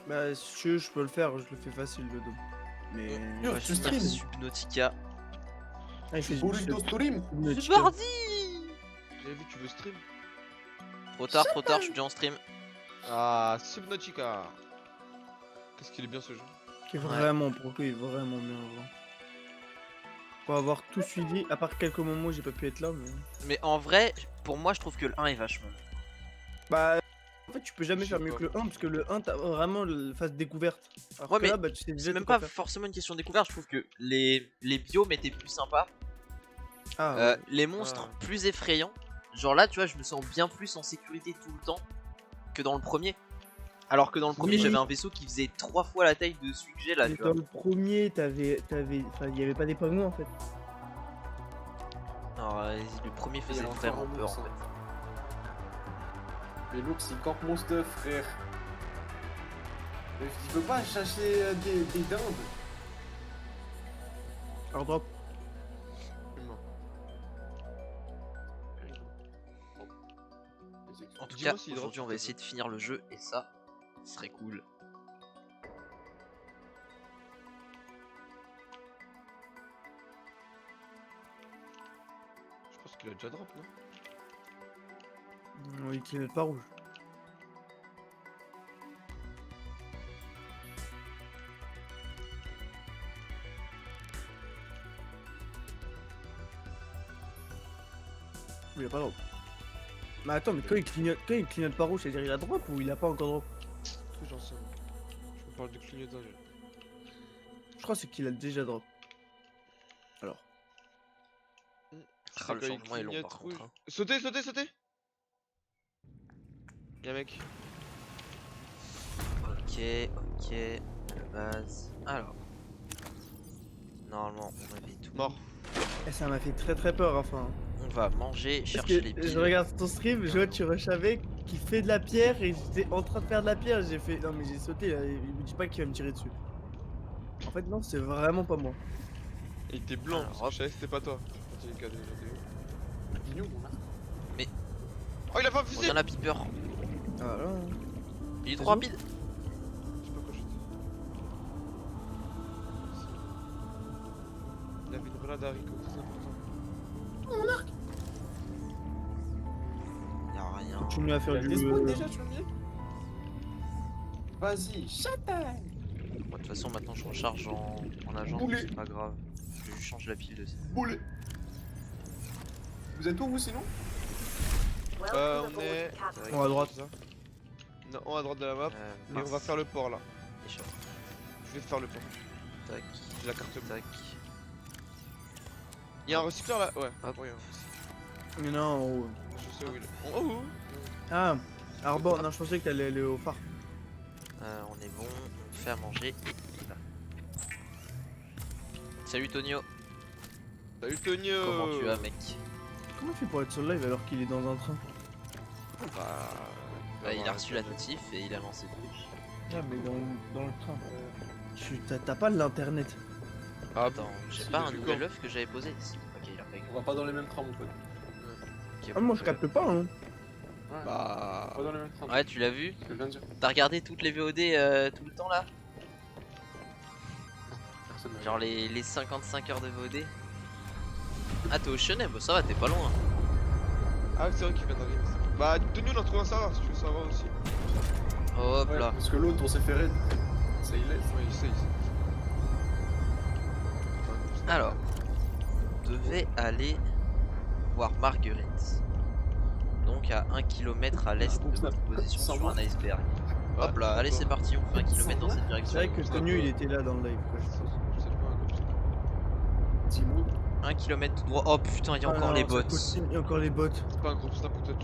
Bah, si tu veux, je peux le faire, je le fais facile le dos. Mais. Yo, On va tu finir stream. Subnautica. Ah, il fait Burrito stream. C'est Subnautica. parti. J'ai vu, tu veux stream? Trop tard, je suis déjà en stream. Ah, Subnautica. Qu'est-ce qu'il est bien ce jeu. Qui est vraiment, pour le coup, il est vraiment bien. Vraiment. Pour avoir tout suivi, à part quelques moments où j'ai pas pu être là. Mais en vrai, pour moi, je trouve que le 1 est vachement. Bah. En fait, tu peux jamais Je faire sais mieux pas. que le 1 parce que le 1 t'as vraiment la phase découverte. Alors Ouais, que mais là, bah, tu sais déjà C'est même de quoi pas faire. forcément une question de découverte, je trouve que les biomes étaient plus sympas. Ah, ouais. Les monstres plus effrayants. Genre là, tu vois, je me sens bien plus en sécurité tout le temps que dans le premier. Alors que dans le premier, Oui. j'avais un vaisseau qui faisait 3 fois la taille de celui que j'ai là, Mais tu vois. dans le premier, enfin, il y avait pas des pingouins en fait. Alors, le premier faisait Il y a vraiment encore un peur en monstre, fait. Mais l'autre, c'est camp mon stuff, frère. Mais tu peux pas chercher des dindes. Alors drop. En tout Dis-moi cas, s'il drop, aujourd'hui, on va s'il te essayer de finir le jeu et ça serait cool. Je pense qu'il a déjà drop, non? Il clignote pas rouge. Il a pas drop. Mais attends, mais quand il clignote pas rouge, c'est-à-dire il a drop ou il a pas encore drop? Est-ce que j'en sais? Je me parle de clignotage. Je crois que c'est qu'il a déjà drop. Alors. Ah, le changement est long par contre. Hein. Sautez, sautez, sautez! Y'a un mec. Ok, la base. Alors. Normalement, on avait tout. Mort. Et ça m'a fait très peur enfin. On va manger, Parce chercher que les piles. je regarde ton stream, je vois tu rush avec qui fait de la pierre et j'étais en train de faire de la pierre, j'ai fait non mais j'ai sauté là, il me dit pas qu'il va me tirer dessus. En fait non, c'est vraiment pas moi. Et il était blanc, Alors, parce que je savais que c'était pas toi. Quand il est cadré, Pignon, mon là. Oh, il a pas On fusé! vient la piper. Ah là. Il est C'est trop tout rapide. Je sais pas quoi j'étais. Il avait une balade d'haricots, très important. Y'a rien. Continue à faire Il a du. des spots déjà, tu veux me dire? Vas-y, chattagne. Bon, de toute façon, maintenant je recharge en agent, Boulet. c'est pas grave. Je juste change la pile de ça. Boulet. Vous êtes où, vous, sinon? On est. On à droite. Ça. Non, on à droite de la map. Et on va mince. faire le port là. Échappe. Je vais faire le port. Tac, J'ai la carte bleue. tac. Il y a un recycleur là? Ouais. Hop. Ouais, Mais non, en haut. je sais où il est. Oh, oh, Ah, Arbor, non je pensais que t'allais aller au phare. On est bon, on fait à manger et il va. Salut Tonio, Salut Tonio! comment tu vas mec? Comment il fait pour être sur le live alors qu'il est dans un train? Bah, il a reçu la notif et il a lancé le truc. Ah mais dans le train. T'as pas l'internet. Ah, Attends, j'ai si, pas il a un vu nouvel quand œuf que j'avais posé? Si. Ok, il a fait. On va pas dans les mêmes trains, mon pote. Ok, Ah bon, moi je capte pas hein. Bah. Pas dans les mêmes trains. Ouais, tu l'as vu? Ce que je viens de dire. T'as regardé toutes les VOD tout le temps là? Personne n'a Genre les 55 heures de VOD? Ah, t'es au Chenet, bah ça va, t'es pas loin. Ah, c'est vrai qu'il vient d'arriver. Bah, Tonio, on a trouvé un serveur si tu veux savoir aussi. Hop Ouais, là. parce que l'autre, on s'est fait raid. Ça il laisse. Ouais, il sait. Alors, on devait aller voir Marguerite. Donc à 1 km à l'est de votre position Sans sur moi. un iceberg. Ouais, Hop là, allez c'est parti, on fait 1 km dans cette C'est direction. vrai que Tonio il était là dans le live quoi je pense. Je sais pas, comme ça. Dis-moi. 1 km tout droit. Oh putain, il y a Ah encore non, les ça bots. continue, il y a encore les bots. C'est pas un groupe snap pour toi,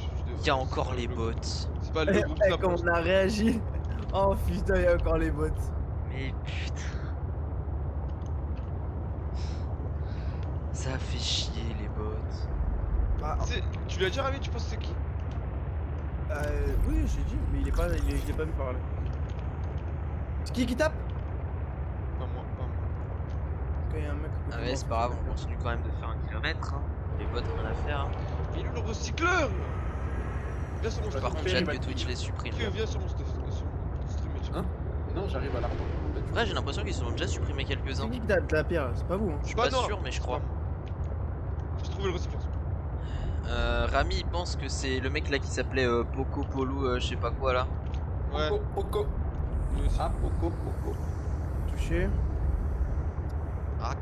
Il y a encore les bots. C'est pas le groupe Eh, snap. quand on a réagi. Oh putain, il y a encore les bots. Mais putain. Ça fait chier les bots. Bah, Tu lui as déjà ravi, tu penses que c'est qui? oui j'ai dit, mais je l'ai pas vu parler. C'est qui tape? Pas moi, pas moi. Quand il y a un mec. Ah ouais, c'est pas grave, on continue quand même de faire 1 km. Hein. Les bots, rien à faire. Hein. Il est où le recycleur? Viens sur mon Par stuff. contre, j'ai hâte que Twitch les supprime. Viens sur mon stuff. Sur mon stream, tu vois. Hein? Non, non, j'arrive à l'arbre. Ouais, j'ai l'impression qu'ils en ont déjà supprimé C'est quelques-uns. qui qui a de la pierre là? C'est pas vous, hein. Je suis Bah pas non, sûr, mais je crois. J'ai trouvé le récipient. Rami il pense que c'est le mec là qui s'appelait Poco Polo, je sais pas quoi là. Ouais. Poco, Poco. Nous aussi. Ah, Poco, Poco. Touché. Ah,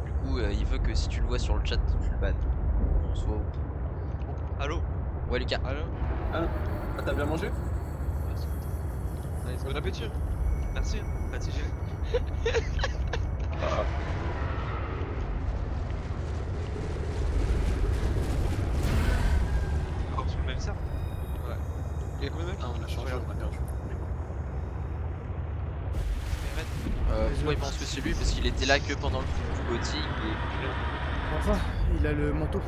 Du coup, il veut que si tu le vois sur le chat, tu le bannes. On soit où? Allô? Ouais, Lucas. Allô? Ah, t'as bien mangé? Nice. Bon appétit. Merci, pas de sujet. Encore sur le même serveur? Il y a combien de mecs? Ah, on a changé, on a perdu. Soit il pense que c'est lui parce qu'il était là que pendant le truc du gothique et Enfin, il a le manteau.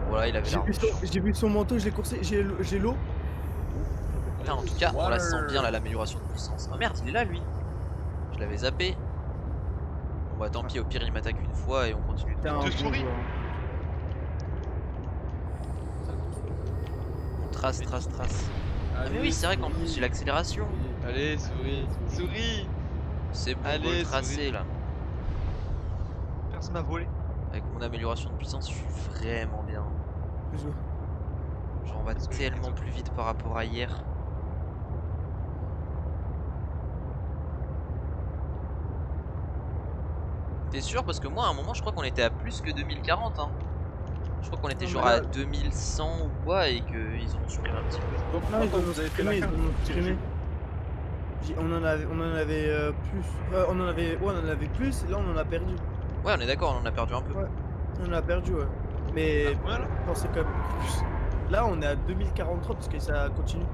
voilà, il avait J'ai l'air. j'ai vu son manteau, je l'ai coursé, j'ai l'eau. Putain, en tout cas, on la sent Water. bien là, l'amélioration de puissance. Oh merde, il est là lui. Je l'avais zappé. Bon bah tant pis, au pire il m'attaque une fois et on continue de T'es un voir. Deux bon souris. joueur. On trace. Ah mais oui, c'est vrai qu'en plus j'ai l'accélération. Allez, souris. Souris. C'est bon, Allez, on peut le tracer souris. là. Personne m'a volé. Avec mon amélioration de puissance, je suis vraiment bien. Plus haut. Genre on va Parce que j'ai tellement raison. plus vite par rapport à hier. T'es sûr? Parce que moi à un moment je crois qu'on était à plus que 2040 hein. Je crois qu'on était Non, genre mais là- à 2100 ou quoi et qu'ils ont supprimé un petit peu. Donc, Non, ils quand ont vous avez fait la supprimé, ils carte, ont supprimé. On en avait plus. On en avait plus, et là on en a perdu. Ouais on est d'accord, on en a perdu un peu. Ouais. On en a perdu, ouais. Mais Ah, voilà. je pensais quand même plus. Là on est à 2043 parce que ça continue.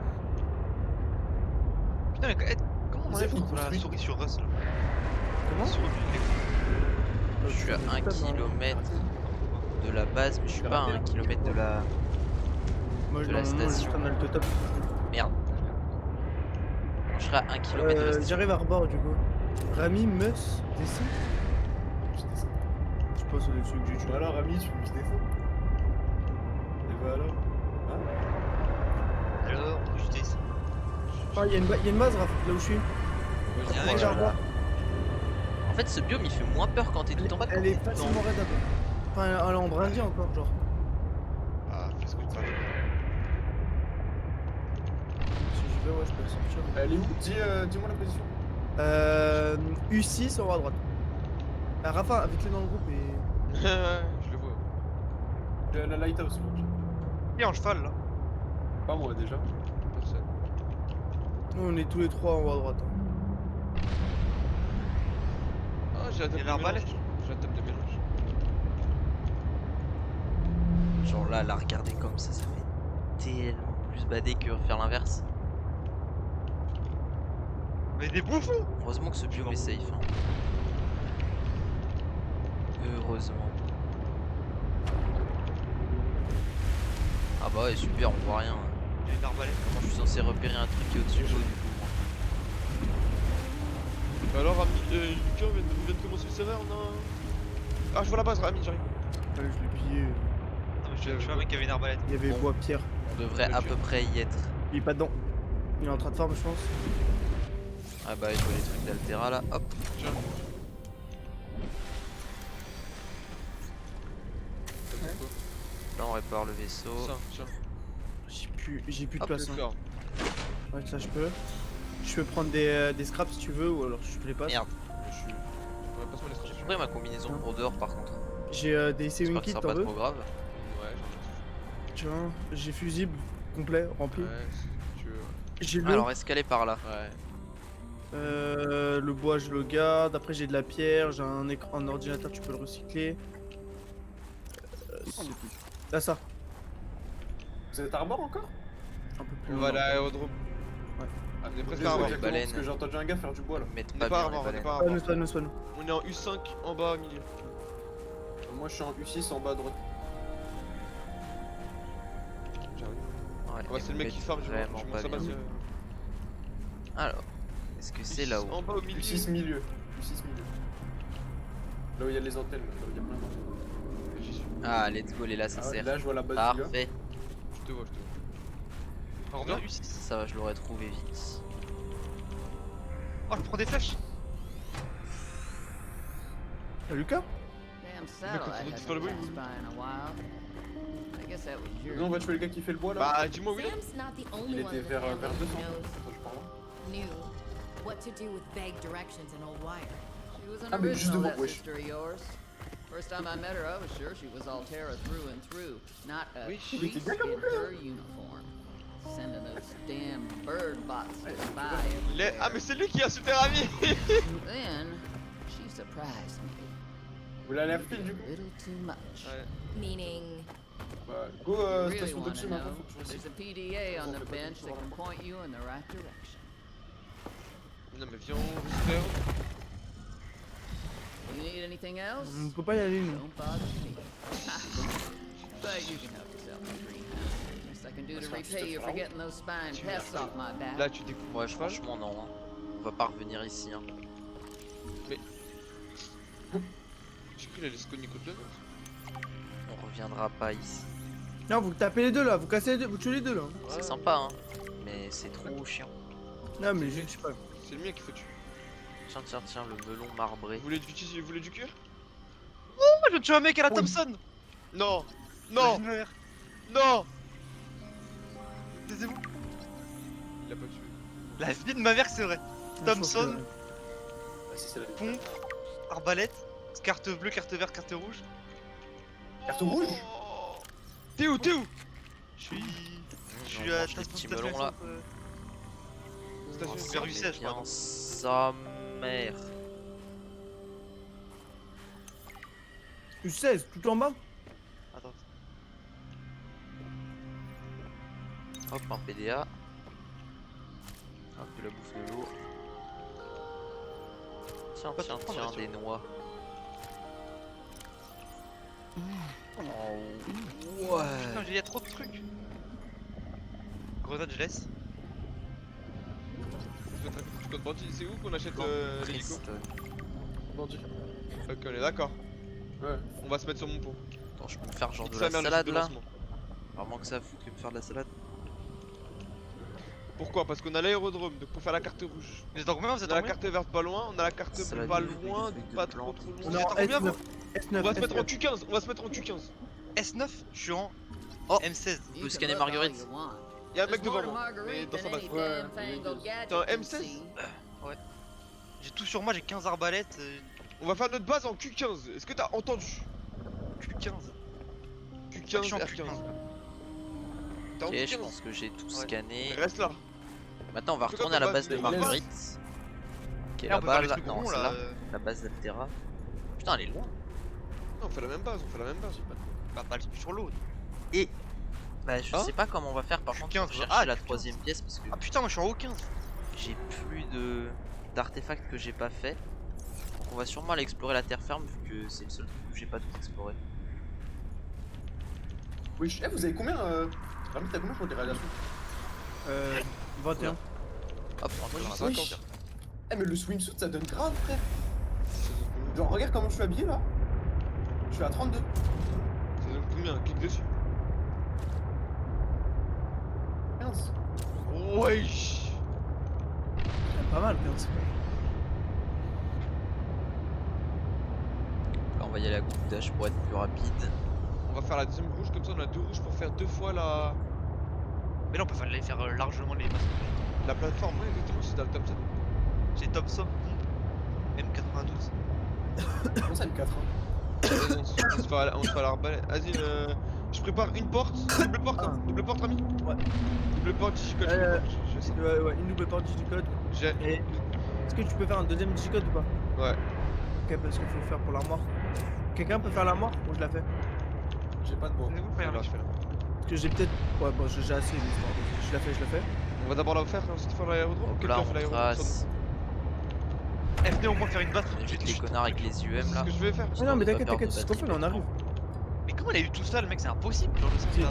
Putain, mais comment on C'est enlève où, la construit souris sur Rust là? Comment Sur l'écran. Je suis à 1 km de la base, mais je suis pas à 1 km de la. Moi de je la normalement, station. juste un alt top. Merde. Je serai à 1 km de la station. J'arrive à rebord du coup. Rami, Mus, descend. Je descends. Je pense au dessus que j'ai tué. Voilà, Rami, je descends. Et voilà. Alors, je descends. Ah, il y a une base, Raph, là où je suis. Il y a un mec Regarde, sur là. En fait, ce biome il fait moins peur quand t'es tout en bas. que Elle quand est t'es tout en facilement haut. raidable. Enfin, elle est en brindille encore, genre. Ah, fais ce que tu veux. Si je veux, ouais, je peux sortir. Elle est où? Dis-moi la position. U6 en haut à droite. Rafa, invite-les dans le groupe et. Je le vois. La lighthouse. Il est en cheval là. Pas moi déjà. Personne. Nous, on est tous les trois en haut à droite. hein. Ah, j'ai la table Il y de a l'arbalète. mélange. J'ai la table de mélange. Genre là, la regarder comme ça fait tellement plus badé que faire l'inverse. Mais des bouffons! Heureusement que ce biome est safe. Hein. Heureusement. Ah bah ouais, super, on voit rien. Il y a une arbalète. Comment je suis censé repérer un truc qui est au-dessus de l'eau du coup moi. Bah alors, Rami, Lucas, on vient de commencer le serveur, on a. Ah, je vois la base, Rami, j'arrive. Ouais, je l'ai pillé. Non, mais je suis un mec qui avait une arbalète. Il y avait Bon. bois pierre. On devrait à Ok. peu près y être. Il est pas dedans. Il est en train de farm, je pense. Ah bah je vois les trucs d'Altera là, hop. Tiens. Là on répare le vaisseau. Ça, tiens. J'ai plus de Hop, place. Hein. D'accord. Ouais, ça je peux. Je peux prendre des scraps si tu veux, ou alors je te les passe. Merde. Je suis. Ouais, passe-moi les J'ai stratégies. pris ma combinaison pour dehors par contre. J'ai des J'espère C-Wing que kits, ce t'en sera pas veux? trop grave. Ouais, Tiens, j'ai fusible complet, j'en ai. rempli. Ouais, si tu veux. J'ai l'eau. Alors est-ce qu'elle est par là? Ouais. Le bois, je le garde. Après, j'ai de la pierre. J'ai un écran, un ordinateur, tu peux le recycler. C'est tout. Là, ça. Vous êtes à bord encore? Un peu plus On loin. va à l'aérodrome. Ah, On est presque désolé, à bord. exactement, Baleine. Parce que j'ai entendu un gars faire du bois là. Mettre On pas n'est pas à bien les bord, on n'est baleines. pas à Pas nous, bord. pas nous, pas nous. On est en U5 en bas au milieu. Moi je suis en U6 en bas à droite. J'arrive. Ouais, Ouais, c'est le mec qui farm, je vraiment monte pas sa base. bien. Alors, est-ce que c'est là-haut? En bas au milieu. U6 milieu. U6 milieu. Là où il y a les antennes, là où il y a plein d'antennes. J'y suis. Ah, let's go, les là, ça Ah ouais, sert. là, je vois la base du gars. Parfait. Je te vois, je te vois. On revient U6. Ça va, je l'aurais trouvé vite. Oh, je prends des flèches. Ah, Lucas? Damn quand satellite tu vas hasn't disparaître, passed oui. by in a while. I guess that was your Non, on va tuer le gars qui fait le bois là. Bah, dis-moi où il est. Sam's not the Il only one était in the vers family 200. who knows, Attends, je parle. knew what to do with vague directions in Old Wire. She was an Ah, mais juste original, devant, that wesh. sister of yours. First time I met her, I was sure she was Altera through and through, not a Oui, priest il était bien in comme her uniform. Sending those damn bird bots to spy Il est- everywhere. Ah, mais c'est lui qui a super ami. Then she surprised me. Vous l'avez alerté du A coup? little too much. Ouais. Meaning, Bah, go You really station want to Toxie maintenant, know? faut que je There's réussisse. a PDA on On the fait pas bench tout that sur can la point you in the right direction. Non, mais viens, on se perd. You need anything else? On peut pas y aller, nous. Don't bother me. But you can help yourself to the greenhouse. Best I can do to repay you for getting those spine pests off my back. Là, tu découvres. Ouais, cheval. franchement, non. Hein. On va pas revenir ici. Hein. J'ai cru qu'il allait se cogner contre le nôtre. On reviendra pas ici. Non, vous tapez les deux là, vous cassez les deux, vous tuez les deux là. C'est sympa, hein. Mais c'est trop chiant. Non, mais je sais pas. C'est le mien qu'il faut tuer. Tiens, tiens, tiens, le melon marbré. Vous voulez du cuir? Oh, je viens de tuer un mec à la Thompson. Non. La Non. vie de ma mère. Non. Taisez-vous. Il l'a pas tué. La vie de ma mère, c'est vrai. Thompson, Bah, si c'est la pompe, arbalète, carte bleue, carte verte, carte rouge. carte rouge. Oh. T'es où? T'es où? Je suis. Je On suis à mange les petits melons, là. Station vers Ça U16, met je bien crois. sa mère. U16, tout en bas. Attends. Hop, un PDA. Hop, de la bouffe de l'eau. Tiens, Pas tiens, trop prendre, tiens, là, des noix. Oh, ouais. Putain, il y a trop de trucs. Grenade, je laisse. Tu comptes bandit? C'est où qu'on achète l'hélico? Preston. Bandit. Ok, on est d'accord. Ouais. On va se mettre sur mon pot. Attends, je peux me faire genre de Ça, la merde, salade le là. lancement. Vraiment que ça fout que me faire de la salade. Pourquoi? Parce qu'on a l'aérodrome, donc pour faire la carte rouge. Vous êtes en combien? Vous On êtes a en la combien? carte verte pas loin, on a la carte bleue Salade pas de loin, fruits de pas trop plantes. trop Vous loin. êtes Non, en combien, S9. S9. On va se mettre en S9. Q15, on va se mettre en Q15. S9, je suis en Oh. M16. On peut You scanner can look all Marguerite. you want. Y'a un mec There's more devant to moi, mais Marguerite dans sa than base. any Ouais, damn il est fangled deux. gadget T'es en can M16? see. J'ai tout sur moi, j'ai 15 arbalètes. On va faire notre base en Q15. Est-ce que t'as entendu? Q15. Q15, Je suis en R15. Q15. T'es en Ok, je Q15? pense que j'ai tout Ouais. scanné. Reste là. Maintenant, on va En tout retourner cas, à la ta base de base, Marguerite. Qui est Là, on peut là-bas, faire les là. trucs Non, ronds c'est là. là. La base d'Altera. Putain, elle est loin. Non, on fait la même base, on fait la même base. Bah, pas sur l'eau. Et. Bah, je Hein sais pas comment on va faire par Je suis contre 15, pour chercher ah, la je suis 3ème pièce parce que Ah putain, moi je suis en haut 15. j'ai plus de d'artefacts que j'ai pas fait. Donc on va sûrement aller explorer la terre ferme vu que c'est le seul truc que j'ai pas tout exploré. Oui, vous avez combien Rami, t'as combien pour des radiations? 21. Hop, on Moi va j'ai dans 50. Eh, mais le swimsuit ça donne grave, frère. Genre, regarde comment je suis habillé là. Je suis à 32. Ça donne combien? Clique dessus. 15. Wesh. Pas mal, 15. Là, on va y aller à goûtage pour être plus rapide. On va faire la deuxième rouge, comme ça on a deux rouges pour faire deux fois la Mais là, on peut aller faire largement les masses. la plateforme. Ouais, exactement, c'est dans le top 7. J'ai Thompson, M92. Comment ça, M4 Vas-y, on se fait à l'arbalète. Vas-y, je prépare une porte. Double porte, hein. Double porte, Rami. Ouais. Double porte, digicode. Je fais ça. Ouais, une double porte digicode. J'ai. Et est-ce que tu peux faire un deuxième digicode ou pas? Ouais. Ok, parce qu'il faut le faire pour l'armoire. Quelqu'un peut faire l'armoire ou je la fais? J'ai pas de bois. On est où, frère, Alors, je fais là. Parce que j'ai peut-être. Ouais, bon, j'ai assez l'histoire. Je la fais, je la fais. On va d'abord la faire, ensuite faire l'aérodrome. Donc Quelqu'un là, fait on l'aérodrome. trace. venez au moins faire une base. On évite les connards avec les UM C'est là. ce que je vais faire. Mais non, mais Histoire de pas t'inquiète, perdre t'inquiète, de c'est ce qu'on fait, là, on batterie. arrive. Mais comment il a eu tout ça, le mec? C'est impossible, genre le sens Si. là.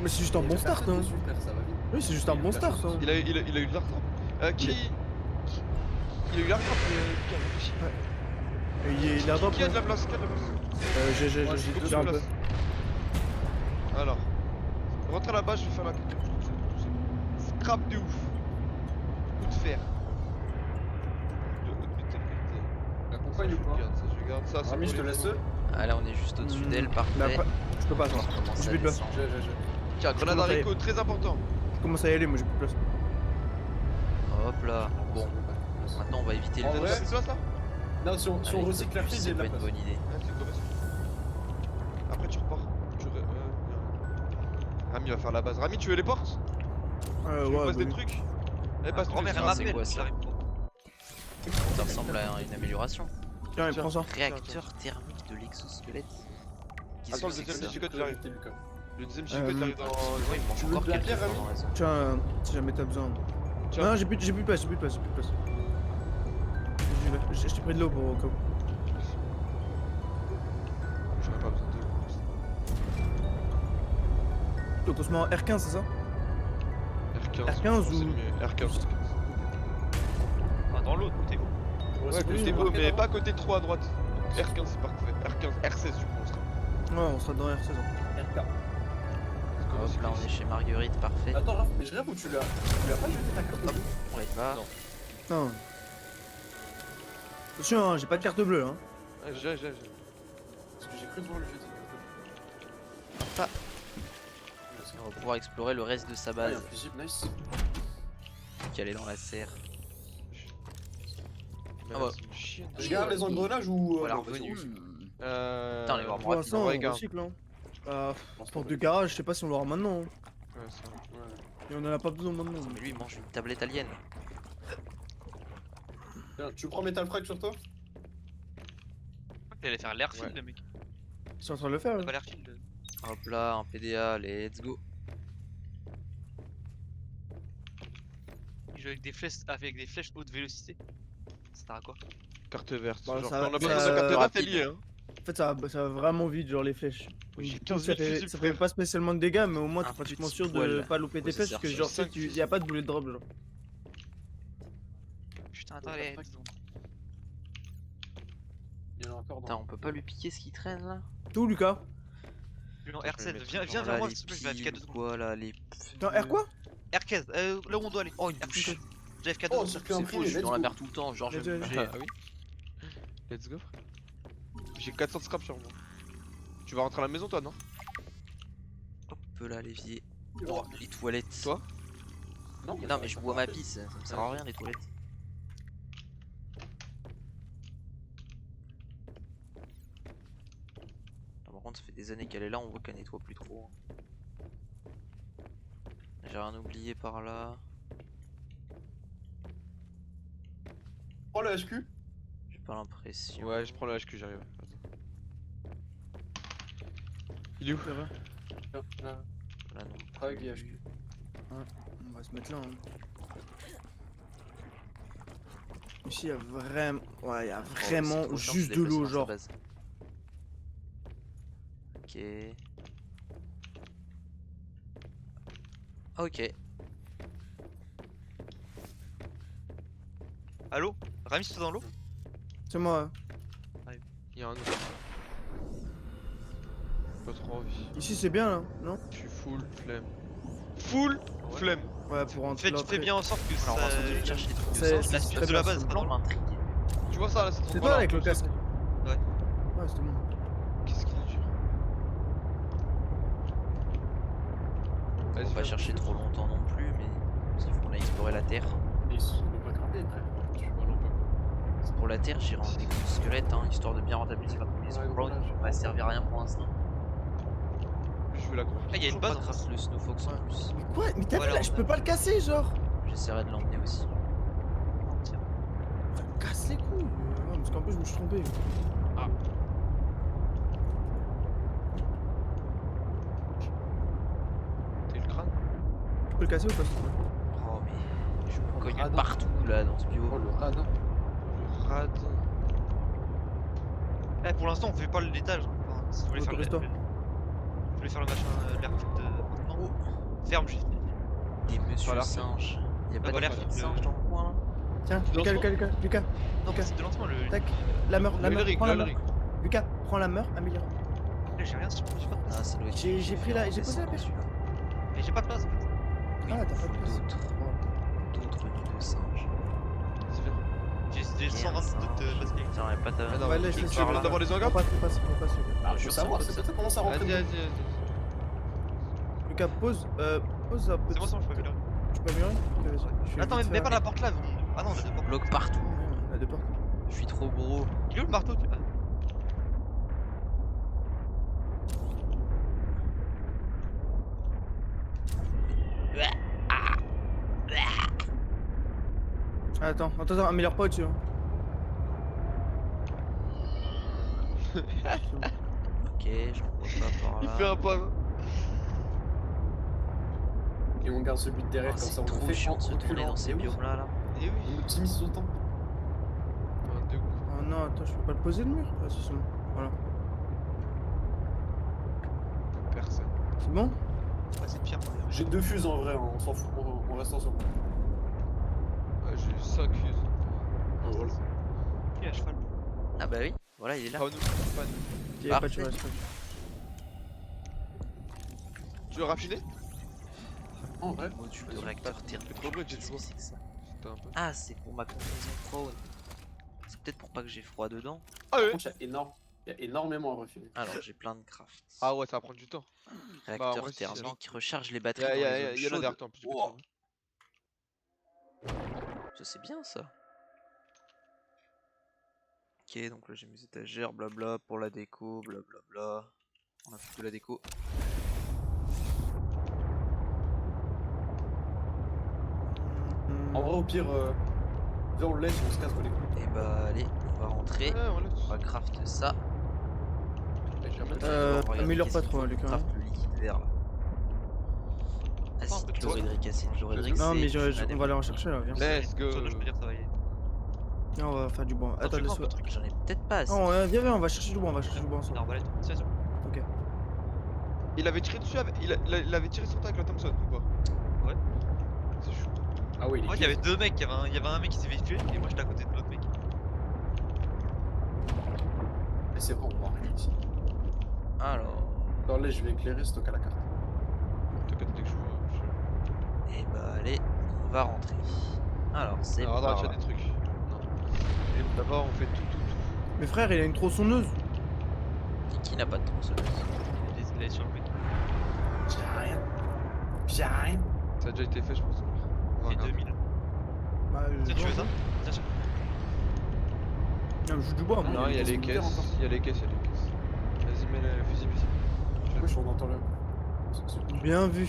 Mais c'est juste un bon start, hein. Dessus, frère, ça va vite. Oui, c'est juste un bon start, hein. Il a eu de l'art. Qui. Il a eu l'art Et il est airdrop. Qui a de la place? Qui a de la place? J'ai Moi, j'ai deux un peu. places. Rentre là-bas, je vais faire la quête. Scrap de ouf. Coup de fer. De haute métal qualité. La Ça, compagne je ou pas? garde ça, je garde ça. c'est Rami, pour je te les laisse pros. seul. Ah là on est juste au-dessus d'elle, Mais parfait. après, je peux pas, On toi. commence J'ai à plus de place. descendre. Tiens, grenade Comment ça y est haricot, très important. Je commence à y aller, moi j'ai plus de place. Hop là. Bon, maintenant on va éviter le En T'as vrai, déjà fait ça là? Non, si on Allez, recycle la plus, fille, c'est j'ai de pas la une place. bonne idée. Ah, c'est correct. Après tu repars. Rami va faire la base. Rami, tu veux les portes? Tu veux Ouais, passer bah des oui. trucs? Allez, passe Grand-mère, elle Ah, c'est m'appelle, quoi, ça j'arrive pas. Ça ressemble à une amélioration. Tiens, prends ça. Réacteur thermique de l'exosquelette. Qu'est-ce Attends, que le c'est que deuxième ça chicote, j'arrive. Le deuxième chicote, j'arrive dans. Ouais, il manque Tu veux encore de la quelque pierre, chose Rami dans la zone. Tiens, si jamais t'as besoin. Tiens. Non, j'ai plus de place, j'ai plus de place. J'y vais. Je t'ai pris de l'eau pour au cas où. J'aurais pas besoin de. Donc on se met en R15, c'est ça? R15. R15 je pense que c'est ou- le mieux. R15. Enfin, dans l'autre côté. Ouais, côté haut, mais pas côté 3 à droite. R15 c'est parfait. R15, R16 du coup on sera. Ouais, on sera dans R16. RK. Hop là on est chez Marguerite, parfait. Attends, Raph, mais je rêve où tu l'as. Tu l'as pas jeté ta carte? On les va. Non. Non. Attention, hein, j'ai pas de carte bleue. Hein. Ouais, j'ai. Parce que j'ai cru devoir le jeter. Hop. On va pouvoir explorer le reste de sa Ah, y'a un base fusible, nice. qui allait dans la serre. Mais Ah là, bah. c'est une chienne. Je garde les engrenages ou. Voilà, non, vas-y, revenu. on recycle. Putain, on les voir Pour moi l'instant, en vrai, on gars. recycle. Hein. Pense Porte pas. de garage, je sais pas si on l'aura maintenant. Hein. Ouais, ça va. Ouais. Et on en a pas besoin maintenant. Mais lui il mange une tablette alien. Tiens, tu prends Metal Frag sur toi? Il allait faire l'airfield, le mec. Je suis en train de le faire. Il a Là. pas l'airfield. Hop là, un PDA, let's go. Il joue avec des flèches haute vélocité. Ça sert à quoi? Carte verte. Bah, Genre, ça- quand on a ça- pas besoin de carte verte, rapide. t'es lié, hein. En fait, ça va vraiment vite, genre les flèches. J'ai Du coup, 15 ça 000 fait, fusibles, ça fait frère. pas spécialement de dégâts, mais au moins t'es Un pratiquement petit sûr de poil. pas louper tes Ouais, ça flèches sert parce que sur genre cinq tu fusibles. y a pas de bullet drop genre. Putain, attends, allez. Il y en a encore Putain, dans. on peut pas lui piquer ce qui traîne là? Tout Lucas. Non, je vais R7, mettre viens Genre vers là, moi les s'il te plaît, je vais piles AFK 2 ou secondes. quoi là, les. Putain, R quoi? R15, là où on doit aller. Oh une bouche! J'ai AFK 2 Oh, secondes. circuit C'est faux, imprimé, je suis let's dans la go. mer tout le temps, genre je vais me Let's bouger. Ah oui. Let's go. J'ai 400 de scrap sur moi. Tu vas rentrer à la maison toi, non? Hop là, l'évier. Oh, les toilettes. Toi? Non, Mais non, mais je bois ma pisse, ça me sert à rien les toilettes. Ah, par contre, ça fait des années qu'elle est là, on voit qu'elle nettoie plus trop. J'ai rien oublié par là. Prends le HQ. J'ai pas l'impression. Ouais, je prends le HQ, j'arrive. Attends. Il est où? Ça va. Tiens, là. Là non. Frag et HQ. On va se mettre là. Hein. Ici, il y a vraiment. Ouais, il y a Oh, c'est vraiment trop chiant juste se de déplacer l'eau, dans sa genre. base. Ok. Ok. Allo? Rami, c'est dans l'eau? C'est moi. Hein. Il y a un autre. Pas trop envie. Ici, c'est bien là, non? Je suis full flemme. Full Ouais. flemme. Ouais, pour rentrer. Tu fais bien en sorte que Alors on va sans ça. doute chercher des trucs de C'est- sens. c'est La très suite de bien, la c'est base, bon. ça m'intrigue. Tu vois ça là, c'est trop C'est voilà, toi avec le c'est casque. bon. Ouais. Ouais, c'était bon. Qu'est-ce qu'il est dur. On Vas-y, va pas viens. chercher trop longtemps non plus, mais parce qu'il faut qu'on aille explorer la Terre. Et ils sont pas gradés, frère. Je suis pas non plus. Pour la Terre, j'irai en exosquelette, hein, histoire de bien rentabiliser la première Ouais, spawn. voilà. Ça va servir à rien pour l'instant. Je veux la croire. Ah, il y a une Toujours base pas en de trace face. le Snowfox en plus. Mais quoi? Mais t'as vu Voilà, là, je peux pas le casser, genre! J'essaierai de l'emmener aussi. Tiens. Ça me casse les couilles! Ouais, parce qu'en plus, je me suis trompé. T'as eu le crâne? Tu peux le casser ou pas? Oh, mais je me cogne radin. partout là dans ce bio. Oh, le radin. Le radin. Eh, pour l'instant, on fait pas l'étage. Hein. Enfin, si vous voulez faire le. Autorise-toi. Je voulais faire le machin, l'airfield maintenant. Ferme, j'ai fini. Des monsieur Voilà. singes. Y'a Ah, pas voilà, de le- singe dans le coin là? Tiens, Tu Lucas, lances Lucas, Lucas, Lucas, Non, Ok. c'est de lancement le. tac. La meurt, prends la meurt. Lucas, prends la meurt, améliore. J'ai rien sur. J'ai pas de Ah, ça doit être. J'ai pris la- j'ai posé la descendant, pêche. celui-là. Mais j'ai pas de place en fait. Oui, Ah, t'as pas de place. d'autres nids de singes. C'est bien. J'ai 122 de basket. J'aurais pas ta. Ah non, Ouais, mais laisse, tu laisse, veux laisse. d'abord les organes? Faut pas se Ah, faut savoir, c'est ça, ça commence à rentrer. Vas-y, dedans. vas-y. Lucas, pose un peu. C'est moi, ça, je peux améliorer. Tu peux améliorer? Ok, vas-y. Je vais Attends, vite mais mets faire- pas la porte là. Ah non, on a deux portes. Bloque partout. Ouais, on a deux portes. Je suis trop gros. Il est où le marteau tu... Attends, améliore pas au-dessus. Hein. Ok, j'en vois pas par Il là. fait un pas. Et on garde celui de derrière, Oh, comme ça c'est on le trop fait chiant en de se tourner reculant. dans ces Et oui, biomes là. Eh oui. on optimise autant. De ouf. Oh non, attends, je peux pas le poser le mur. Ah, si, c'est bon. Voilà. Personne. C'est bon? Ouais, c'est pire. J'ai 2 fuses en vrai, hein, on s'en fout, on reste ensemble. Ouais, j'ai 5 fuses. Voilà. Qui est à cheval? Ah bah oui, voilà, il est là. Pas nous, pas nous. Il y a pas de Parfait. cheval, c'est pas grave. Tu veux raffiner? En vrai, Module de vas-y, réacteur thermique. Fais trop bruit, tu Qu'est-ce vois. que c'est que ça? T'as un peu. Ah, c'est pour ma combinaison prone. C'est peut-être pour pas que j'ai froid dedans. Ah par ouais. contre, il y a énormément à refiner. Alors j'ai plein de craft. Ah ouais, ça va prendre du temps. Réacteur en vrai, si, c'est thermique, recharge les batteries dans les Il y zones en a chaudes. derrière toi en plus. Oh. Ça c'est bien ça. Ok, donc là j'ai mes étagères, blabla, pour la déco, blablabla. On a fait de la déco. En vrai, au pire, viens, on le laisse, on se casse pas les couilles. Et bah allez, on va rentrer. Ouais, voilà. On va craft ça. Regarde, Améliore qu'est-ce pas trop, qu'il faut Lucas. qu'on craft le liquide vert là. Pas un peu de Acide chlorhydrique, acide chlorhydrique. Non, mais c'est on va aller en chercher là, viens. Let's go. Sur deux, je peux dire travailler. Viens, on va faire du bois. Attends, tu prends un laisse-moi. peu de truc. J'en ai peut-être pas assez. Non, viens, on va chercher du bois, ensemble. Non, balai, tiens, tiens. Ok. Il avait tiré dessus avec... il avait tiré sur toi avec la Thompson ou pas? Ouais. C'est chaud. Ah oui, En fait, il y avait deux mecs. Il y avait un mec qui s'est fait tuer et moi j'étais à côté de l'autre mec. c'est bon, on va arrêter ici. Alors, Non, là, je vais éclairer, stock à la carte. T'inquiète, dès que je vois. et bah allez, on va rentrer. Alors c'est Alors, par attends, tu as là. des trucs. Non. Et d'abord, on fait tout. Mais frère, il a une tronçonneuse. Qui n'a pas de tronçonneuse? Il est sur le mec. J'ai rien. Ça a déjà été fait, je pense. On va Il fait regarder. 2000. Bah, Tiens, tu veux ça? Tiens, tiens. Non, je joue du bois, moi. Non, il y a les militaires caisses. encore. Il y a les caisses. Vas-y, mets le fusil ici. Moi, je suis en entend le. Bien vu.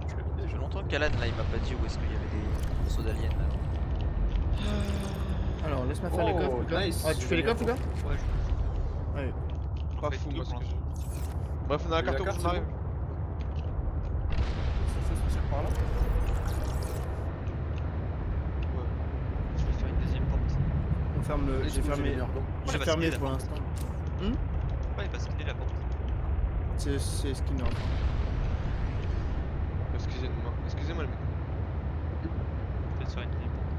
Ça fait longtemps qu'Alan là il m'a pas dit où est-ce qu'il y avait des morceaux d'aliens là. Alors, laisse-moi faire les Oh, coffres, Lucas. nice. Ah, tu fais les coffres, Lucas? Ouais, je. Allez. Pas fait fou, tout moi, ce pour que je. l'instant. Bref, on a la Et carte la au carte, bout, c'est on arrive. Par là. Je vais faire une deuxième porte. On ferme le. J'ai fermé. Moi, J'ai j'ai fermé basculé pour la l'instant. Ouais, il va skinner la porte. C'est skinner. Excusez-moi, le mec. Peut-être faire une deuxième porte.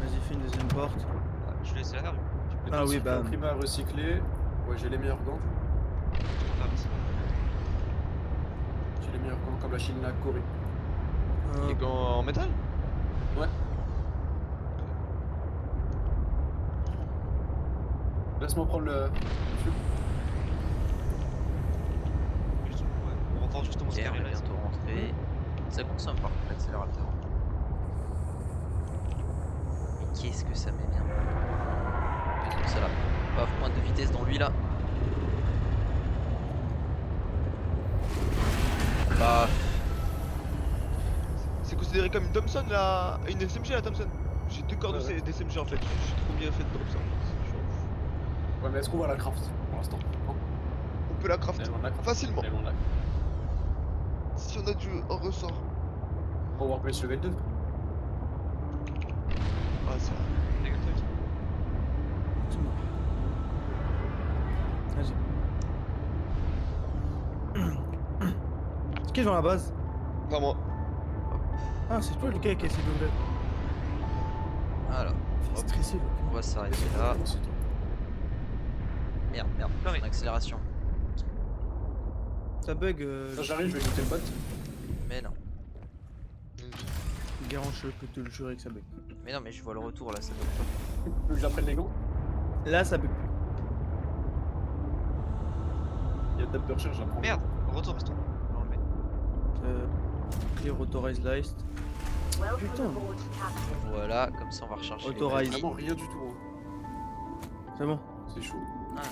Vas-y, fais une deuxième porte. Ouais, je laisse la rue. Ah oui, bah. Prima à recycler. Ouais, j'ai les meilleurs gants. J'ai les meilleurs gants comme la Chine, la Corée. Les gants en métal? Ouais. Laisse-moi prendre le feu. On rentre justement Ok, ce on carré est là. bientôt rentré. Ça consomme par contre l'accélérateur. Mais qu'est-ce que ça met bien. Donc ça là. Paf, pointe de vitesse dans lui là. Bah, C'est considéré comme une Thompson là. Une SMG la Thompson. J'ai deux corps de Ouais, ouais. SMG en fait. Je suis trop bien fait de drop ça. Je suis en fou. Ouais, mais est-ce qu'on va la craft pour l'instant? Non. On peut la craft Elle, on la craft. facilement. Elle, on la- Si on a du un ressort. On va workbench level 2. Ah, ça. C'est bon. Vas-y. C'est qui dans la base? Vraiment. Ah, c'est toi, Lucas, qui a essayé d'ouvrir. voilà. Fais stresser, Lucas. On va s'arrêter là. C'est toi. Merde, Non, mais- en accélération. ça bug. Quand j'arrive, je vais écouter le bot. Mais non. Garanche, je peux te le jurer que ça bug. Mais non, mais je vois le retour là, ça bug pas. Tu veux que j'apprenne les gants? Là, ça bug plus. Il y a table de recherche, j'apprends. Merde, retour, restons. On va l'enlever. Clear Authorize List. Putain, Voilà, comme ça on va recharger. les Authorize. Vraiment rien du tout. Hein. c'est bon. C'est chaud. Ah, là.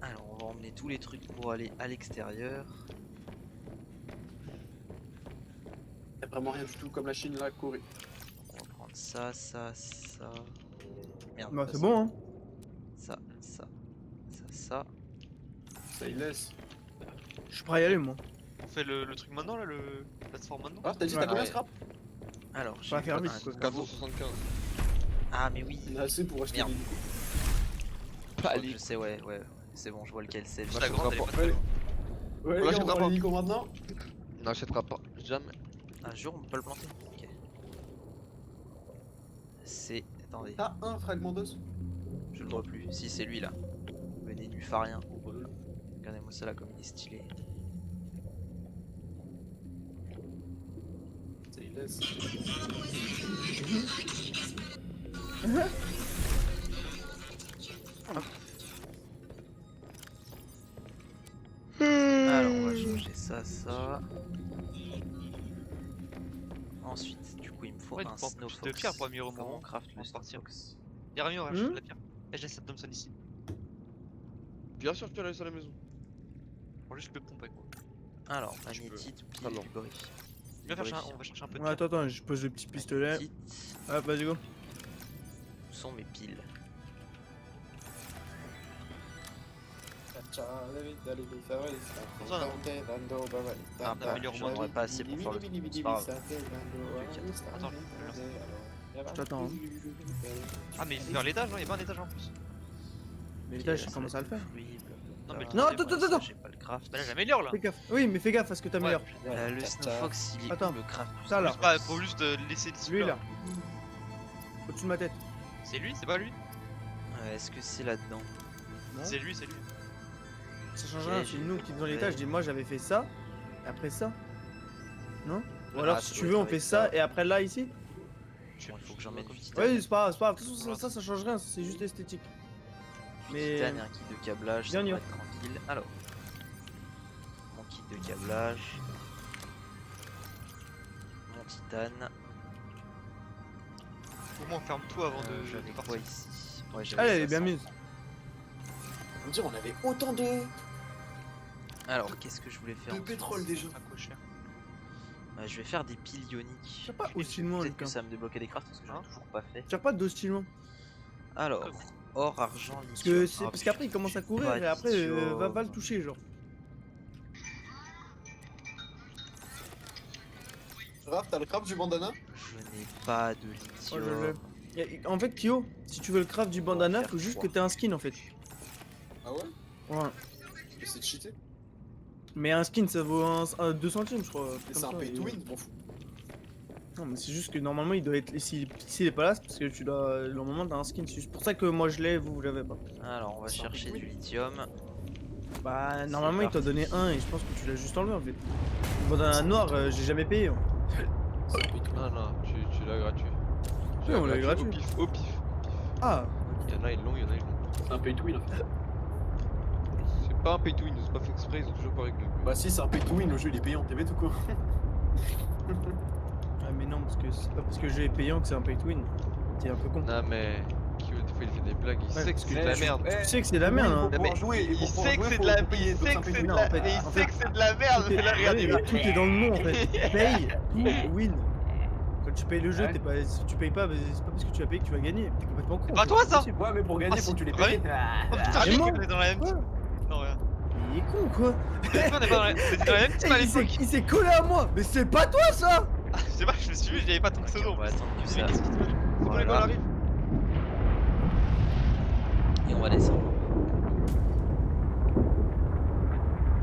Alors, on va emmener tous les trucs pour aller à l'extérieur. Y'a vraiment rien du tout, comme la Chine, la Corée. On va prendre ça, ça, ça. Merde. Bah, pas c'est ça. bon, hein. Ça, ça, ça. Ça, il laisse. Je suis prêt à y aller, moi. On fait le truc maintenant là, le plateforme maintenant. Ah, t'as dit Ouais. t'as combien Ouais. scrap? Alors, va faire vite, un quoi. nouveau- 475. Ah, mais oui. Il y en a assez pour acheter Merde. des hélicos. Pas Je sais, ouais. C'est bon, je vois lequel c'est. Juste la grande, elle est pas Ouais, très loin. Ouais, les Là, gars, je on prend comprends. l'hélico maintenant. On n'achètera pas, jamais. Un jour, on peut pas le planter. Ok. C'est. Attendez, T'as un fragment d'os? je le vois plus. Si, c'est lui là. Le nénuphar. Regardez-moi ça là, comme il est stylé. Ça, il laisse. Alors, on va changer ça, ça. Ensuite, du coup, il me faut Ouais, un tu prends plus de snowfox. pierre pour améliorer au Comment moment. on craft le On se partir. snowfox? Y'a rien, Hmm. de la pierre. Et je laisse cette Thompson ici. Bien sûr que tu as laissé à la maison. Bon, juste je peux pomper avec moi. Alors, Tu peux. magnétite, Ah pile, non. lubrifiant. On va chercher un peu de Ouais, pierre. attends, je pose le petit pistolet. Magnétite. Ah, vas-y, go. Où sont mes piles? Ah bah, améliore j'en aurais pas assez pour faire le truc, c'est pas grave. Attends, Je t'attends. Hein. Ah, mais il faut faire l'étage, hein, y'a pas un étage en plus. Mais l'étage, je commence à le faire. Non, mais le Non, troisième, attends, attends. J'ai pas le craft. Bah là, j'améliore là. Fais gaffe. Oui, mais fais gaffe à ce que t'améliores. Le snowfox, il est Attends. où le craft du Ça, là. Juste pas, faut juste laisser le Lui, là. Au-dessus de ma tête. C'est lui, c'est pas lui. Est-ce que c'est là-dedans? Non. C'est lui, c'est lui. Ça change Ok, rien, c'est j'ai nous fait qui faisons le l'étage. fait. Dis, moi j'avais fait ça, et après ça. Non? Ou Ah, alors ça si doit tu veux, être on avec fait ça, ça. et après là, ici? Bon, il faut que j'emmène du Ouais, titane. c'est pas grave, c'est pas grave. De toute façon, ça change rien, c'est juste esthétique. Mais. Titane et un kit de câblage, ça Viens, on y devrait va. être tranquille. Alors, mon kit de câblage, mon titane. Au moins, ferme-toi avant J'avais de quoi partir. ici? Ouais, j'avais Ah, elle est 500. bien mise. On me dire, on avait autant de Alors, qu'est-ce que je voulais faire ensuite? pétrole déjà. À quoi cher. Je vais faire des piles ioniques. Tire pas aussi loin, Peut-être que Lucas. ça va me débloquer des crafts parce que j'en ai Hein toujours pas fait. Tire pas d'hostie loin. Alors, or, argent, Parce que c'est parce qu'après il commence à courir et après va le toucher genre. Raph, t'as le craft du bandana? Je n'ai pas de Oh, lithium. En fait, Kyo, si tu veux le craft du bandana, faire faut juste quoi? que t'aies un skin en fait. Ah ouais? Ouais. Mais c'est cheaté. Mais un skin ça vaut 2 centimes, je crois. Mais comme c'est un ça, pay et- to win, je m'en fous. Non, mais c'est juste que normalement il doit être. S'il est pas là, c'est parce que tu dois. Normalement t'as un skin. C'est juste pour ça que moi je l'ai, vous l'avez pas. Alors, on va C'est un chercher peu du lithium. Bah, normalement il t'a parti. donné un et je pense que tu l'as juste enlevé en fait. Le bandana noir, j'ai jamais payé. Hein. C'est un pay to win. Non, non, tu l'as gratuit. Tu Oui, l'as on l'a gratuit. Au pif, au pif. Ah, Il y en a, ils l'ont, il y en a, ils l'ont. C'est un pay to win en fait. C'est pas un pay to win, c'est pas fait exprès, ils ont toujours pas réglé. Bah si, c'est un pay to win, le jeu il est payant, t'es bête ou quoi? ah mais non, parce que c'est pas parce que j'ai payant que c'est un pay to win. T'es un peu con. Non, mais. Kyo, des fois, il fait des blagues, il Ouais, sait que parce c'est que de la merde. Tu sais que c'est la merde, hein. Non, mais il sait que c'est de la merde. Il sait que c'est de la fait- mais il en sait fait- que c'est de la merde. Tout est- Mais là, regardez, ouais, tout est dans le nom en fait. Paye, tout, win. Quand tu payes le jeu, Ouais. t'es pas, si tu payes pas, bah, c'est pas parce que tu as payé que tu vas gagner. T'es complètement con. C'est en pas fait, toi, c'est ça possible. Ouais, mais pour gagner, Ah, faut que tu les si, payes. Oh Ah, putain, c'est j'ai moi. cru qu'on était dans la même Ouais. team. Non, rien. Il est con quoi. On est pas dans la même team à Il s'est- l'époque. il s'est collé à moi. Mais c'est pas toi ça. Ah, je sais pas, je me suis vu, j'avais pas ton Ok, pseudo. on va attendre que Mais ça. qu'est-ce qui se passe? C'est quand Voilà. l'école arrive. Et on va descendre.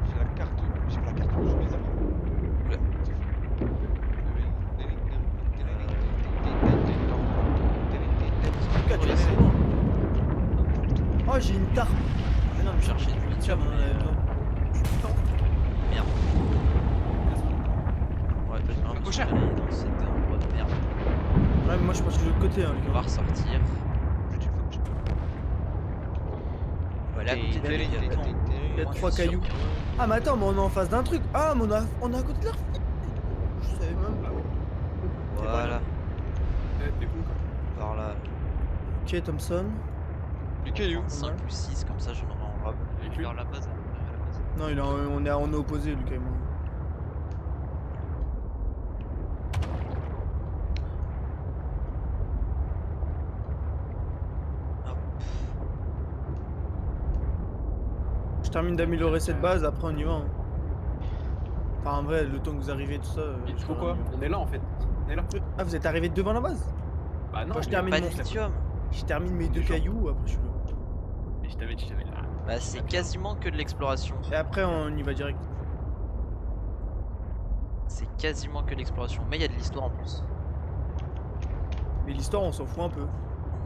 J'ai la carte, j'ai la carte, je les ai. Oula. Lucas, tu es assez loin. Oh, j'ai une tarte. Mais non, mais Chercher du lithium, on en avait besoin. Merde. Ouais, j'ai l'impression cochère. d'aller dans cet endroit de merde. Ouais, mais moi je pense que de l'autre côté, hein, les On va gars. ressortir. On va aller à côté de la Léviathan. Il y a Moi, 3 je suis sûr cailloux. qu'il y a- Ah, mais attends, mais on est en face d'un truc. Ah, mais on est à côté de l'arbre. Je savais même pas. Voilà, T'es con quoi. par là. Ok, Thompson. Les cailloux. 5 ou 6, comme ça j'en aurai en rab. Et puis, Vers la base. Non, on est opposé, Lucas et moi. Hop. Je termine d'améliorer cette base, après on y va. Hein. Enfin, en vrai, le temps que vous arrivez, tout ça. il je faut sais quoi? pas. On est là en fait. On est là. Ah, vous êtes arrivé devant la base? Bah non, Moi, je mais- termine Pas mon- de lithium. Je termine mes 2 Genre. cailloux, après je suis là. Mais je t'avais dit, j'avais là. Bah c'est quasiment que de l'exploration. Et après, on y va direct. C'est quasiment que de l'exploration. Mais il y a de l'histoire en plus. Mais l'histoire, on s'en fout un peu.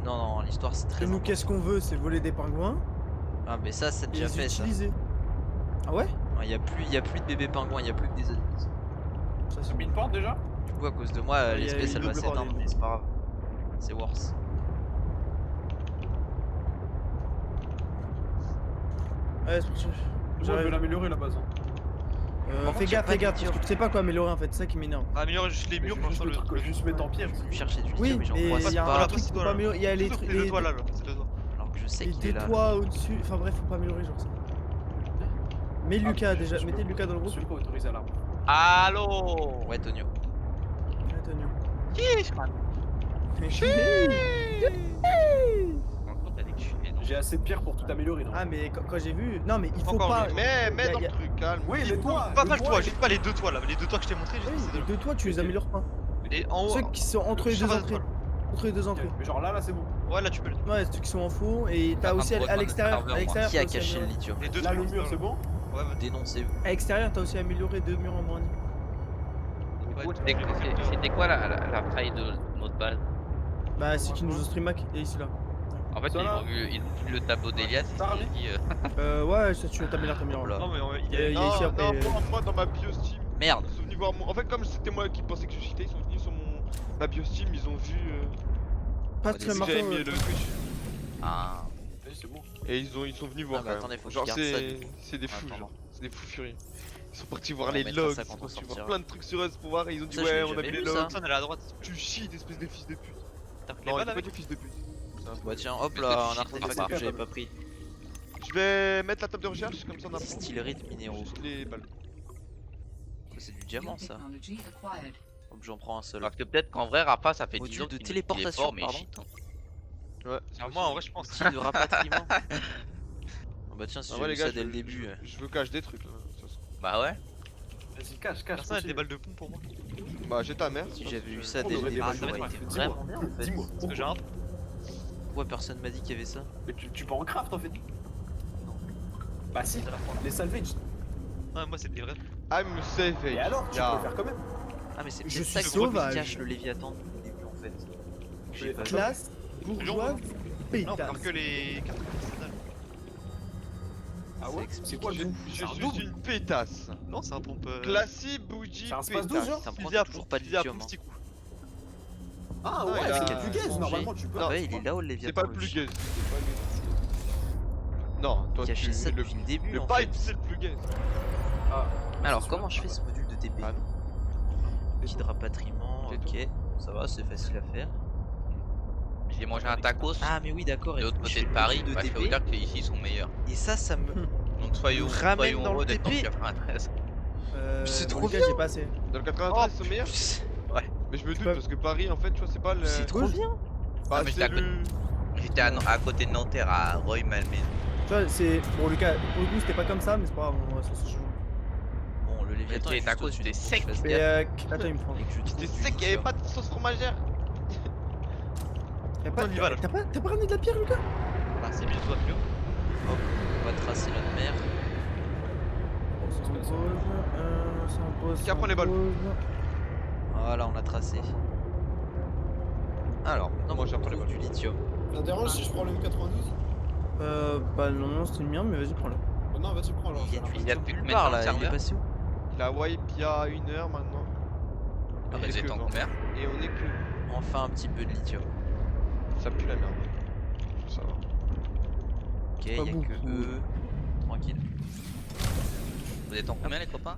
Non, non, l'histoire c'est Et très nous, important. qu'est-ce qu'on veut? C'est voler des pingouins Ah mais ça c'est et déjà les fait ça. utiliser. Ah ouais? Il y a plus de bébés pingouins, il y a plus que des adultes. Ça, c'est T'as mis une porte déjà? Du coup à cause de moi Il y a l'espèce une elle va double s'éteindre bordée. mais c'est pas grave. C'est worse. Ouais, c'est pour ça. Moi, je J'arrive. vais l'améliorer la base. Hein. Par Fais contre, y a gaffe, pas fais de gaffe, parce lithium. que tu sais pas quoi améliorer en fait, c'est ça qui m'énerve. Améliorer juste les Mais murs je quand vais sur le. juste mettre en pierre. Je cherchais du Oui, lithium mais j'en mais crois il y a pas là, un truc c'est qu'il faut toi, pas là. améliorer. Il y a les C'est trucs. le toit là, c'est le toit. alors que je sais Les qu'il est là. toits au-dessus. Enfin bref, faut pas améliorer, genre ça. Mets Ah, Lucas je déjà, suis mettez pas- Lucas dans le Je groupe. suis pas autorisé à l'arbre. Allô. Ouais Tonio. Antonio. J'ai assez de pierre pour tout améliorer. Non. Ah, mais quand j'ai vu. Non, mais il faut Encore pas. lui. Mais Y a- dans y le a- truc, calme. Oui, les toits. Pas le le toit, toit, il- juste pas les deux toits là. Les deux toits que je t'ai montré, juste Oui, c'est les deux toits, tu les améliores pas. Et en haut. Ceux qui sont entre les deux entrées. Entre les deux entrées. Mais genre là, c'est bon. Ouais, là tu peux le. Ouais, ceux qui sont en faux. Et t'as aussi à l'extérieur. À l'extérieur, Qui a t'as aussi caché le amélioré. lithium? Les deux Là, trucs. le mur, c'est bon. Ouais, ouais. Dénoncez-vous. À l'extérieur, t'as aussi amélioré 2 murs en branding. C'était quoi la faille de notre base? Bah, c'est qui nous ont stream Mac. Et ici là. En fait, Ça ils va ont vu le tableau d'Elias et Ça va, ils ont dit Ouais, ça, tu t'améliores. Là. Non, mais il y Et a. il y a ici Non, après. non, moi dans ma bio Steam, Merde. ils sont venus voir mon. En fait, comme c'était moi qui pensais que je cheatais, ils sont venus sur ma bio Steam, ils ont vu Pas des très que marquant. j'avais mis le Twitch. ah. Oui, c'est bon. Et ils sont venus voir. Ah, bah, quand même. attendez, faut que genre je garde ça, c'est du coup. c'est des fous, Attends. genre. C'est des fous furieux. Ils sont partis voir On les mettra logs, ça ils quand sont on partis voir sortira. plein de trucs sur Us pour voir et ils ont dit Ça, je l'ai ouais on a jamais mis les vu, logs. ça. Personne elle est à droite. Tu chies d'espèce de fils de pute. T'as pris les Non, il balles faut pas avec. dire fils de pute. Bah tiens, hop Mais là, c'est un shit, artefact c'est que j'avais capable. pas pris. Je vais mettre la table de recherche comme ça on apprend. Distillerie de minéraux. Juste les balles. Ça, c'est du diamant ça. Faut que j'en prends un seul. Parce que peut-être qu'en vrai, Rafa, ça fait 10 Module ans de qu'il est téléportation, fort, mais il pardon. cheat, hein. Ouais. Ah, moi en vrai, je pense. Outil de rapatriement. Oh bah tiens, si En j'ai vrai vu les gars, ça dès le début. je veux cache des trucs là. de toute façon. Bah ouais. Vas-y, cache. Personne a des continue. balles de pompe pour moi. Bah j'ai ta mère. Si j'avais eu ça On dès le aurait des début, balles de j'aurais pompe. été Dis-moi. vraiment bien en fait. Dis-moi. Parce que j'ai un. Pourquoi personne m'a dit qu'il y avait ça? Mais tu peux en craft en fait. Bah si, les salvage. Ouais, moi c'est des vrais. I'm savage. Et alors, tu peux Yeah. le faire quand même. Ah mais c'est Je peut-être ça suis qui me sauvage. cache le Léviathan depuis le début en fait. J'ai pas vu. Classe, bourgeoise, Non, pétasse. alors que les cartes artisanales. Ah ouais Ça C'est quoi Je le double je C'est un suis double. une pétasse. Non, c'est un pompe. Classy bougie C'est un space 12 pétasse. genre Ça me prend Fusil à toujours pompe, pas de fusil à lithium. pompe, hein. petit coup. Ah Non, ouais, il a c'est du gaz, changé. normalement tu peux. Ah ouais, il est là-haut le Léviathan. C'est pas le plus gay. Non, toi Caché tu ça le depuis le début le en pipe fait. c'est le plus gay. Ah, Alors comment je fais ce module de TP? Ah non. Outil de rapatriement, C'est ok. Ça va, c'est facile à faire. J'ai mangé un tacos Ah mais oui d'accord. de et l'autre je côté fais de le Paris. module Bah, je peux vous TP. dire qu'ici ils sont meilleurs. Et ça me... Donc soyons ramène dans le heureux d'être en TP. 93. c'est Bon, trop Lucas, bien. j'ai pas assez. Dans le 93 ils sont meilleurs. Ouais. Mais je me doute peux- parce que Paris en fait tu vois c'est pas le. C'est trop bien. Bah, Ah, mais c'est j'étais à le. J'étais à côté de Nanterre, à Roy-Malmaison. Tu vois, c'est. Bon, Lucas, pour le coup, c'était pas comme ça, mais c'est pas grave, on va se joue. Bon, le Léviathan Les est juste tacos, au-dessus, c'était donc faut sec. que je fasse Mais gaffe attends, il me prend. et que je trouve C'était du sec, il y avait booster. pas de sauce fromagère. Pas, On y va, là. t'as pas ramené de la pierre, Lucas? Bah, c'est mieux, toi, mieux. Hop, on va tracer notre mer. S'impose. Qui apprend les balles? Voilà, on a tracé. Alors, maintenant Moi, on j'apprends les trouve du balles. lithium. Ça dérange si je prends le M92? Bah non, c'était une merde, mais vas-y, prends-le. Oh non, vas-y, prends alors. Il y a ça a l'air Il y a bien. plus nulle combien de part temps là, le il est serveur? passé où? Il a wipe il y a 1 heure maintenant. Ah, Et mais il est vous êtes que en 20. combien? Et on est que. Enfin un petit peu de lithium. Ça pue la merde. Ça va. Ok, il y a que beaucoup. eux. Tranquille. Vous êtes en combien les copains?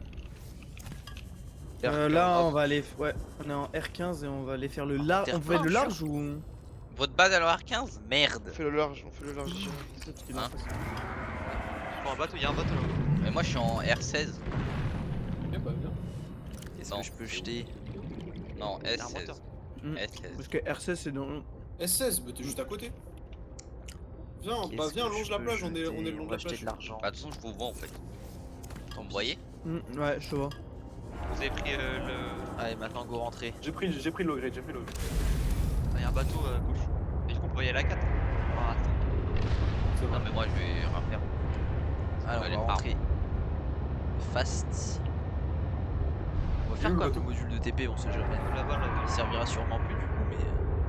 Là, Hop. on va aller. Ouais, on est en R15 et on va aller faire le large. terre On fait le blanche, large ou. Votre base alors R15? Merde. On fait le large, on fait le large. Parce qu'il est Hein en face. Bon, un bateau, il y a un bateau là. Mais moi je suis en R16. Ok, bah bien. Est-ce Non. que je peux jeter? Non, Il y a un S16. moteur. S16. Parce que R16 c'est dans. S16, bah t'es juste à côté. Viens, bah Qu'est-ce viens, que longe je la peux plage, on est jeter? le long On de va la jeter plage. de l'argent. Bah de toute façon je vous vois en fait. Vous voyez? Ouais, je te vois. Vous avez pris le. Allez, maintenant go rentrer. J'ai pris le low grade, j'ai pris le low grade. Il y a un bateau à gauche. Et du coup, on peut y aller à 4. Ah, attends. C'est Non vrai. mais moi je vais rien faire. Alors, aller on va par rentrer fast. On va faire Où quoi le avec le bateau module de TP? On sait jamais. Là-bas, là. Il servira sûrement plus du coup, mais.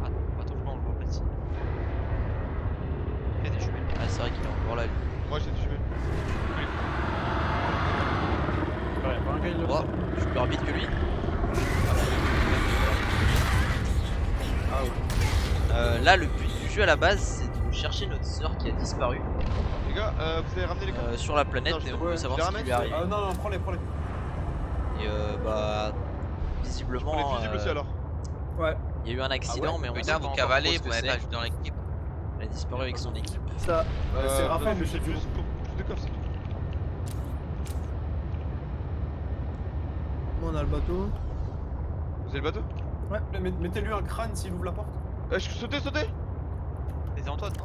Ah non, bateau blanc, on le voit pas ici. Il y a des jumelles. Ah, c'est vrai qu'il est encore là lui. Moi j'ai des jumelles. Ouais, pas un gars, il le Oh, je suis plus rapide que lui. Ah ouais. Là, le but du jeu à la base, c'est de chercher notre sœur qui a disparu Les gars, vous avez ramené les cartes sur la planète Non, je et on peux- veut je savoir les ce qui ramène, lui est arrivé. Ah non, non, prends-les. Et bah, Pour les visiblement, fusibles aussi alors. Ouais, il y a eu un accident, ouais mais on sait Putain pas vous encore cavalez, trop ce vous que n'avez c'est. pas joué dans l'équipe. Elle a disparu avec son équipe. ça. C'est Raphaël, mais j'ai j'ai vu. plus de coffres, c'est tout. Bon, on a le bateau. Vous avez le bateau? Mettez-lui un crâne s'il ouvre la porte. Sautez C'est Antoine, non?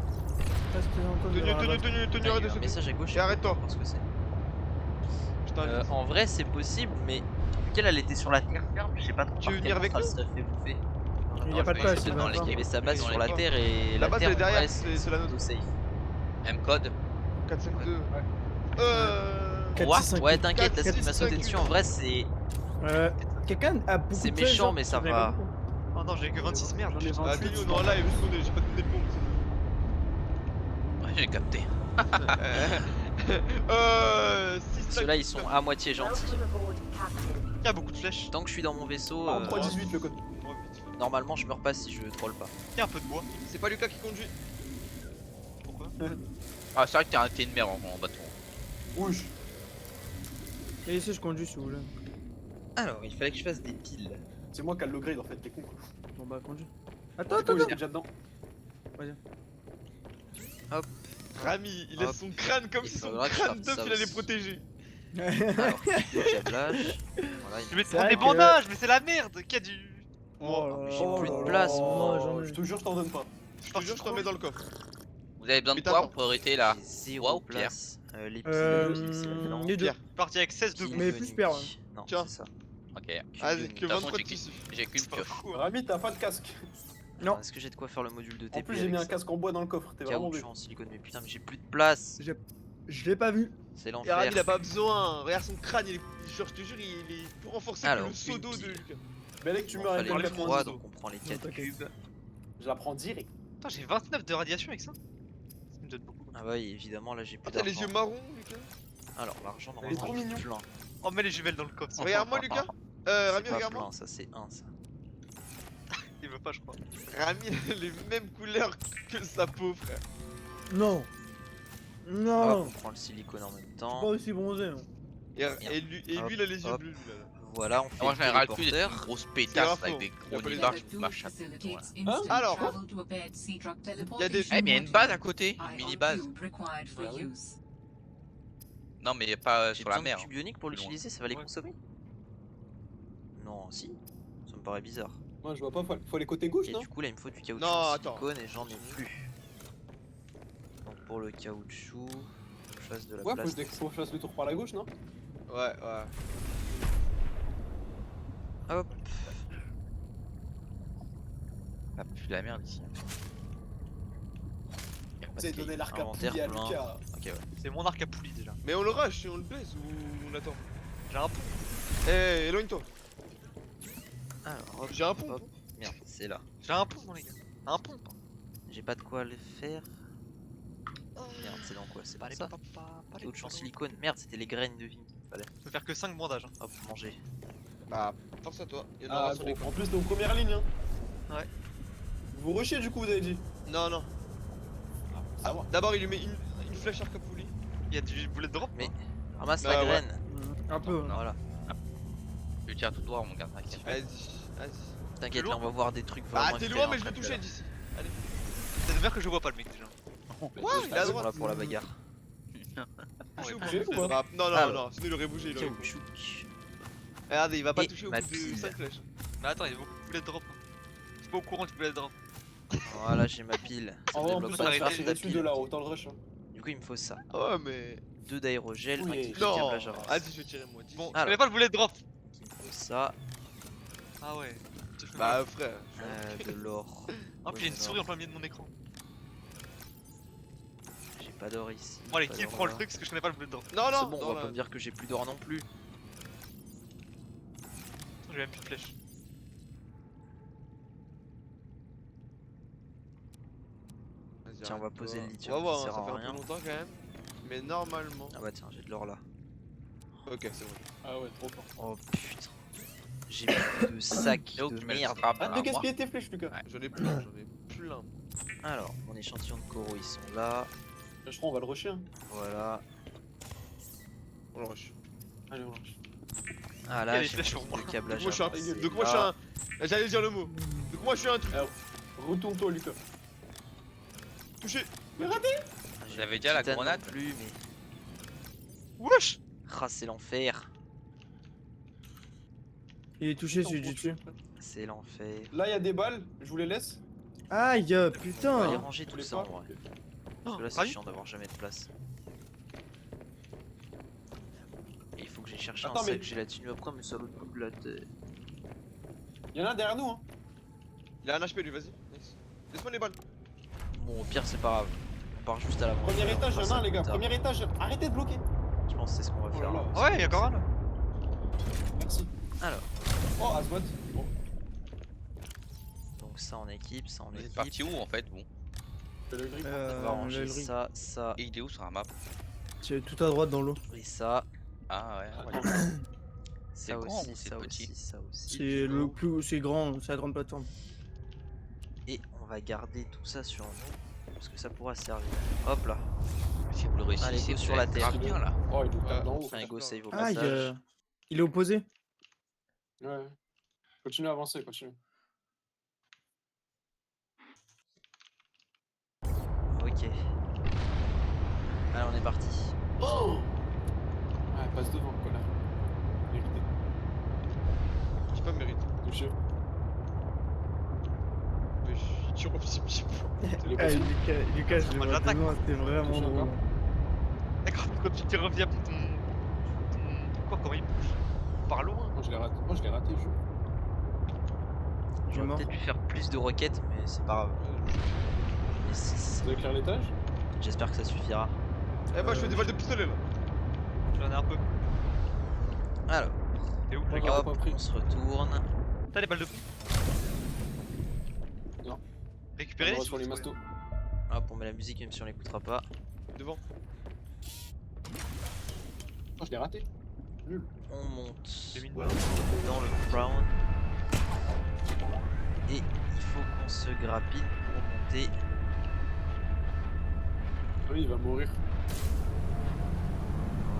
Reste en cause de la base. Tenue, Putain, il y a arrête de eu un sauter. message à gauche. Et arrête-toi. Je sais pas ce que c'est. Putain, En vrai, c'est possible, mais vu qu'elle était sur la terre ferme, je sais pas trop. Tu veux par venir quel avec moment nous ça se serait fait bouffer. Il y a pas de Ouais, place, c'est il dans va Il y l'équipe. avait sa base Dans sur la l'équipe. terre et La base, terre, elle est derrière, ouais, c'est la nôtre. plutôt safe. M-code. 4-5-2. Ouais. Quatre, What? six, cinq, Ouais, huit. t'inquiète, Quatre, laisse six, m'a sauté cinq, dessus. huit. En vrai, c'est. Quelqu'un a beaucoup C'est de flèches, méchant, genre, mais ça j'en ai va. pas beaucoup. Oh non, j'ai que 26 merde. J'en ai putain. 28. Tenue, on est en live, j'ai pas donné de bombe. Ouais, j'ai capté. Ceux-là, ils sont à moitié gentils. Il y a beaucoup de flèches. Tant que je suis dans mon vaisseau, En 3-18 le code. normalement, je meurs pas si je troll pas. Il y a un peu de bois. C'est pas Lucas qui conduit. Pourquoi? Ah c'est vrai que t'es une mère en bateau. Ouch. Et ici, je conduis si vous voulez. Alors, il fallait que je fasse des piles. C'est moi qui a le low grade en fait, t'es con quoi. Bon, bah, conduis. Attends, Attends, il attends. est déjà dedans. Rami, il Hop. laisse son crâne comme Il si son faudra que je crâne fasse d'œuf ça il allait aussi. protéger. Alors, le câblage. Voilà, Je vais te C'est prendre vrai des que- bandages, mais c'est la merde. Qui a du. Oh, j'ai là plus là de là place, là, moi, j'en ai- Je te jure, je t'en donne pas. Je te jure, je t'en mets dans le coffre. Vous avez besoin de Mais quoi en t'attends. priorité là? j'ai zéro Bois ou pierre? place. Les piles, c'est la viande. les deux. Pierre. Je suis parti avec 16 de Pile boue. Mais plus ionique. pierre, ouais. Non, Tiens. c'est ça. Ok. Ah, Ionique. que De toute façon, 23 de j'ai tissu. J'ai qu'une C'est pas pioche. fou, hein. Rami, t'as pas de casque. Non. Est-ce que j'ai de quoi faire le module de TP En plus, j'ai avec mis un ça? casque en bois dans le coffre, t'es vraiment Caoutchouc bête. en silicone, mais putain, mais j'ai plus de place. Je l'ai pas vu. C'est Et Rami, l'enfer. il a pas besoin. Regarde son crâne, il est. Genre, je te jure, il est pour renforcer Alors, le seau une d'eau de pile. Lucas. Mais là que tu Bon, meurs avec fallait le le 3, 90. donc on prend les 4 t'inquiète. cubes. Je la prends direct. Putain, j'ai 29 de radiation avec ça. Ça me donne beaucoup. Ah bah oui, évidemment, là j'ai Ah, plus t'as les d'argent. yeux marrons, Lucas. Alors, l'argent, Il est trop normalement, mignon. plein. Oh, mets les jumelles dans le coffre. sans Regarde-moi, faire. Lucas. C'est Rami, pas regarde-moi. plein, ça c'est 1 ça. Il veut pas, je crois. Rami, a les mêmes couleurs que sa peau, frère. Non. Hop, Non. on prend le silicone en même Pas temps. aussi bronzé. hein. Et lui, il a les yeux Hop. bleus, lui, là. Voilà, on fait Moi le j'en ai ras le cul d'être téléporteur. une grosse C'est pétasse grave avec faux. des Y a gros pas les nibards barres. qui marchent. Hein Alors Eh mais il y a une base à côté, une mini base. Non mais pas J'ai sur la besoin de mer. cubes ioniques pour Plus loin. l'utiliser, ça va les Ouais. consommer? Non, si. Ça me paraît bizarre. Moi, je vois pas, faut aller côté gauche, Et non? du coup, là il me faut du caoutchouc Non, en attends. silicone et j'en ai plus. Donc pour le caoutchouc, faut que je fasse de la Ouais, place. faut que je fasse le tour par la gauche, non? Ouais. Hop. Ah plus de la merde ici. Y a pas Vous avez de donné clé. l'arc à Inventaire poulie à plein. Lucas. Ok, ouais. C'est mon arc à poulie déjà. Mais on le rush et on le baisse ou on attend? J'ai un pont. Eh, éloigne-toi. Alors, hop, J'ai un pont. hop. Merde, c'est là. J'ai un pont, mon les gars. Un pont. J'ai pas de quoi le faire. Merde, c'est dans quoi? C'est dans Allez, ça? papa, Autre chance silicone. Merde, c'était les graines de vie qu'il me fallait. Je peux faire que 5 bandages. Hein. Hop, manger. Bah, force à toi. Il y en Ah, aura sur gros, l'écran. en plus, nos premières lignes, hein. Ouais. Vous rushez du coup, vous avez dit. Non, non. Ça va. D'abord, il lui met une flèche arc-poulie. Il y a du bullet drop. Mais Mais ramasse Bah la ouais. graine. Un peu. Non. Voilà. Je tire tout droit, mon gars, t'inquiète. Vas-y, vas-y. T'inquiète, T'es là on loin va voir des trucs Bah, vraiment t'es différents loin, mais je l'ai après, touché là. d'ici. C'est de faire que je vois pas le mec déjà. Quoi Il Ils a sont droit. là pour la bagarre. Touché ou Ouais, pas touché ou pas Non, non, Alors. non, sinon il aurait bougé. Il aurait bougé. Caoutchouc. Regardez, il va pas Et toucher au ma bout de pile. 5 flèches. Mais attends, il y a beaucoup de bullet drop. Hein. Je suis pas au courant du bullet drop. Voilà, j'ai ma pile. Ça En me vrai, en débloque plus, ça on pas va va se de faire arrêter tirer la dessus pile. de là, autant le rush. Hein. Du coup, il me faut ça. Ouais, mais. 2 d'aérogel, un Oui. kit de Non câblage avance. Vas-y, je vais tirer moi. Bon, je Alors. connais pas le bullet drop. Il me faut ça. Ah ouais. Bah, frère. De l'or. Ah, puis il y a une souris en plein milieu de mon écran. J'ai pas d'or ici. Bon, allez, pas qui d'or prend le là. truc parce que je connais pas le bullet drop. Non, C'est non, bon, non, on va là. pas me dire que j'ai plus d'or non plus. J'ai même plus de flèche. Vas-y, Tiens, on va arrête-toi. poser le lithium On va voir, qui hein, sert ça à fait un rien. peu longtemps quand même. Mais normalement. Ah bah tiens, j'ai de l'or là. Ok, c'est bon. Ah ouais, trop fort. Oh putain. J'ai plus de sacs Et où de tu mets le merde. scrap Arrête dans de l'armoire. gaspiller tes flèches, Lucas. J'en ai plein, j'en ai plein. Alors, mon échantillon de coraux ils sont là. Je crois on va le rusher. Hein. Voilà. On le rush. Allez, on rush. Ah Il y a là, des j'ai flèches mon sur kit moi. de Donc câblage moi, je suis un. avancé Donc moi, je suis là. un. J'allais dire le mot. Donc moi, je suis un truc. Retourne-toi, Lucas. Touché. Mais raté. J'avais déjà la Titane non grenade. plus, mais. Wesh. Ah, c'est l'enfer. Il est touché celui du dessus. C'est l'enfer. Là, il y a des balles, je vous les laisse. Aïe, On va aller putain. ranger Vous tout voulez ça en pas vrai. Ok. Parce que là, c'est ravi. chiant d'avoir jamais de place. Et il faut que j'aille chercher Attends, un sac mais- gélatine après, mais sur l'autre bout de la tête. Il y en a un derrière nous, hein. Il a un HP lui, vas-y. Nice. Laisse-moi les balles. Bon, au pire, c'est pas grave. On part juste à l'avant. Premier étage, il y en a un, les gars. Plus tard. Premier étage. Arrêtez de bloquer. Je pense que c'est ce qu'on va Oh faire. là là. Ah ouais, il y a encore un là. Merci. Alors, Oh, Asbot. Bon. donc ça en équipe, ça en Vous êtes équipe. parti où en fait, vous? Fais le grip. On va Le ranger riz. ça, ça Et il est où sur la map? Tu es tout à droite dans l'eau. et ça. Ah ouais. Ça grand aussi, ou c'est ça petit? aussi, ça aussi. C'est le plus, c'est grand, c'est la grande plateforme. Et on va garder tout ça sur nous. Parce que ça pourra servir. Hop là. Si vous le réussissez, Allez, go vous sur la allez terre. grave bien là. Oh, il est pas d'en haut. Un go save au Aïe, passage. il est opposé. Ouais. Continue à avancer, continue. Ok. Allez, on est parti. Oh ouais, passe devant, connard. Mérité. J'ai pas mérité. Touché. Mais je tire au petit petit. C'est les Ah, passés. Lucas, je le Moi, vois j'attaque. devant, c'était vraiment Touche drôle. encore. D'accord, quand tu reviens pour ton. Quoi, comment il bouge? Par loin. Moi, je l'ai raté. Moi, je l'ai raté, je. Il est J'aurais mort. peut-être pu faire plus de roquettes, mais c'est pas grave. Les 6. Vous avez éclairé l'étage? J'espère que ça suffira. Eh bah, je fais des balles de pistolet là. J'en ai un peu. Alors, T'es où? Moi, Le j'ai gars pas hop, pris. on se retourne. T'as des balles de fou? Non. Récupérer On les va sur les mastos. Hop, on met la musique même si on l'écoutera pas. Devant. Oh, je l'ai raté. Nul. On monte J'ai mis une balle. dans le crown. Et il faut qu'on se grappine pour monter. Oui, il va mourir.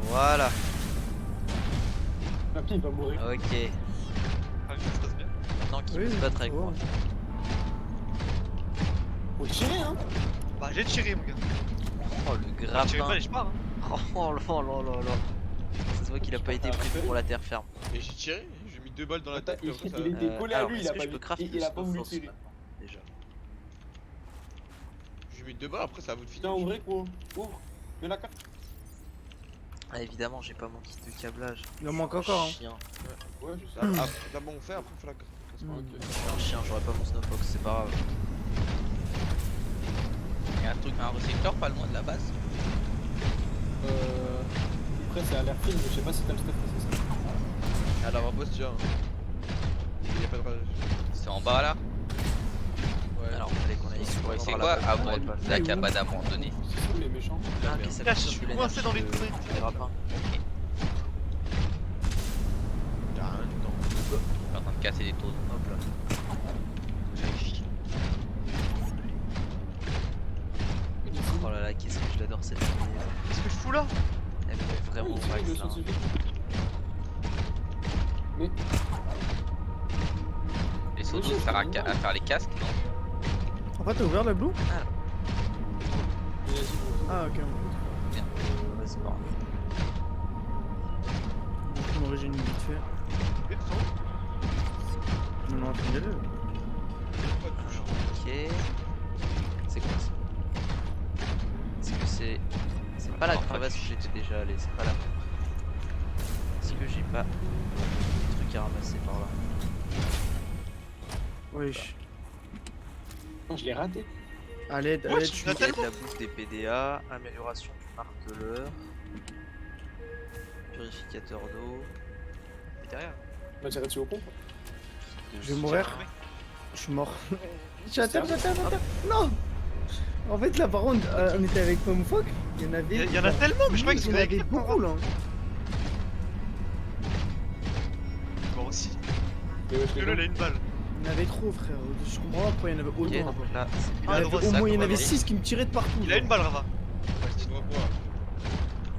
Voilà, Ah, il va mourir. ok. Ah, ça se passe bien. Maintenant qu'il Oui, peut se battre avec ouais. moi. Faut tirer, hein. Bah, j'ai tiré, mon gars. Oh le Tirez grappin. pas et je pars. Hein. Oh là là là là. Ça se voit qu'il a pas été pris pour la terre ferme. Et j'ai tiré, j'ai mis 2 balles dans la Attends, tête. il après, ça- était collé à alors, lui, il est-ce a que pas je peux vu- crafter il a le pas voulu Snowforce tirer. maintenant, déjà. J'ai mis 2 balles, après ça à vous de Tiens, finir. ouvrez, gros. Ouvre. Mets la carte. Ah, évidemment, j'ai pas mon kit de câblage. Il en manque encore. Hein. Chien. Ouais, je sais. Ah, d'abord on fait, après on fait la carte. Ok. Je suis un chien, j'aurais pas mon Snowfox, c'est pas grave. Il y a un truc, un récepteur pas loin de la base. Après, c'est à l'air film, mais je sais pas si t'as le stuff, c'est ça. À l'avant-poste, tiens. Il y a pas de rage. C'est en bas là. Ouais. Alors, il fallait qu'on aille Pour essayer Par quoi la- à ouais, la cabane abandonnée. C'est où les méchants? Ah, ok, ça Là, fait je sur suis de coincé dans les l'énergie trucs. des rapins. Y'a rien dedans. Je suis en train de casser des taux. Hop là. Vérifie. Oh là là, qu'est-ce que je l'adore cette vidéo. Qu'est-ce que je fous là? Elle me fait vraiment Oui, max le là. scientifique. Mais Les sauts ça sert à faire les casques, non? En fait, t'as ouvert la blue? il a dit bon. Ah, ok. Ouais, c'est pas grave. On m'aurait gêné vite fait. Et le son. Non, non, t'es allé. Ok. C'est quoi ça? Est-ce que c'est. C'est pas la crevasse où j'étais déjà allé, c'est pas la même. Est-ce que j'ai pas des trucs à ramasser par là? Wesh. Non, je l'ai raté. Allez, Ouais, allez, tu tu l'as Quête, tellement. la boost des PDA, amélioration du marteleur, purificateur d'eau. Et derrière. Bah, tirer dessus au pompe. Je vais mourir. Je suis mort. J'attends. Non! En fait, là, par contre, on était avec Pomfok. Il y en avait. Il y en a tellement, mais je crois qu'ils Il y sont en avait beaucoup là. Bon aussi. Mais ouais, je Le l'ai il a une balle. Il y en avait trop, frère. Je comprends pas pourquoi il y en avait Ok, autant. donc là, c'est Il y en Ah, avait droite, au ça, moins, il y en qu'on avait va 6 qui me tiraient de partout. Il a une balle, Rava. Ouais, tu dois voir.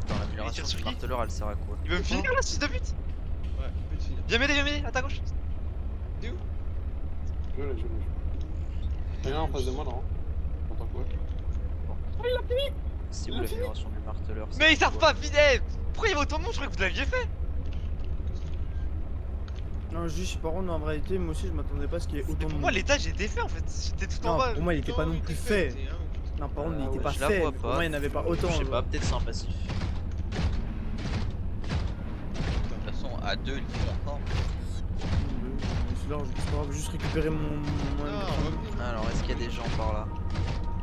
dans l'amélioration Il tire sur du qui marteleur, elle sert à quoi? Il veut me finir là, 6 de but. Ouais, peux-tu finir. Viens m'aider, à ta gauche. Je l'ai. Il y en a un en face de moi, là. En tant que ouais. C'est où l'amélioration du marteleur? c'est Mais ils savent quoi? pas vider. Pourquoi il va autant de monde? Je crois que vous l'aviez fait. Non, juste, par contre, en réalité, moi aussi, je m'attendais pas à ce qu'il y ait Et autant de pour monde. moi, l'étage était fait en fait. J'étais tout en Non, bas. pour moi, il était pas non plus fait. Non, par contre, il était ouais, pas je la fait. vois mais Pour pas. moi, il n'y en avait pas autant. Je sais genre. pas, peut-être c'est un passif. De toute façon, à 2, ils font encore. C'est large, c'est pas grave, juste récupérer mon. Alors, est-ce qu'il y a des gens par là?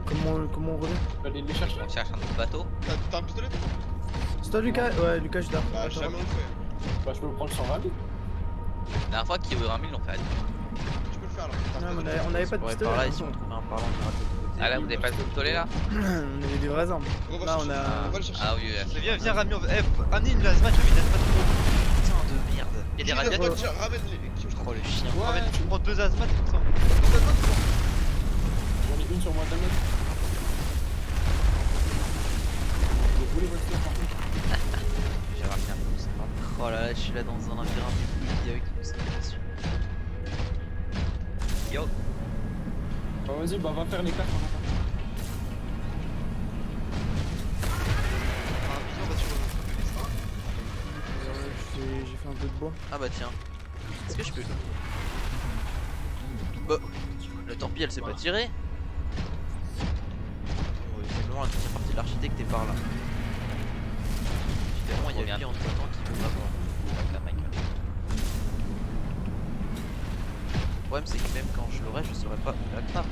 Comment on revient? Allez les chercher. On cherche un autre bateau. T'as un pistolet? C'est toi, Lucas? Ouais, Lucas, je suis là. Bah, Attends. jamais on le fait. Bah, je peux le prendre sur Rami. La dernière fois qu'il y a eu un 1000, on fait à 2. Tu peux le faire là. Non, mais on avait pas de Ouais, pistolet. par là, hein. ils sont trouvés un par là, on ira de l'autre côté. Ah là, vous avez pas le pistolet là? On avait des vraies armes. On va Là, on chercher. a- On va le chercher. Ah oui, oui. Mais viens, Rami, amenez une lasma, j'avais une lasma de trop. Putain de merde. Il y a des Ramène radiateurs. les. Oh le chien. Ouais. Ramène, tu prends 2 asthmas comme ça. J'en ai une sur moi, damage. Vous les voitures, par contre. J'ai ramené un peu ça. Oh là là, je suis là dans un labyrinthe de avec une station. Yo. Bah, vas-y, bah, va faire les cartes en attendant. J'ai fait un peu de bois. Ah bah tiens. Est-ce que je peux... Bah... La torpille elle s'est pas tirée. Visiblement la deuxième partie de l'architecte est par là. Évidemment il y a lui entre temps qui peut pas voir. La Michael. Le problème c'est que même quand je l'aurai je saurais pas où la craft.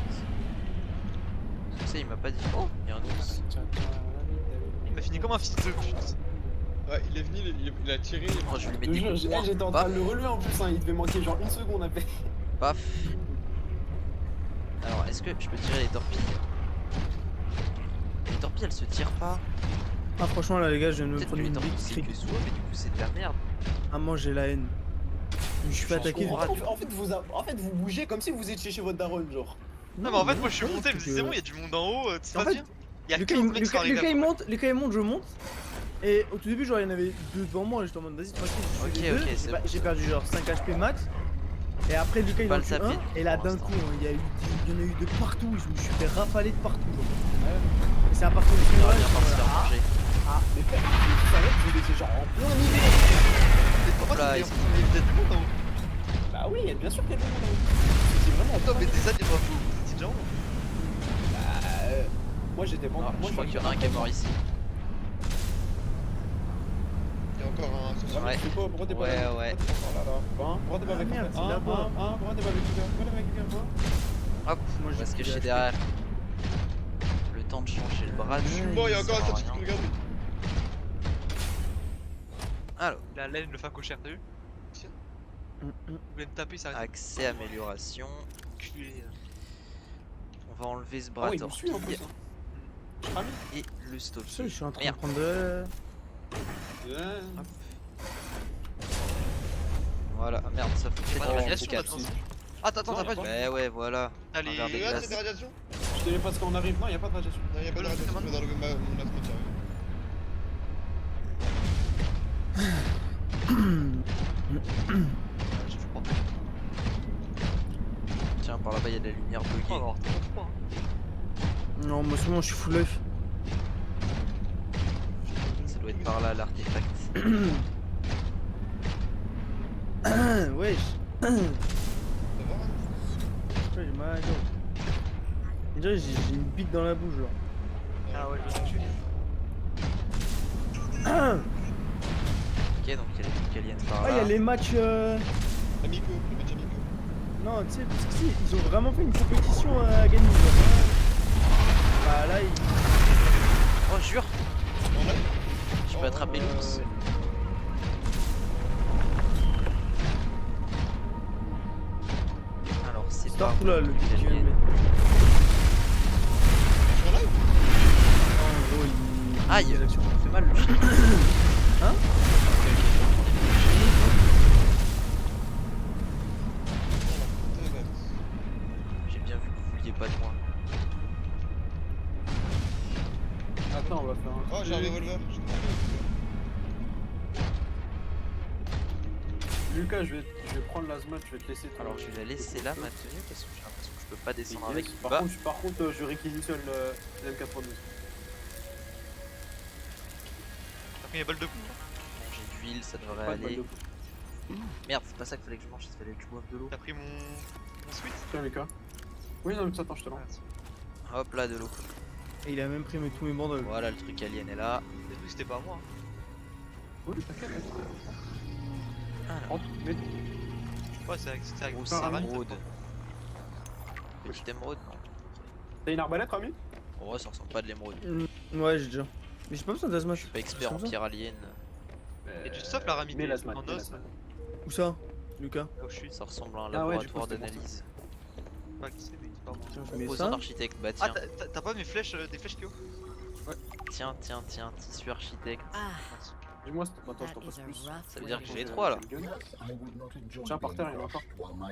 Parce que ça il m'a pas dit oh il y a un ours. Il m'a fini comme un fils de pute. Ouais, il est venu, il a tiré. Oh, je lui mets Je des te jure, coups de poing. j'étais en train de le relever en plus, hein. Il devait manquer genre une seconde à peine. Paf. Alors est-ce que je peux tirer les torpilles? Les torpilles elles se tirent pas. Ah, franchement, là, les gars, je viens de me Peut-être que prendre les une torpilles big c'est cric. que soi mais du coup c'est de la merde. Ah, moi, j'ai la haine. Je me suis fait attaquer. En fait, vous bougez comme si vous étiez chez votre daronne, genre. Non, mais en fait, moi je suis monté, je me suis dit, c'est bon, il y a du monde en haut, tout En va fait, bien. Il y a Lucas, 15 il, mecs qui sont Lucas, arrivés Lucas, après. il monte, je monte. Et au tout début, genre, il y en avait 2 devant moi. Et j'étais en mode, vas-y, tranquille, je fais Ok, les deux. ok, J'ai c'est pas- bon. J'ai perdu genre 5 HP max. Et après, Lucas, il Pas en le tue taper, un. du coup, Et là, pour d'un l'instant. coup, il y en a eu de partout. Je me suis fait rafaler de partout. Genre. Et c'est à partir de ce On va moment-là, bien je par se suis faire là, manger. Mais frère, vous savez que vous étiez genre en plein milieu. Pourquoi Là, c'est ils des- il y a du monde en haut. Bah oui, bien sûr qu'il y a du monde là-haut. C'est vraiment. Attends, mais des années, pas fou, c'est déjà haut. Moi j'étais pas. Non, Moi je crois qu'il y en a un qui est mort ici. Il y a encore un. Ouais. Pourquoi t'es pas Ouais, là ouais. Oh là là. Pourquoi t'es pas Ah, avec merde, c'est un, là-bas. pourquoi t'es pas avec Lucas? Pourquoi t'es pas avec Lucas? Hop, Moi, on va j'ai se plus cacher HP. derrière. Le temps de changer le bras. Je suis mort, il y a encore un ça sert à statut rien. qui regarde. Alors, La laine, le facochère, t'as vu? Hum, hum. Vous voulez me taper, ça arrête accès amélioration. de culer. On On va enlever ce Ah bras ouais, il me suit en plus. torpille Ah et le stop. Tu sais, je suis en train de Merde. prendre de... oui. Ouais. Voilà, ah, merde, ça fait Pas de Oh, radiation faut maintenant. capter. Attends, t'as pas de. Ouais, ouais, voilà. Allez, Regarde les Là, glaces. c'est des radiations? Je te dis parce qu'on arrive. Non, y'a pas de radiation. Non, y'a pas de Non, radiation, c'est je vais enlever mon asthme, J'ai froid. Tiens, par là-bas, il y a de la lumière Oh, buggée. alors, trop froid. Non, moi c'est bon, je suis full life. Ça doit être par là l'artefact. Wesh. Ça va, hein? Ouais, j'ai mal à la gorge. On dirait que j'ai une bite dans la bouche, genre. Ah ouais, je me suis. Ok, donc il y a des trucs aliens par Ah, là. il y a les matchs. Amico, le match Amico. Non, tu sais, parce que si, ils ont vraiment fait une compétition à gagner. Genre. Bah là, ils. Oh, jure, En live? je peux attraper l'ours. Alors, c'est Star pas là, le truc but qu'il vient de alien. mettre. Sur live? En gros, il. Aïe, des actions. ça fait mal le chien. Hein? J'ai bien vu que vous vouliez pas de moi. Attends, on va faire un. Oh, j'ai un revolver. Lucas, je vais prendre l'asthma, je vais te laisser. Alors, je vais la laisser là, ma tenue, parce que j'ai l'impression que je peux pas descendre Yes, avec du par bas. contre, je réquisitionne l'M92. T'as pris les balles de coups. J'ai de l'huile, ça devrait Pas de balle aller. de poing. Merde, c'est pas ça qu'il fallait que je mange, il fallait que je boive de l'eau. T'as pris mon sweat. Tiens, Lucas. Oui, non, mais attends, je te lance. Hop là, de l'eau. Et il a même pris tous mes bandeaux. Voilà, le truc alien est là. J'ai cru que c'était pas à moi. Oui, t'inquiète. Alors, Rentre, mets. Ouais, c'est avec grosse Sarah, émeraude. Petite émeraude, non. T'as une arbalète, Rami? En vrai, ça ressemble pas de l'émeraude. Ouais, j'ai déjà. Mais j'ai pas besoin d'asthma. Je suis pas expert en Comme ça. pierre alien. Et tu te stops la ramité Mets l'asthma. en os, Où ça, Lucas? là où je suis. Ça ressemble à un Ah ouais, laboratoire du coup, c'est d'analyse. Pas qui c'est, mais c'est pas moi. Tiens, je mets Composant ça. architecte, bah Ah, tiens. t'as pas mes flèches, des flèches Kyo? Tiens, tissu architecte. Ah, Dis-moi, attends, that je t'en is passe a plus. rough Ça veut dire way que to j'ai les go. trois là. Tiens, par terre, il y en a encore.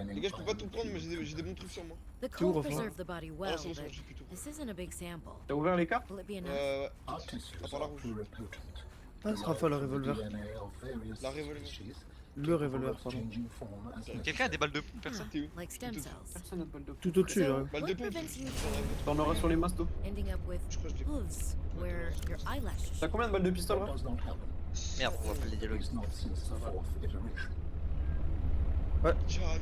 Les gars, je peux pas tout prendre, mais j'ai des bons trucs sur moi. The Tu ouvres, cold enfin. preserve the body well, Ah, c'est bon, but j'ai plus tout. this isn't a big sample. T'as ouvert les cartes? Will it be enough? Ouais. À part la rouge. Ah, ce sera pas le revolver. La revolver. Le revolver, pardon. Quelqu'un a des balles de poux, personne? T'es où? Like stem cells. Personne n'a de balle de poing. Tout au-dessus, So, là. Balle de what pompe. prevents you T'en auras sur les mastos. from ending up with Je crois que je l'ai. hooves where your eyelashes T'as combien de balles de pistolet, là? Merde, on va appeler les dialogues. Tiens, Rami.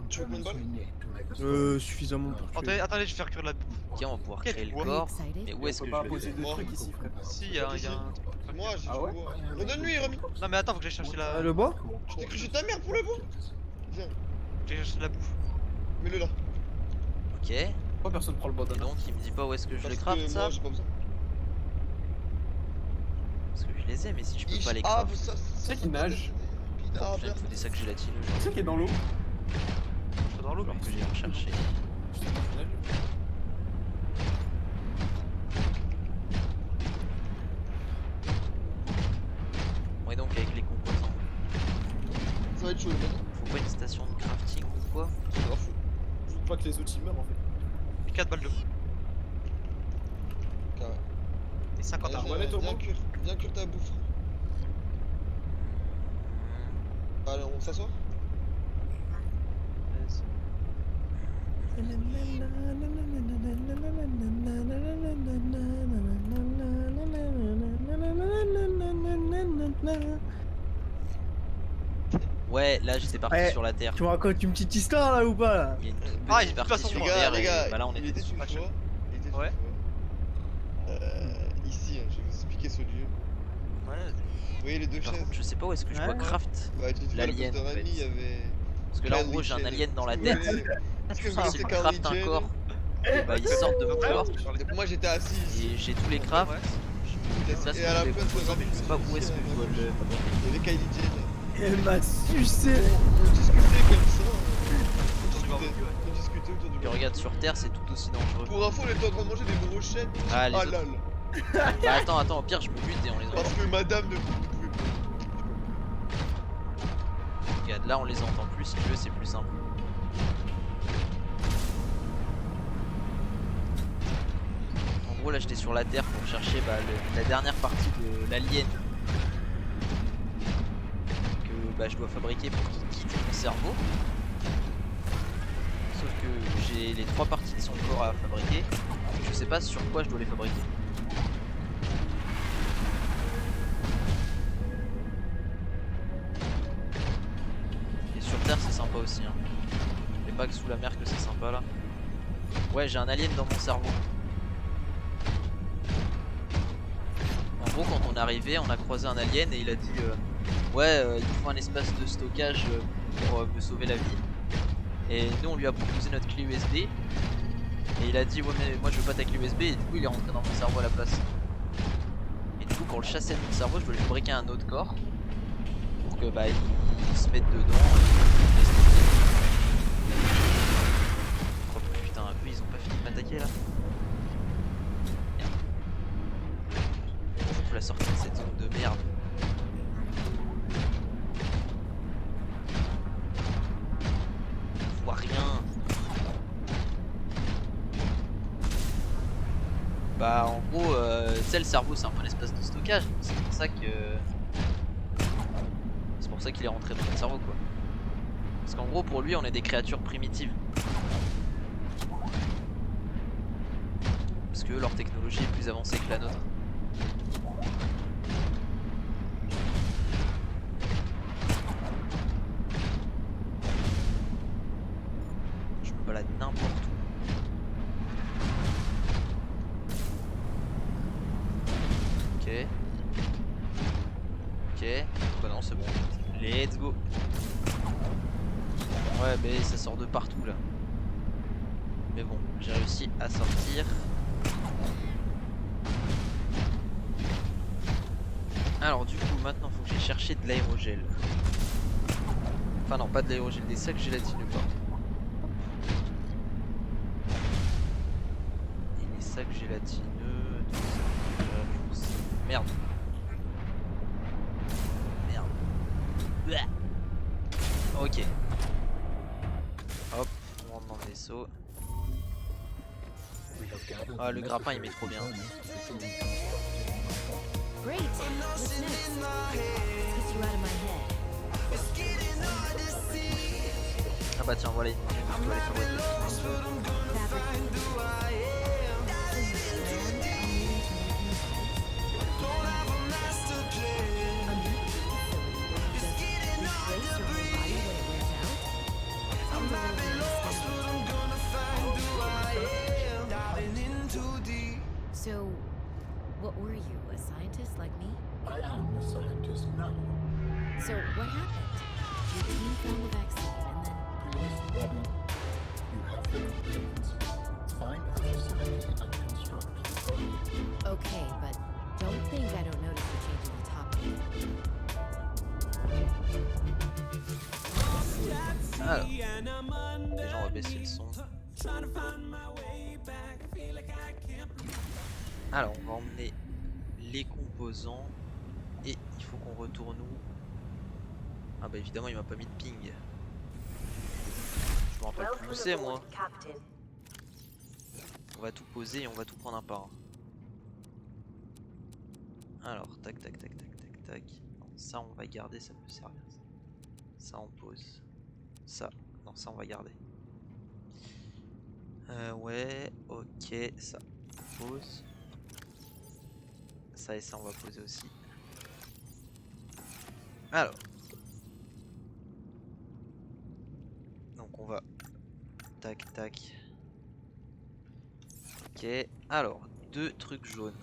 Tu veux combien de balles? Suffisamment pour tuer. Attendez, je vais faire cuire la boue. Ok, on va pouvoir Quel créer le bois. corps. excited? Mais où est-ce On que peut pas je vais poser de Oh. trucs ici, frère. Si, il y a un truc. Moi, j'ai Ah du ouais bois. Redonne-lui, Rami. Non, mais attends, faut que j'aille chercher Ah, la. le bois? Je t'ai cruché ta mère pour le bois. Viens, J'ai cherché la bouffe. mets-le là. Ok. Et Pourquoi personne prend le bois donc, il me dit pas où est-ce que je Parce les que craft ça moi, j'ai pas besoin. Parce que je les ai, mais si je peux pas les Ah, craft. ça. sais qu'il nage. Ah, J'ai merde. des sacs gélatineux. Tu sais qui est dans l'eau? Je suis dans l'eau, Alors que j'ai recherché. Ouais, donc avec les composants. Ça va être chaud, les mecs. Faut pas une station de crafting ou quoi? C'est grave fou. Je veux pas que les outils meurent en fait. 4 balles de poux. Carré. Et 50 armes. arbalètes, au moins. Viens cuire ta bouffe. Allez, on s'assoit? Ouais, là j'étais parti Ouais. sur la terre. Tu me racontes une petite histoire là ou pas là? Il y a une toute Ah, petite il- de toute partie façon, sur Les terre gars, et bah là on il était était dessus. une fois. Il était une Ouais. fois. Ici, hein, je vais vous expliquer ce lieu. Ouais, Vous voyez les deux Par chaises? contre, je sais pas où est-ce que je dois Ouais. craft. Bah, tu l'alien, de en fait. Rami, il y avait. Parce que là en gros j'ai un alien dans la tête. Est-ce que vous Si connaissez je Carly craft un Jane? corps, et bah ils sortent de mon corps. Donc moi j'étais assis ici. Et j'ai tous les crafts. Ouais. Ça, Et à la place de Rami, je sais pas où est-ce que je dois le. il y avait Kylie Jane. Elle m'a sucé. On discutait comme ça. On discutait On discutait autour du Puis regarde, sur Terre, c'est tout aussi dangereux. Pour info, on était en train de manger des brochettes Ah, les autres. halal. Bah attends, au pire, je me bute et on les entend. Parce que madame ne pouvait pas. Regarde, là, on les entend plus, si tu veux, c'est plus simple. En gros, là, j'étais sur la Terre pour chercher la dernière partie de l'alien que je dois fabriquer pour qu'il quitte mon cerveau. Sauf que j'ai les 3 parties de son corps à fabriquer. Je sais pas sur quoi je dois les fabriquer. Et sur Terre c'est sympa aussi hein. Mais pas que sous la mer que c'est sympa là. Ouais, j'ai un alien dans mon cerveau. En gros, quand on est arrivé, on a croisé un alien et il a dit ouais, il faut un espace de stockage pour me sauver la vie. Et nous on lui a proposé notre clé USB. Et il a dit ouais mais moi je veux pas ta clé USB. Et du coup il est rentré dans mon cerveau à la place. Et du coup pour le chasser de mon cerveau je dois lui fabriquer un autre corps. Pour que bah il se mette dedans. Oh putain, eux ils ont pas fini de m'attaquer là. Merde. Faut la sortir de cette zone de merde. Je vois rien. Bah en gros, tu sais le cerveau c'est un peu l'espace de stockage. C'est pour ça que... C'est pour ça qu'il est rentré dans notre cerveau quoi. Parce qu'en gros pour lui on est des créatures primitives. Parce que leur technologie est plus avancée que la nôtre. Je me balade n'importe où. Ok. Ok. Bah non c'est bon. Let's go. Ouais mais ça sort de partout là. Mais bon, j'ai réussi à sortir. Alors du coup maintenant faut que j'aille chercher de l'aérogel. Enfin non pas de l'aérogel, des sacs gélatineux pardon. Et les sacs gélatineux... Merde. Merde. Bleh. Ok. Hop, on rentre dans le vaisseau. Ah le grappin il met trop bien. Great. What's next? Let's get you out of my head. Ah bah tiens voilà une minute, je dois aller fabriquer. So, what were you, a scientist like me? I am a scientist now. So, what happened? Your team found the vaccine and then... Please, Robin, you have the components. Find a facility and construct. Okay, but don't think I don't notice you changing the topic. Alors, déjà on va baisser le son. Alors on va emmener les composants et il faut qu'on retourne où? Ah bah évidemment il m'a pas mis de ping. Je me rappelle plus où c'est moi. On va tout poser et on va tout prendre un par un. Alors tac tac tac tac tac tac. Non, ça on va garder, ça peut servir. Ça on pose. Ça, non ça on va garder. Ouais, ok, ça on pose. Ça et ça on va poser aussi. Alors. Donc on va... Tac tac. Ok, alors, 2 trucs jaunes.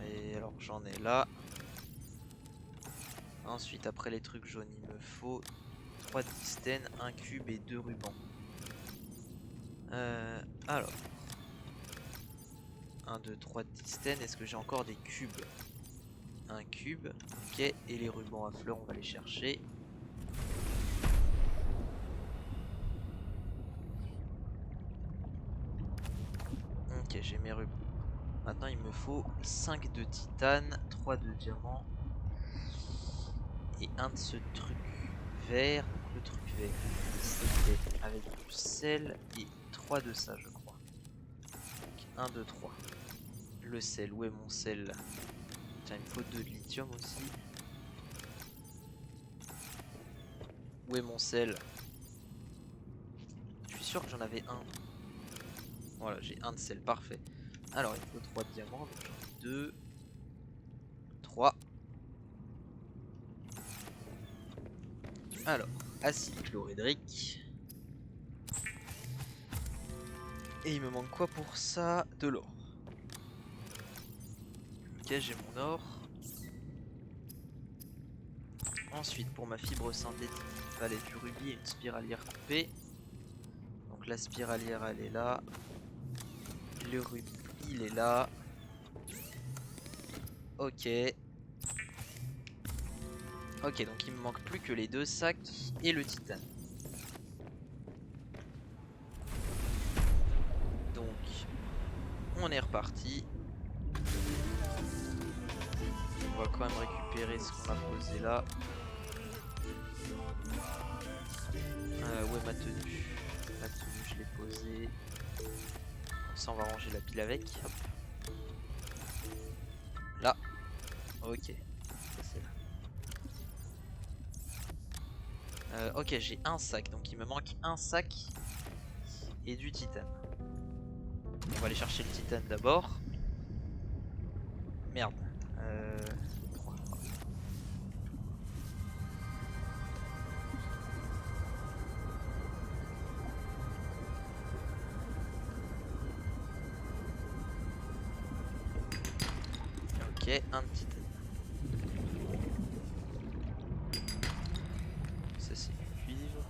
Et alors j'en ai là. Ensuite après les trucs jaunes il me faut 3 distènes, 1 cube et 2 rubans. Alors 1, 2, 3 distènes, est-ce que j'ai encore des cubes? Un cube, ok, et les rubans à fleurs on va les chercher. Ok, j'ai mes rubans. Maintenant il me faut 5 de titane, 3 de diamant et un de ce truc vert. Donc le truc vert c'était avec du sel et 3 de ça je crois. Donc 1, 2, 3. Le sel, où est mon sel? Tiens, il me faut 2 de lithium aussi. Où est mon sel? Je suis sûr que j'en avais un. Voilà, j'ai un de sel, parfait. Alors, il me faut 3 diamants, donc j'en ai 2. 3. Alors, acide chlorhydrique. Et il me manque quoi pour ça? De l'or. Ok, j'ai mon or. Ensuite, pour ma fibre synthétique, il fallait du rubis et une spiralière coupée. Donc la spiralière, elle est là. Le rubis, il est là. Ok. Ok, donc il me manque plus que les 2 sacs et le titane. Donc, on est reparti. On va quand même récupérer ce qu'on a posé là. Où est ma tenue? Ma tenue, je l'ai posée. Ça, on va ranger la pile avec. Hop. Là. Ok. Ça, c'est là. Ok, j'ai un sac. Donc, il me manque un sac et du titane. On va aller chercher le titane d'abord. Merde. 3. Ok, un de titane. Ça c'est du cuivre.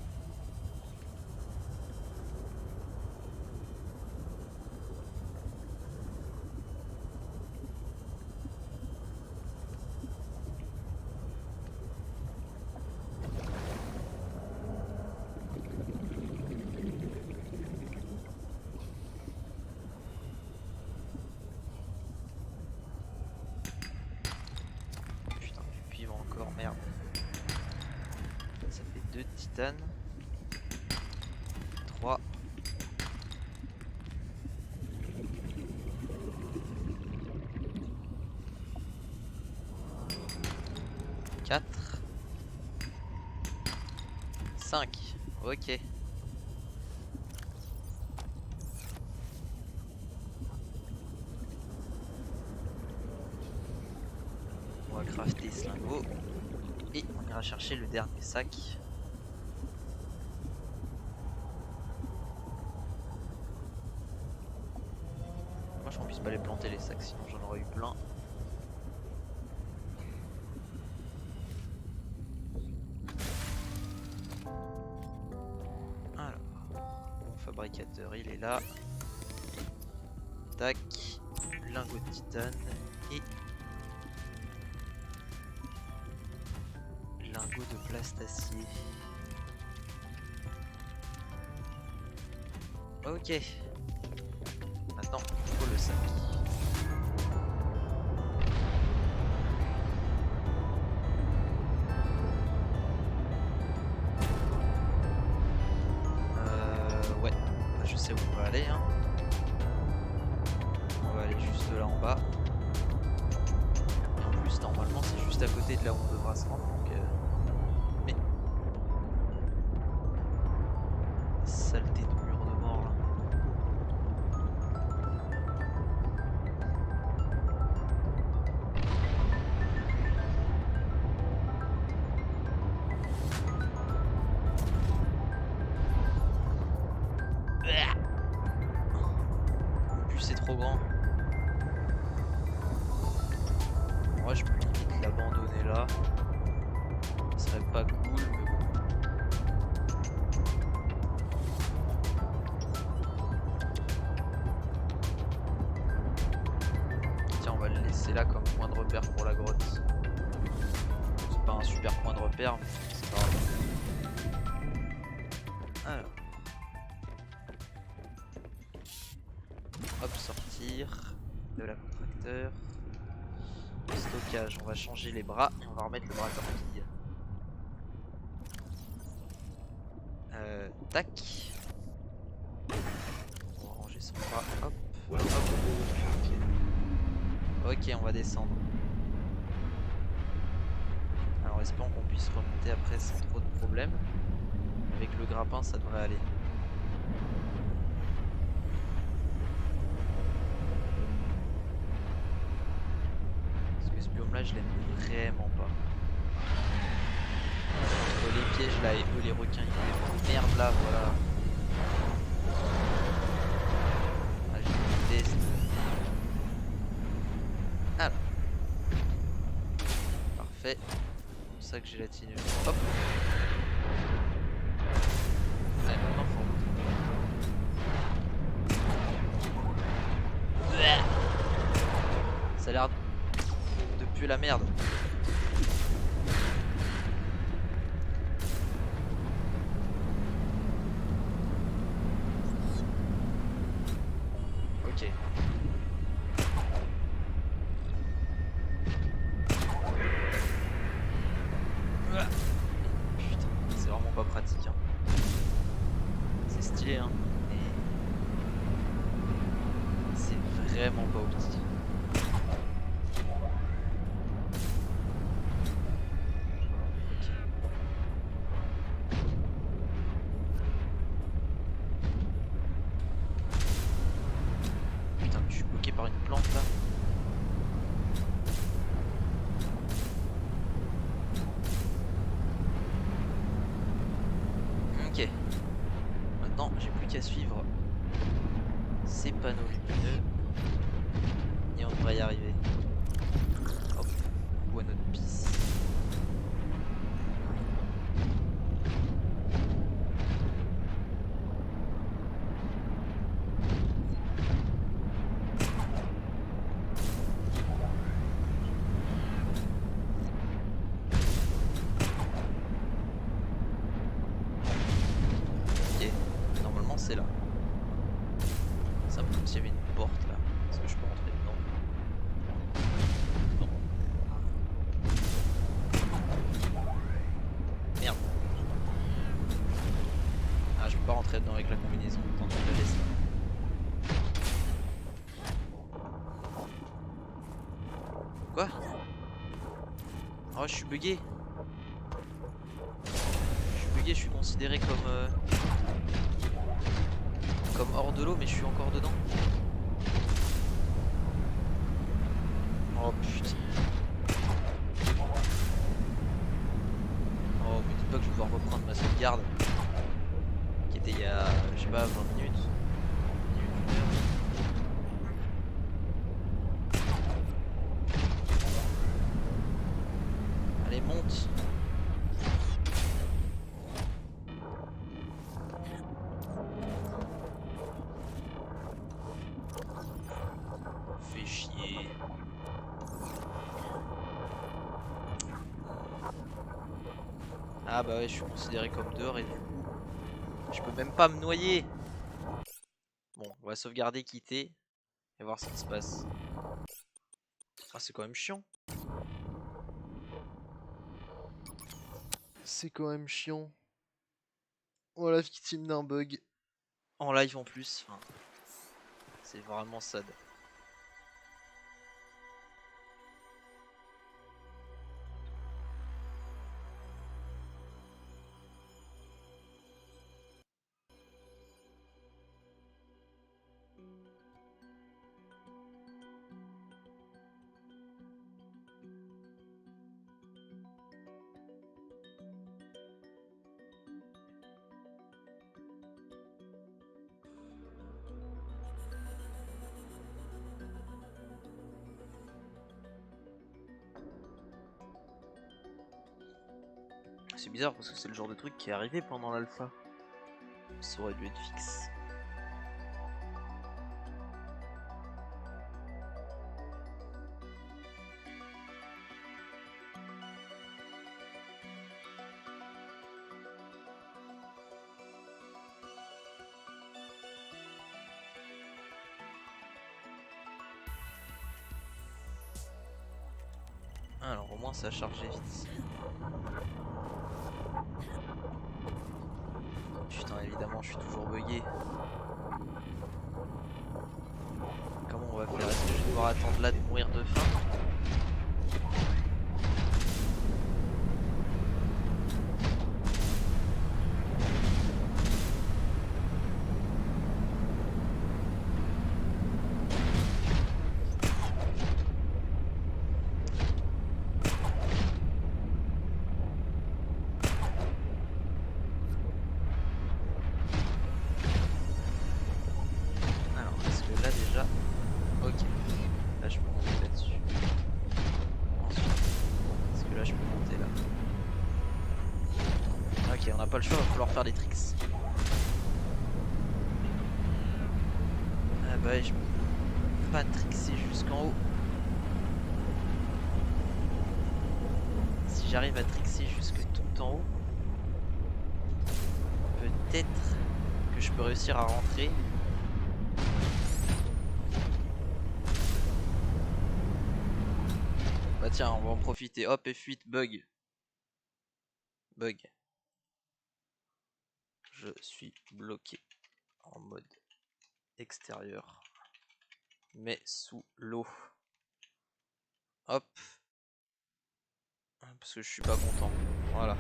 Putain, du cuivre encore, merde. Ça fait 2 de titane. 3. 4. 5. Ok. On va crafter ce lingot. Et on ira chercher le dernier sac. Moi je qu'on puisse pas les planter les sacs, sinon j'en aurais eu plein. Alors, mon fabricateur il est là. Tac, lingot de titane et lingot de plastacier. Ok. Maintenant, il faut le sac. Ouais. Je sais où on va aller, hein. On va aller juste là en bas. Et en plus, normalement, c'est juste à côté de là où on devra se rendre. Donc, mais saleté de mur de mort là. En plus, c'est trop grand. Moi, je peux limite l'abandonner là. Ce serait pas cool, mais bon. Tiens, on va le laisser là comme point de repère pour la grotte. C'est pas un super point de repère, mais c'est pas grave. Alors. Hop, sorti. tir, de la contracteur. Stockage, on va changer les bras et on va remettre le bras torpille. Tac. On va ranger son bras. Hop. Hop. Ok, on va descendre. Alors espérons qu'on puisse remonter après sans trop de problèmes. Avec le grappin, ça devrait aller. Parce que ce biome là, je l'aime vraiment pas. Les pièges là et eux les requins, ils font des merde là, voilà. Ah, je déteste. Alors. Parfait. Comme ça que gélatine. Hop. Allez, maintenant faut remonter. Ça a l'air de puer la merde. Ok. Putain, c'est vraiment pas pratique. Hein. C'est stylé, hein. Mais c'est vraiment pas optique. Putain, je suis bloqué par une plante là. Ok. Maintenant, j'ai plus qu'à suivre ces panneaux lumineux. Et on devrait y arriver. Hop, on voit notre piste. Ok, normalement c'est là. Ça me comme s'il y avait une porte là. Est-ce que je peux rentrer dedans? Non. Merde. Ah, je peux pas rentrer dedans avec la combinaison. Tant que je la laisse là. Quoi? Oh, je suis bugué. Je suis bugué, je suis considéré comme hors de l'eau, mais je suis encore dedans. Oh putain. Oh, me dites pas que je vais devoir reprendre ma sauvegarde. Qui était il y a, je sais pas, 20 minutes. 20 minutes, une heure. Allez, monte. Fais chier. Ah bah ouais, je suis considéré comme dehors et du coup, je peux même pas me noyer. Bon, on va sauvegarder, quitter et voir ce qui se passe. Ah, c'est quand même chiant. C'est quand même chiant. Oh, la victime d'un bug. En live en plus. Enfin, c'est vraiment sad. C'est bizarre parce que c'est le genre de truc qui est arrivé pendant l'alpha. Ça aurait dû être fixe. Alors au moins ça a chargé vite. Putain, évidemment je suis toujours bugué. Comment on va faire? Est-ce que je vais devoir attendre là de mourir de faim? Pas le choix, il va falloir faire des tricks. Ah bah je peux pas trixer jusqu'en haut. Si j'arrive à trixer jusque tout en haut, peut-être que je peux réussir à rentrer. Bah tiens, on va en profiter. Hop, F8, bug. Bug. Je suis bloqué en mode extérieur, mais sous l'eau. Hop. Parce que je suis pas content. Voilà.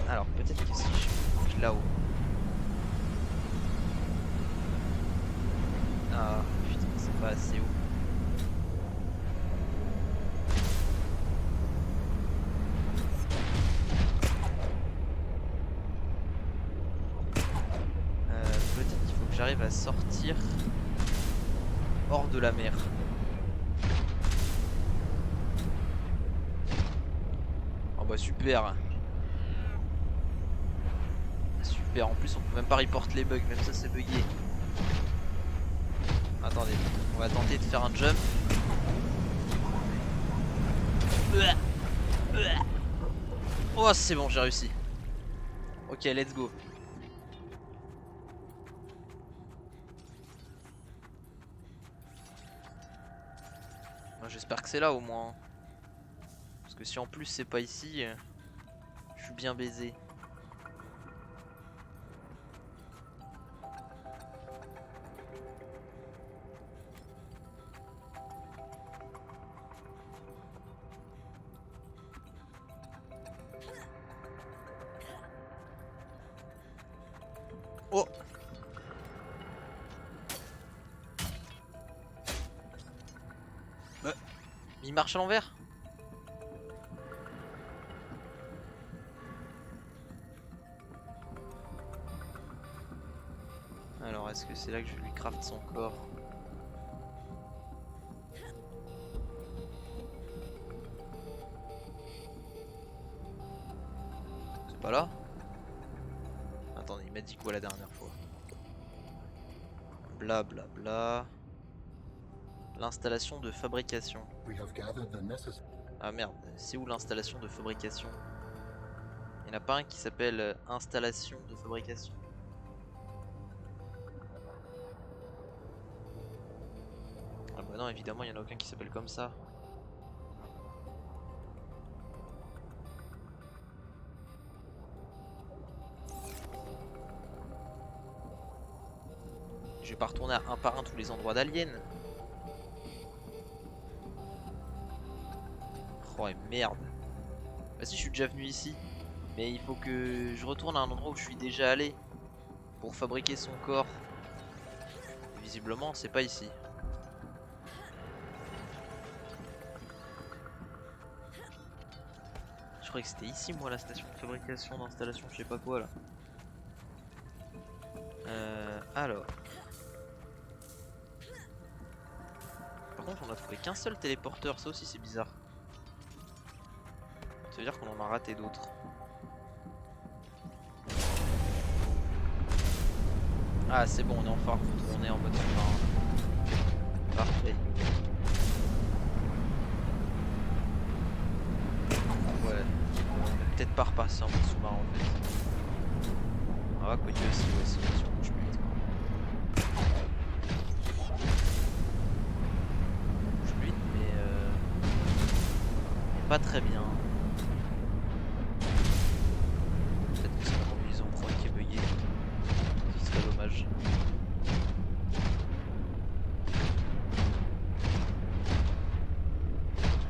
Alors peut-être que si je bouge là-haut. Ah putain, c'est pas assez haut. J'arrive à sortir hors de la mer. Oh bah super. Super, en plus on peut même pas report les bugs, même ça c'est bugué. Attendez, on va tenter de faire un jump. Oh c'est bon, j'ai réussi. Ok, let's go. J'espère que c'est là au moins. Parce que si en plus c'est pas ici, je suis bien baisé. Oh! Il marche à l'envers. Alors est-ce que c'est là que je lui craft son corps? C'est pas là? Attendez, il m'a dit quoi la dernière fois? Bla bla bla. L'installation de fabrication. Ah merde, c'est où l'installation de fabrication? Il n'y en a pas un qui s'appelle installation de fabrication? Ah bah non, évidemment il n'y en a aucun qui s'appelle comme ça. Je vais pas retourner à un par un tous les endroits d'Alien. Oh et merde. Bah si, je suis déjà venu ici. Mais il faut que je retourne à un endroit où je suis déjà allé pour fabriquer son corps. Et visiblement c'est pas ici. Je croyais que c'était ici moi la station de fabrication, d'installation, je sais pas quoi là. Alors. Par contre on a trouvé qu'un seul téléporteur, ça aussi c'est bizarre. Ça veut dire qu'on en a raté d'autres. Ah c'est bon, on est enfin retourné en mode sous-marin. Parfait. Ouais, on est peut-être pas repassé en mode sous-marin en fait. Ah ouais, quoi que aussi, ouais, si on bouge plus vite. On bouge plus vite, mais pas très bien. Peut-être que c'est la combinaison pro qui est buggée. Ce serait dommage.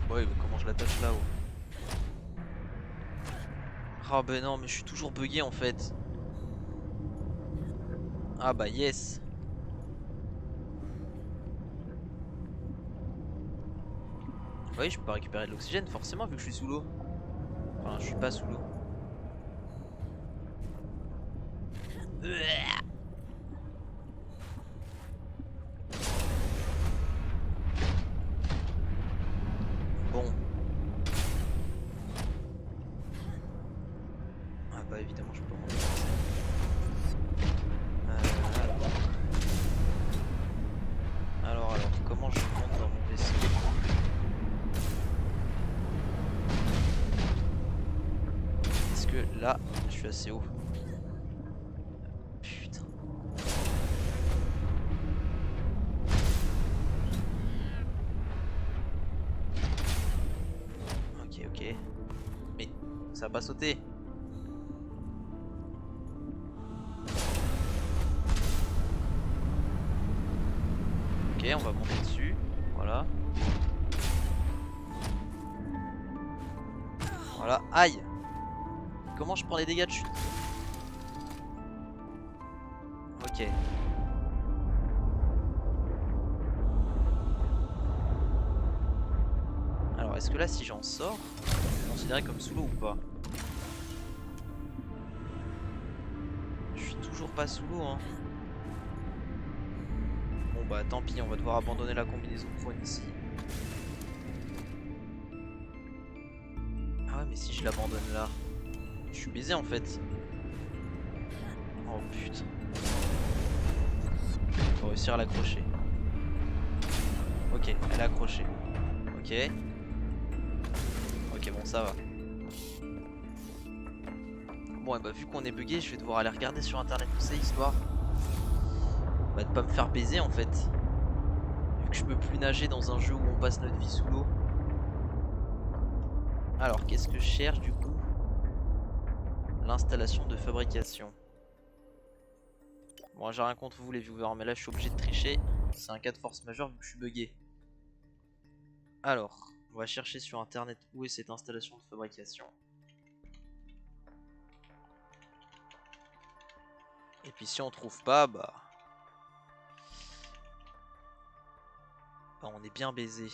Ouais, mais comment je l'attache là-haut? Ah bah non, mais je suis toujours bugué en fait. Ah bah yes. Oui, je peux pas récupérer de l'oxygène forcément vu que je suis sous l'eau. Enfin, je suis pas sous l'eau. Bon. Ah bah évidemment je peux monter. Alors, comment je monte dans mon vaisseau? Est-ce que là, je suis assez haut? Putain. Ok. Mais ça va pas sauter. Ok, on va monter dessus. Voilà. Voilà. Aïe! Comment je prends les dégâts de chute? Ok. Alors, est-ce que là, si j'en sors, je suis considéré comme sous l'eau ou pas? Je suis toujours pas sous l'eau, hein. Bon bah tant pis, on va devoir abandonner la combinaison prone ici. Ah ouais, mais si je l'abandonne là, je suis baisé en fait. Oh putain. Faut réussir à l'accrocher. Ok, elle est accrochée. Ok. Ok, bon, ça va. Bon, et bah vu qu'on est bugué, je vais devoir aller regarder sur internet où c'est, histoire de pas me faire baiser en fait. Vu que je peux plus nager dans un jeu où on passe notre vie sous l'eau. Alors, qu'est-ce que je cherche du coup? L'installation de fabrication. Bon, j'ai rien contre vous les viewers, mais là je suis obligé de tricher. C'est un cas de force majeure vu que je suis bugué. Alors, on va chercher sur internet où est cette installation de fabrication. Et puis si on trouve pas, bah on est bien baisé.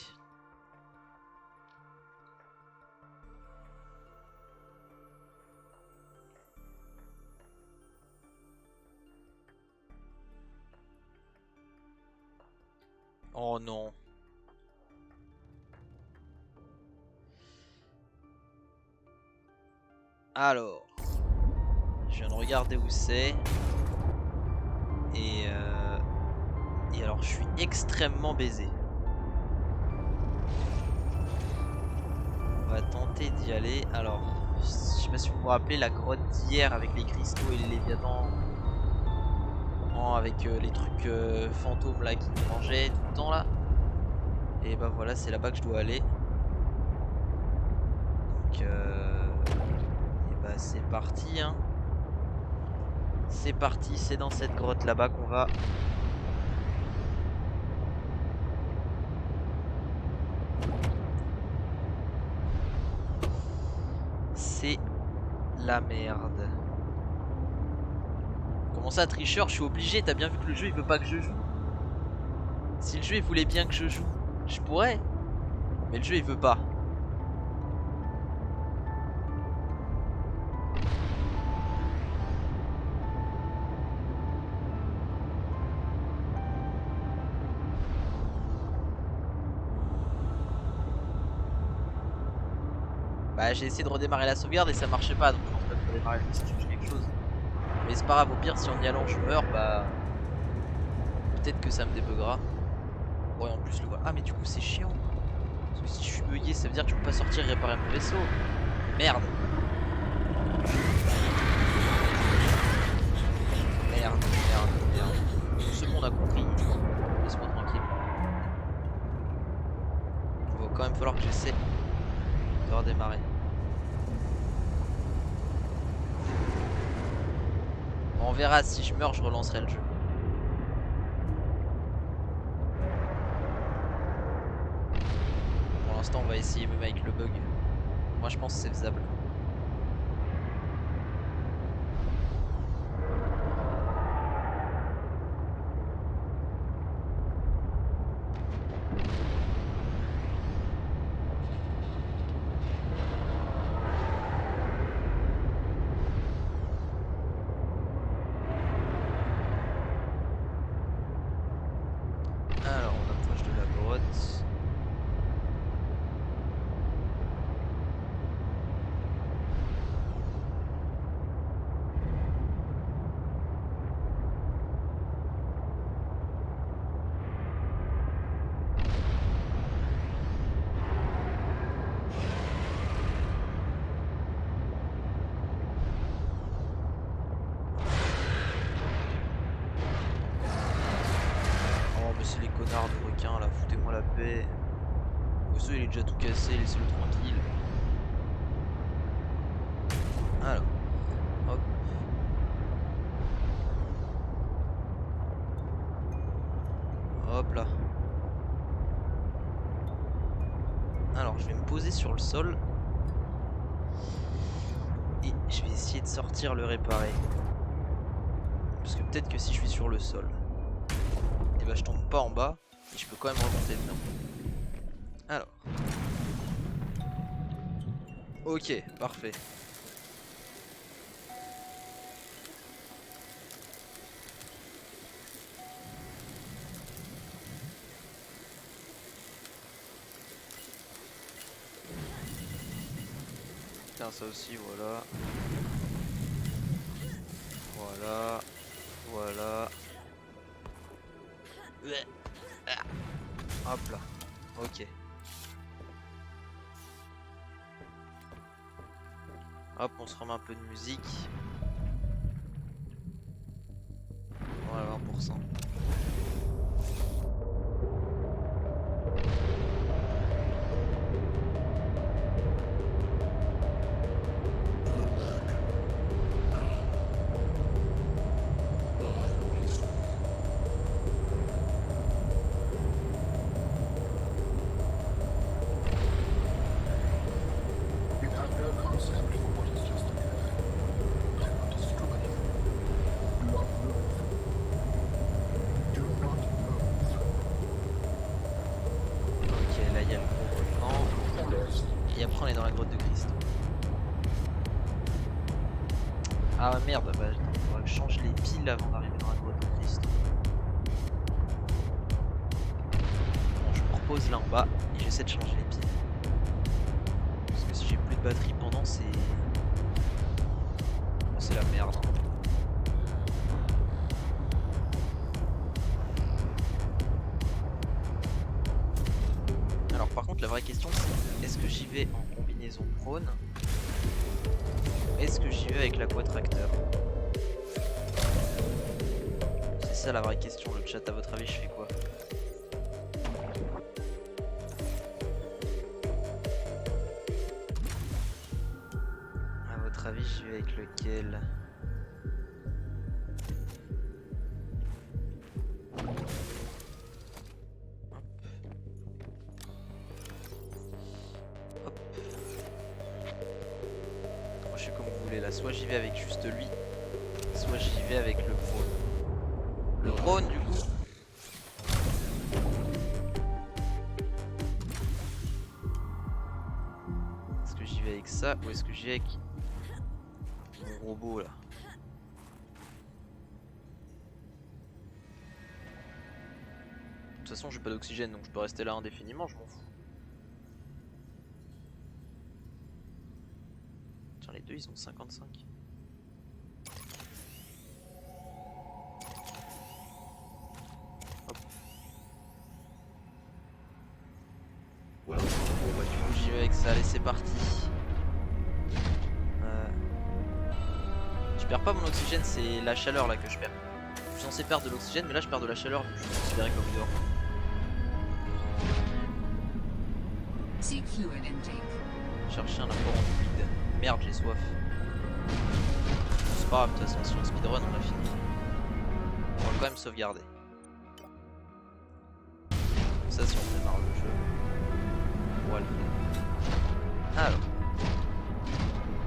Oh non. Alors, je viens de regarder où c'est. Et alors je suis extrêmement baisé. On va tenter d'y aller. Alors, je sais pas si vous vous rappelez la grotte d'hier avec les cristaux et les léviathans. Avec les trucs fantômes là qui nous mangeaient tout le temps là. Et bah voilà, c'est là-bas que je dois aller. Donc et bah c'est parti hein. C'est parti, c'est dans cette grotte là-bas qu'on va. C'est la merde. Comment ça, tricheur? Je suis obligé, t'as bien vu que le jeu il veut pas que je joue. Si le jeu il voulait bien que je joue, je pourrais. Mais le jeu il veut pas. Bah j'ai essayé de redémarrer la sauvegarde et ça marchait pas, donc je pense pas qu'il faut redémarrer le jeu si tu cherches quelque chose. Mais c'est pas grave, au pire si en y allant je meurs, bah peut-être que ça me débuggera. Ouais, en plus le voilà. Ah mais du coup c'est chiant. Parce que si je suis bugué ça veut dire que je peux pas sortir et réparer mon vaisseau. Merde. Merde. C'est bon, on a compris. Laisse-moi tranquille. Il va quand même falloir que j'essaie Il doit redémarrer. Bon, on verra, si je meurs, je relancerai le jeu. Pour l'instant, on va essayer même avec le bug. Moi, je pense que c'est faisable. Alors, on approche de la grotte. Oh mais c'est les connards de requins là, foutez-moi la paix. Osso il est déjà tout cassé, laissez-le tranquille. Alors, hop. Hop là. Alors je vais me poser sur le sol. Et je vais essayer de sortir le réparer. Parce que peut-être que si je suis sur le sol, et bah je tombe pas en bas et je peux quand même remonter dedans. Alors. Ok, parfait. Tiens, ça aussi, voilà. Voilà. Voilà. Hop là. Ok. Hop, on se remet un peu de musique. Voilà, 20%. You have no concept for what has just occurred. I will destroy you. Do not move. Do not move. Ok, là il y a le gros volcan. Et après on est dans la grotte de Christ. Ah merde, bah il faudra que je change les piles avant d'arriver dans la grotte de Christ. Bon, je me repose là en bas et j'essaie de changer les piles. Parce que si j'ai plus de batterie pendant, c'est... Bon, c'est la merde. Alors par contre la vraie question c'est, est-ce que j'y vais en combinaison prône? Est-ce que j'y vais avec l'aquatracteur? C'est ça la vraie question, le chat, à votre avis je fais quoi? À votre avis j'y vais avec lequel? Moi je suis comme vous voulez là, soit j'y vais avec juste lui, soit j'y vais avec le prône. Le prône du coup. Est-ce que j'y vais avec ça ou est-ce que j'y vais avec mon robot là? De toute façon j'ai pas d'oxygène donc je peux rester là indéfiniment, je m'en fous. Tiens, les deux ils ont 55. Hop. Bon bah du coup j'y vais avec ça, allez c'est parti. Je perds pas mon oxygène, c'est la chaleur là que je perds. Je suis censé perdre de l'oxygène mais là je perds de la chaleur vu que je suis considéré comme dehors. chercher un apport en fluide. Merde, j'ai soif. C'est pas grave, de toute façon, si on speedrun, on a fini. On va quand même sauvegarder. Comme ça, si on démarre le jeu, on pourra le faire. Alors,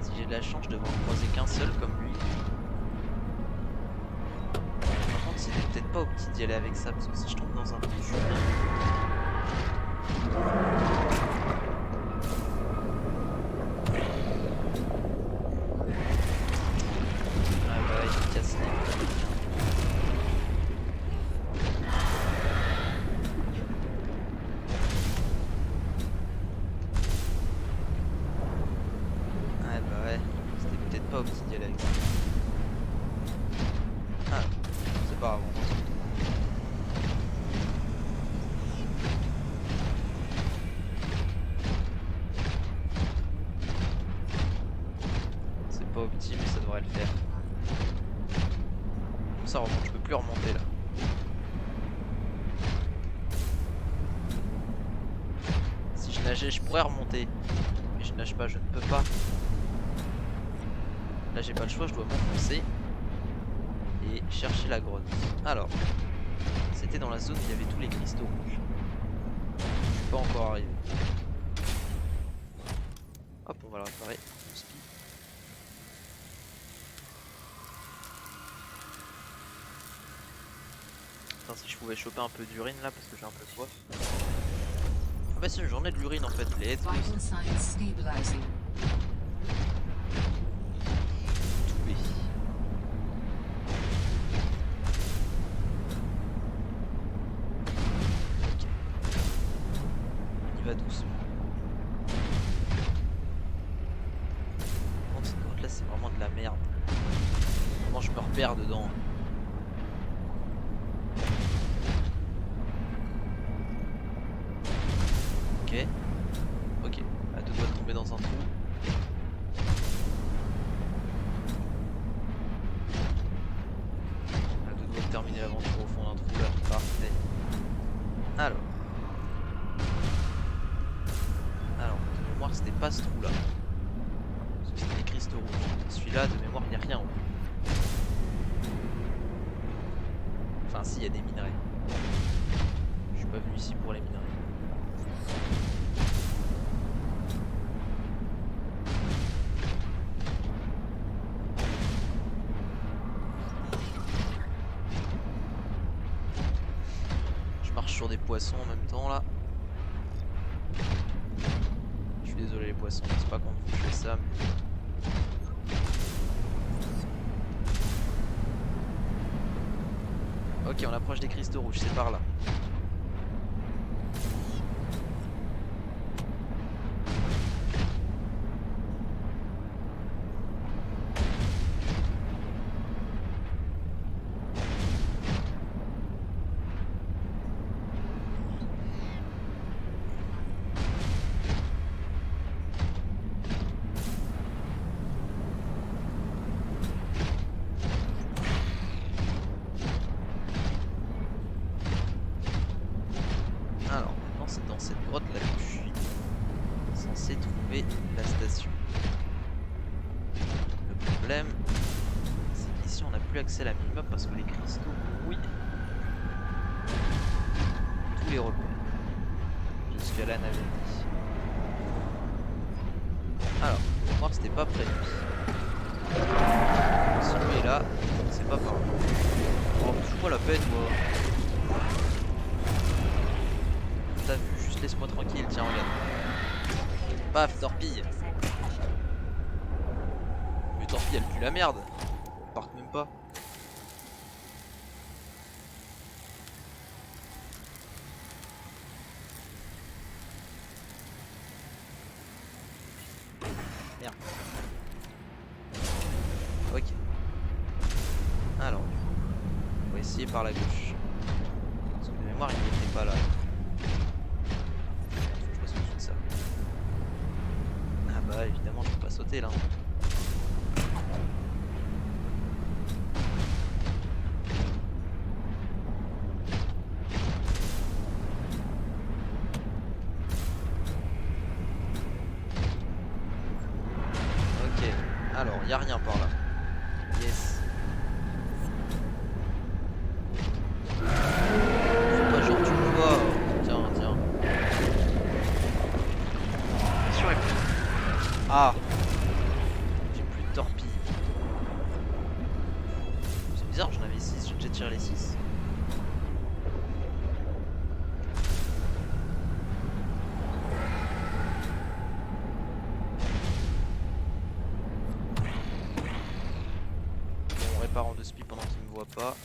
si j'ai de la chance, je devrais en croiser qu'un seul comme lui. Par contre, c'était peut-être pas optique d'y aller avec ça, parce que si je tombe dans un trou, je suis bien. Ah bah il casse les... Ah bah ouais, c'était peut-être pas optique d'y aller avec ça. Ah, c'est pas grave, on s'en fout. C'est pas optique mais ça devrait le faire. Comme ça remonte, je peux plus remonter là. Si je nageais je pourrais remonter. Mais je nage pas, je ne peux pas. Là j'ai pas le choix, je dois m'enfoncer et chercher la grotte. Alors, c'était dans la zone où il y avait tous les cristaux rouges. Je suis pas encore arrivé. Hop, on va le réparer. Putain, si je pouvais choper un peu d'urine là parce que j'ai un peu soif. Ah bah c'est une journée de l'urine en fait, les Vital signs stabilizing. tout est. Ok. On y va doucement. Par contre cette grotte là c'est vraiment de la merde. Comment je me repère dedans? Ok. Ok. À deux doigts de tomber dans un trou. À deux doigts de terminer l'aventure au fond d'un trou là. Parfait. Alors. Alors, de mémoire c'était pas ce trou là. Parce que c'était des cristaux rouges. Celui-là, de mémoire, il n'y a rien au fond. Enfin si, il y a des minerais. Je suis pas venu ici pour les minerais. Je marche sur des poissons en même temps là. Je suis désolé les poissons, c'est pas qu'on vous fait ça mais... Ok, on approche des cristaux rouges, c'est par là. Alors, maintenant c'est dans cette grotte là que je suis censé trouver la station. Le problème, c'est qu'ici on n'a plus accès à la mini-map parce que les cristaux brouillent tous les repères. Jusqu'à là, n'avait dit. Alors, on va voir que c'était pas prévu. Si lui est là, c'est pas par là. Oh, fous-moi la peine, moi. T'as vu, juste laisse-moi tranquille, tiens, regarde. Paf, torpille. Mais torpille, elle pue la merde. Elle part même pas. Merde. Ok. Alors, du coup, on va essayer par la gauche. Parce que de mémoire, il n'était pas là. Je passe au-dessus de ça. Ah bah évidemment, je peux pas sauter là. y a rien par là. Yes. Faut pas genre tu le vois. Tiens, tiens. Attention, elle peut- Ah. J'ai plus de torpilles. C'est bizarre, j'en avais 6, j'ai déjà tiré les 6. On répare en 2 spi pendant qu'il me voit pas.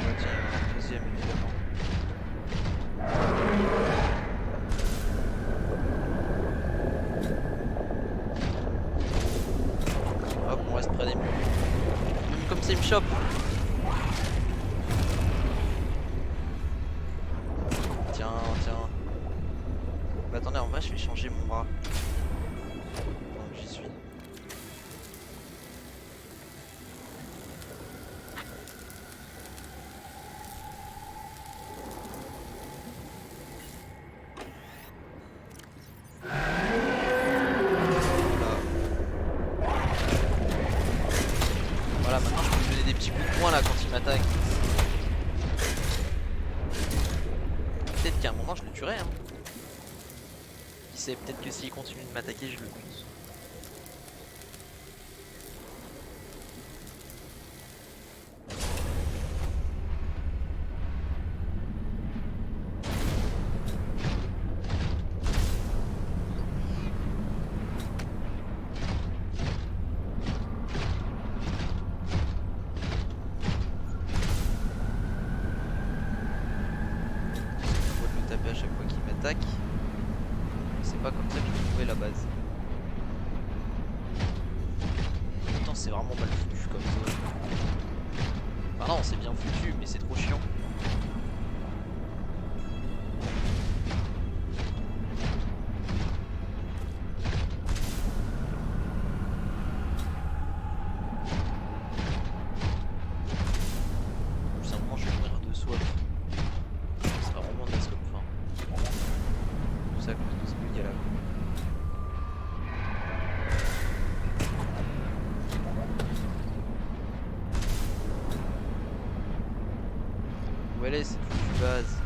Ouais, tiens, un deuxième évidemment. Hop, on reste près des murs. Même comme ça, il me chope. Tiens, tiens. Bah attendez, en vrai, je vais changer mon bras. Donc j'y suis. Voilà, maintenant je peux lui donner des petits coups de poing là quand il m'attaque. Peut-être qu'à un moment je le tuerai. Hein. Qui sait, peut-être que s'il continue de m'attaquer, je le tue. Faut le taper à chaque fois qu'il m'attaque. C'est pas comme ça que j'ai trouvé la base. Pourtant c'est vraiment mal foutu comme ça. Enfin non, c'est bien foutu, mais c'est trop chiant. Tout simplement, je vais mourir de soif. Ce sera vraiment de la scope fin. Tout ça à cause de ce bug là. Où elle est cette foutue base?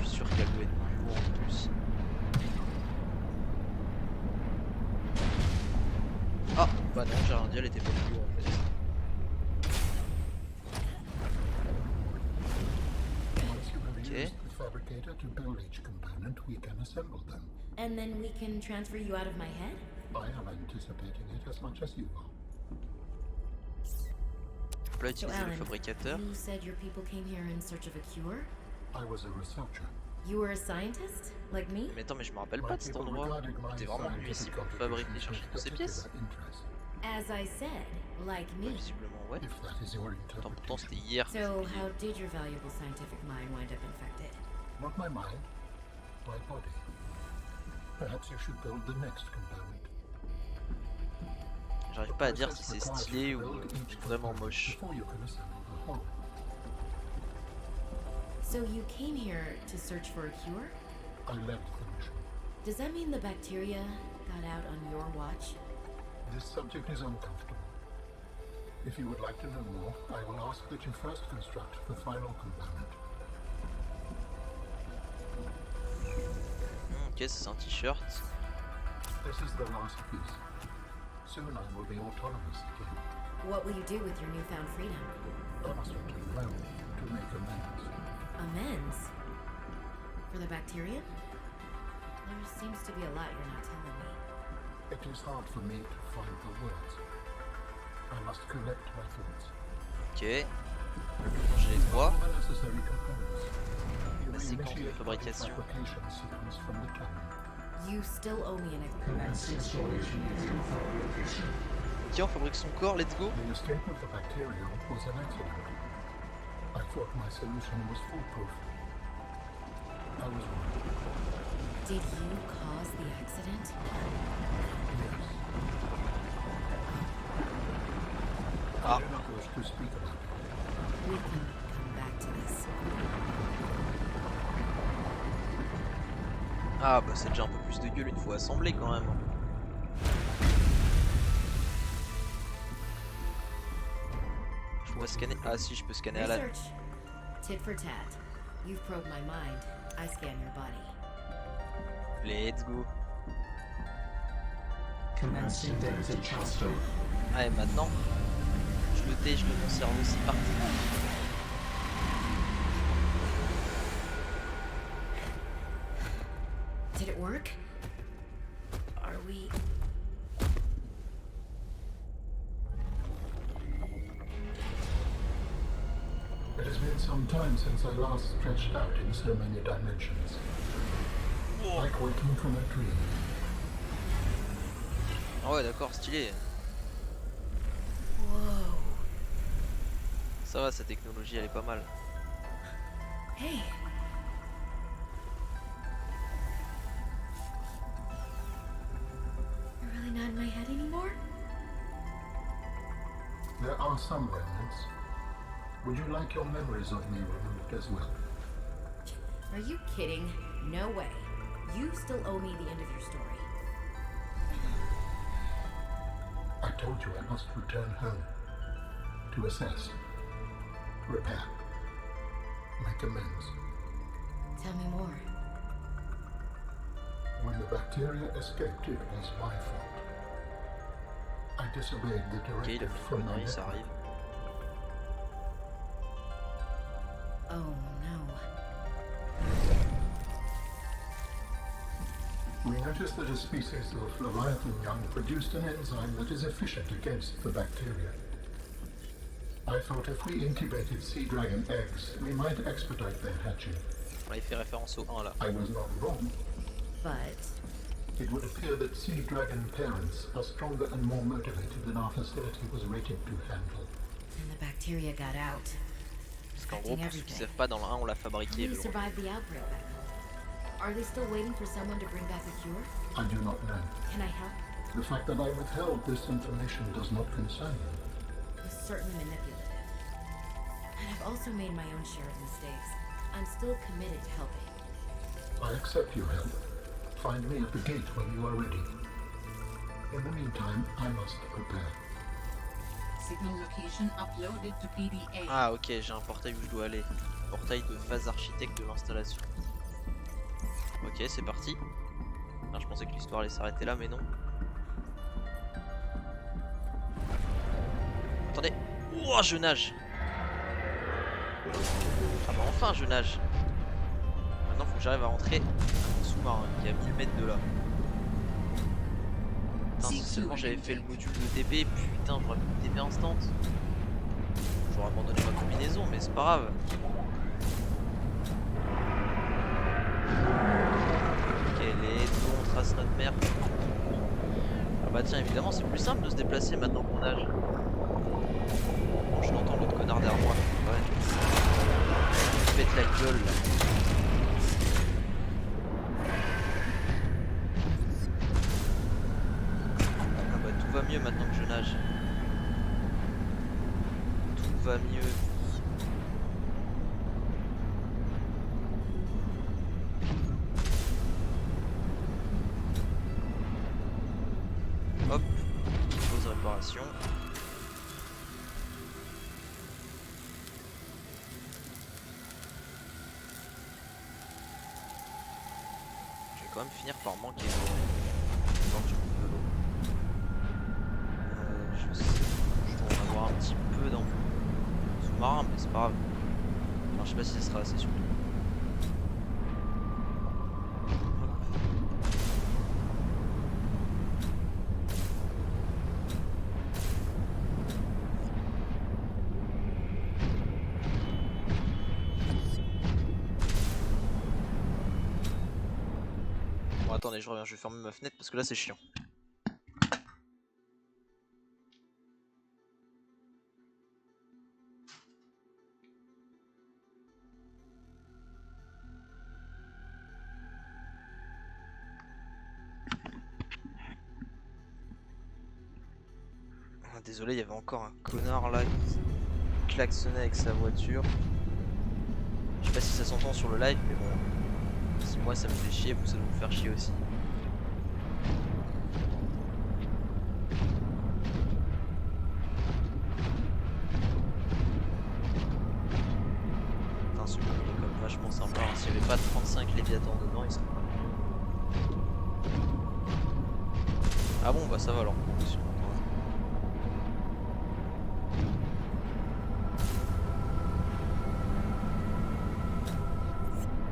Je suis sûr qu'elle doit être plus haut en plus. Ah bah non, j'ai rien dit, elle était pas plus haut en fait. Once you have Okay. used the fabricator to build each component, we can assemble them. And then we can transfer you out of my head? I am anticipating it as much as you are. On peut là So utiliser le Alan, fabricateur. you said your people came here in search of a cure? I was a researcher. You were a scientist? Like me? Mais attends, mais je me rappelle My pas de cet people endroit. regarded my T'es vraiment venu ici scientific pour fabriquer, contributions chercher with toutes ces pièces? particular interest. As I said, like Ouais, me. visiblement ouais. If that is your Attends, pourtant c'était interpretation. hier. So, how did your valuable scientific mind wind up infected? Not my mind, my body. Perhaps you should build the next component. J'arrive pas à dire si c'est stylé ou vraiment moche. Before you can assemble the whole. So, you came here to search for a cure? I led the mission. Does that mean the bacteria got out on your watch? This subject is uncomfortable. If you would like to know more, I will ask that you first construct the final component. Ok, ça c'est un t-shirt. This is the last piece. Soon I will be autonomous again. What will you do with your newfound freedom? I must return home to make amends. Amends? For the bacteria? There seems to be a lot you're not telling me. It is hard for me to find the words. I must collect my thoughts. Ok. J'ai les trois. All the necessary components. You La may séquence de initiate fabrication. fabrication sequence from the cannon. You still owe me an explanation. Commencing storage unit info location. Tiens, on fabrique son corps, let's go. The escape of the bacteria was an accident. I thought my solution was foolproof. I was wrong. Did you cause the accident? Yes. I do not wish to speak about it. We can come back to this. Ah bah c'est déjà un peu plus de gueule une fois assemblé quand même. Je pourrais scanner. Ah si, je peux scanner Alan. Research. Tit for tat. You've probed my mind. I scan your body. Let's go. Commencing data transfer. Ah et maintenant, je le tais, je le conserve aussi parti. Did it work? Are we... It has been some time since I last stretched out in so many dimensions. Like waking from a dream. Ah ouais d'accord, stylé. Whoa. Ça va, cette technologie elle est pas mal. Hey. You're really not in my head anymore? There are some remnants. Would you like your memories of me removed as well? Are you kidding? No way. You still owe me the end of your story. I told you I must return home. To assess. Repair. Make amends. Tell me more. When the bacteria escaped, it was my fault. I disobeyed the Ok, il a directive fait from une my connerie, ça network. arrive. Oh no. We noticed that a species of Leviathan young produced an enzyme that is efficient against the bacteria. I thought if we incubated sea dragon eggs, we might expedite their hatching. Là, il fait référence au 1 là. I was not wrong. But... It would appear that sea dragon parents are stronger and more motivated than our facility was rated to handle. And the bacteria got out. Parce qu'en gros, pour ceux qui savent pas, dans le 1 on l'a fabriqué. We Le... survived the outbreak back home. Are they still waiting for someone to bring back a cure? I do not know. Can I help? The fact that I withheld this information does not concern you. It was certainly manipulative. And I've also made my own share of mistakes. I'm still committed to helping. I accept your help. Find me at the gate when you are ready. In the meantime, I must prepare. Signal location uploaded to PDA. Ah ok, j'ai un portail où je dois aller. Portail de phase architecte de l'installation. Ok, c'est parti. Ah, je pensais que l'histoire allait s'arrêter là, mais non. Attendez. Oh, je nage. Ah bah enfin, je nage. Maintenant, faut que j'arrive à rentrer dans le sous-marin qui est à 1000 mètres de là. Putain, si seulement j'avais fait le module de TP, putain, j'aurais pu TP instant. J'aurais abandonné ma combinaison, mais c'est pas grave. Ok, les dos, on trace notre mère. Ah bah tiens, évidemment, c'est plus simple de se déplacer maintenant qu'on nage. Bon, je l'entends, l'autre connard derrière moi. Ouais. Pète la gueule là. Ah bah tout va mieux maintenant que je nage. Tout va mieux. Hop, pause réparation. Je vais quand même finir par manquer d'eau. Voir que je coupe de l'eau. Je sais, je dois en avoir un petit peu dans mon sous-marin, mais c'est pas grave. Enfin, je sais pas si ce sera assez surtout. attendez, je reviens, je vais fermer ma fenêtre parce que là c'est chiant. Ah, désolé, il y avait encore un connard là qui klaxonnait avec sa voiture. Je sais pas si ça s'entend sur le live, mais bon. Si moi ça me fait chier, vous ça doit vous faire chier aussi. Putain, ce jeu il est quand même vachement sympa. Hein. S'il n'y avait pas 35 Léviathans dedans, il serait pas mal. Ah bon, bah ça va alors.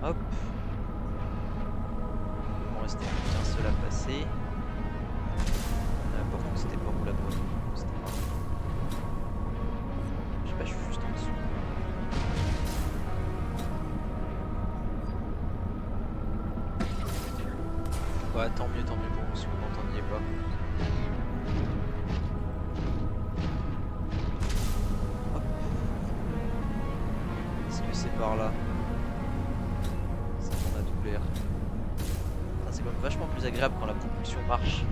Hop. Il m'en restait plus qu'un seul à passer. Par contre c'était pas où la bonne. C'était pas... Je sais pas, je suis juste en dessous. Ouais, tant mieux pour vous si vous m'entendiez pas. Hop. Est-ce que c'est par là? C'est quand même vachement plus agréable quand la propulsion marche.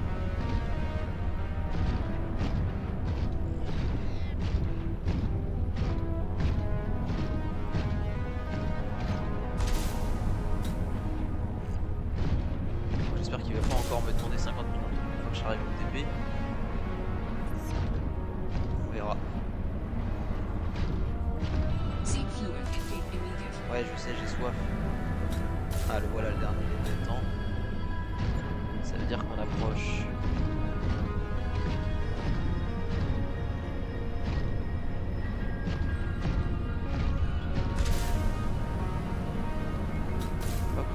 J'espère qu'il va pas encore me demander 50 minutes une fois que j'arrive au TP. On verra. Ouais, je sais, j'ai soif. Ah, le voilà le dernier temps. Ça veut dire qu'on approche. Hop.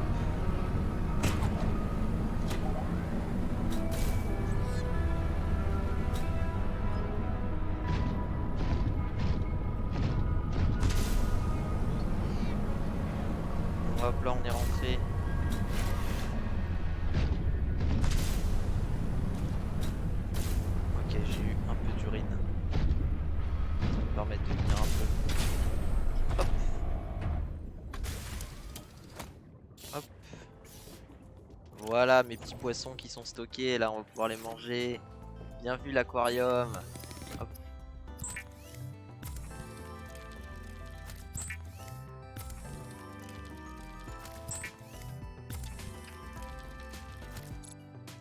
Hop, là on est rentré. Ok, j'ai eu un peu d'urine. Ça me permet de tenir un peu. Hop. Hop. Voilà mes petits poissons qui sont stockés. Là on va pouvoir les manger. Bien vu l'aquarium. Hop.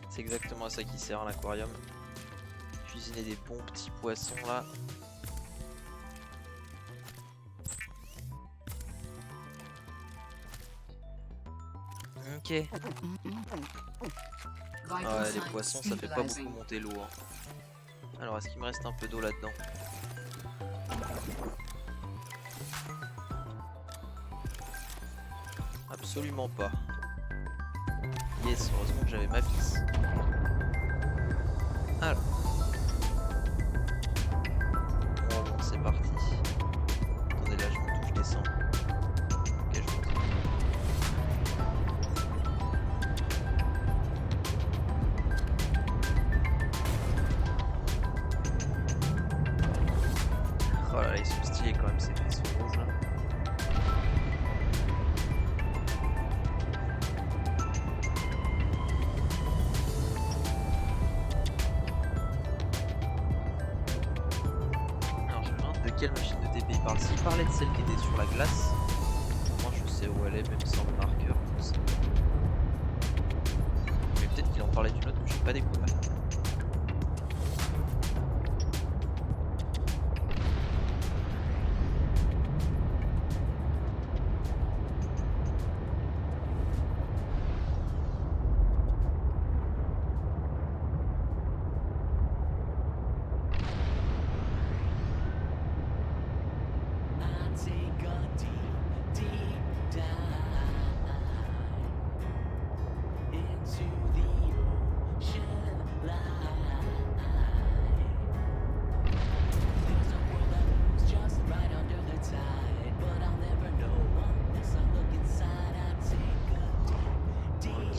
C'est exactement à ça qui sert l'aquarium. Cuisiner des bons petits poissons là. Ok. Ah ouais, les poissons ça fait pas beaucoup monter l'eau. Hein. Alors est-ce qu'il me reste un peu d'eau là-dedans? Absolument pas. Yes, heureusement que j'avais ma pisse. Alors. Bon, c'est parti. Attendez, là je monte ou je descends. Ok, je monte. Oh là là, ils sont stylés quand même ces faisceaux rouges là. Quelle machine de TP il parle? S'il parlait de celle qui était sur la glace, moi je sais où elle est, même sans le marqueur. Mais peut-être qu'il en parlait d'une autre que je n'ai pas découvert.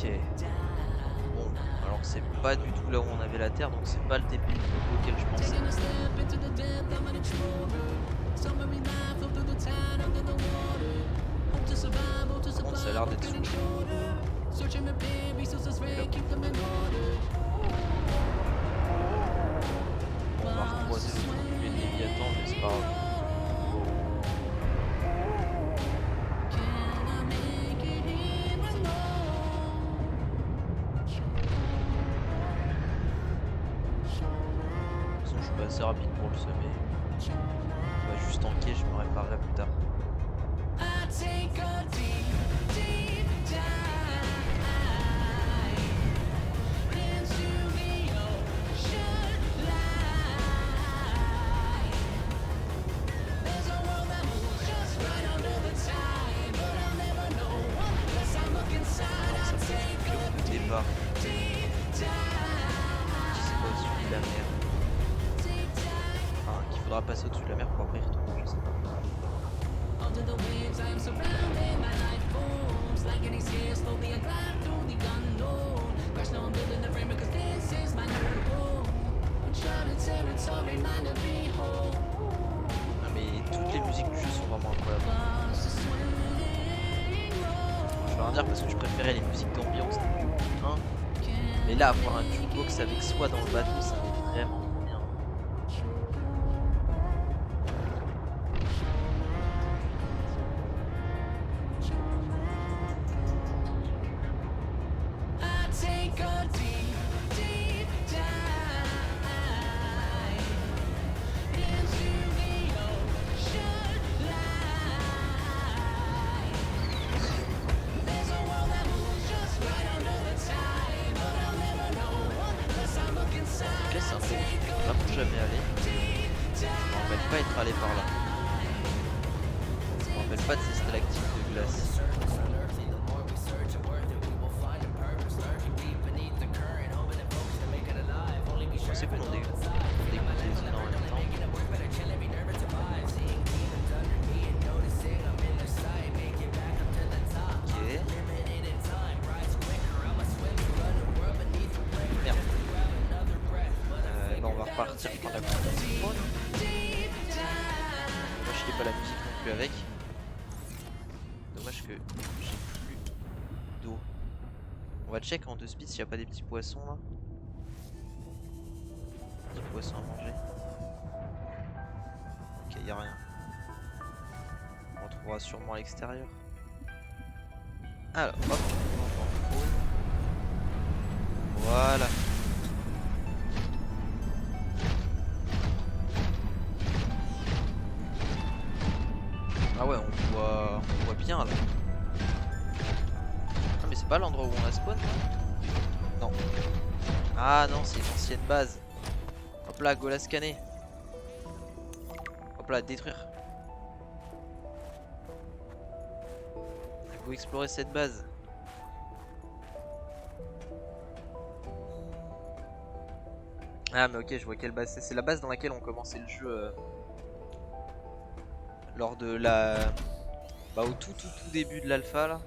Ok. c'est pas du tout là où on avait la terre, donc c'est pas le début auquel je pensais. Par contre, ça a l'air d'être sous. On va recroiser le truc du Léviathan, mais c'est pas grave. Je suis pas assez rapide pour le semer. On va juste tanker, je me réparerai plus tard. Le départ. Je sais pas, au-dessus de la mer. Enfin, qu'il faudra passer au-dessus de la mer pour après y retourner, je sais pas. Ah, mais toutes les musiques du jeu sont vraiment incroyables. Je vais rien dire parce que je préférais les musiques d'ambiance hein. Mais là, avoir un jukebox avec soi dans le bateau, ça fait vraiment bien. Ok, c'est un peu vraiment jamais allé. Je me rappelle pas être allé par là. Je me rappelle pas de ces stalactites de glace. Oh, c'est cool, on dégoûte les zones en même temps. Ok. Merde. On va repartir prendre la coupe. Moi je n'ai pas la musique non plus avec. Dommage que j'ai plus d'eau. On va check en 2 speed s'il n'y a pas des petits poissons là. Des poissons à manger. Ok, il n'y a rien. On retrouvera sûrement à l'extérieur. Alors, hop, on en voilà. Ah ouais, on voit bien là. Ah mais c'est pas l'endroit où on a spawn là? Non. Ah non, c'est une ancienne base. Hop là, go la scanner. Hop là, détruire. Go explorer cette base. Ah mais ok, je vois quelle base c'est. C'est la base dans laquelle on commençait le jeu lors de la... Bah au tout début de l'alpha là.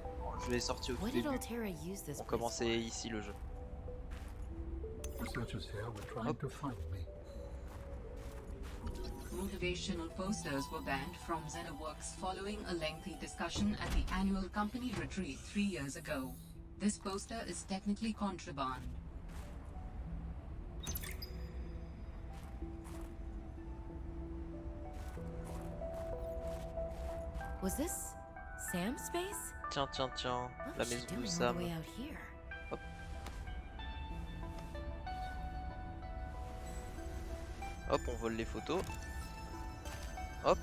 Je l'ai sorti au tout début. On commençait ici le jeu. Hop. Motivational posters were banned from Xenoworks following a lengthy discussion at the annual company retreat 3 years ago. This poster is technically contraband. Was this Sam's space? Tiens, la maison de Sam. Hop. Hop, on vole les photos. Hop.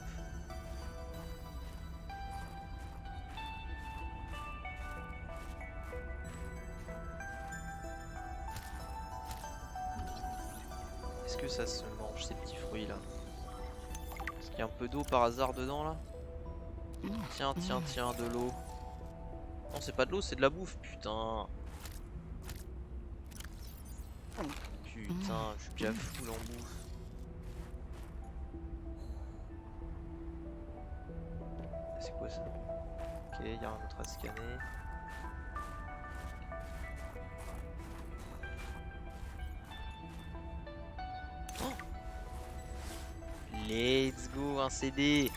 Est-ce que ça se mange ces petits fruits là? Est-ce qu'il y a un peu d'eau par hasard dedans là? Tiens, de l'eau. Non, c'est pas de l'eau, c'est de la bouffe, putain. Putain, je suis déjà full en bouffe. C'est quoi ça? Ok, il y a un autre à scanner. Let's go, un CD.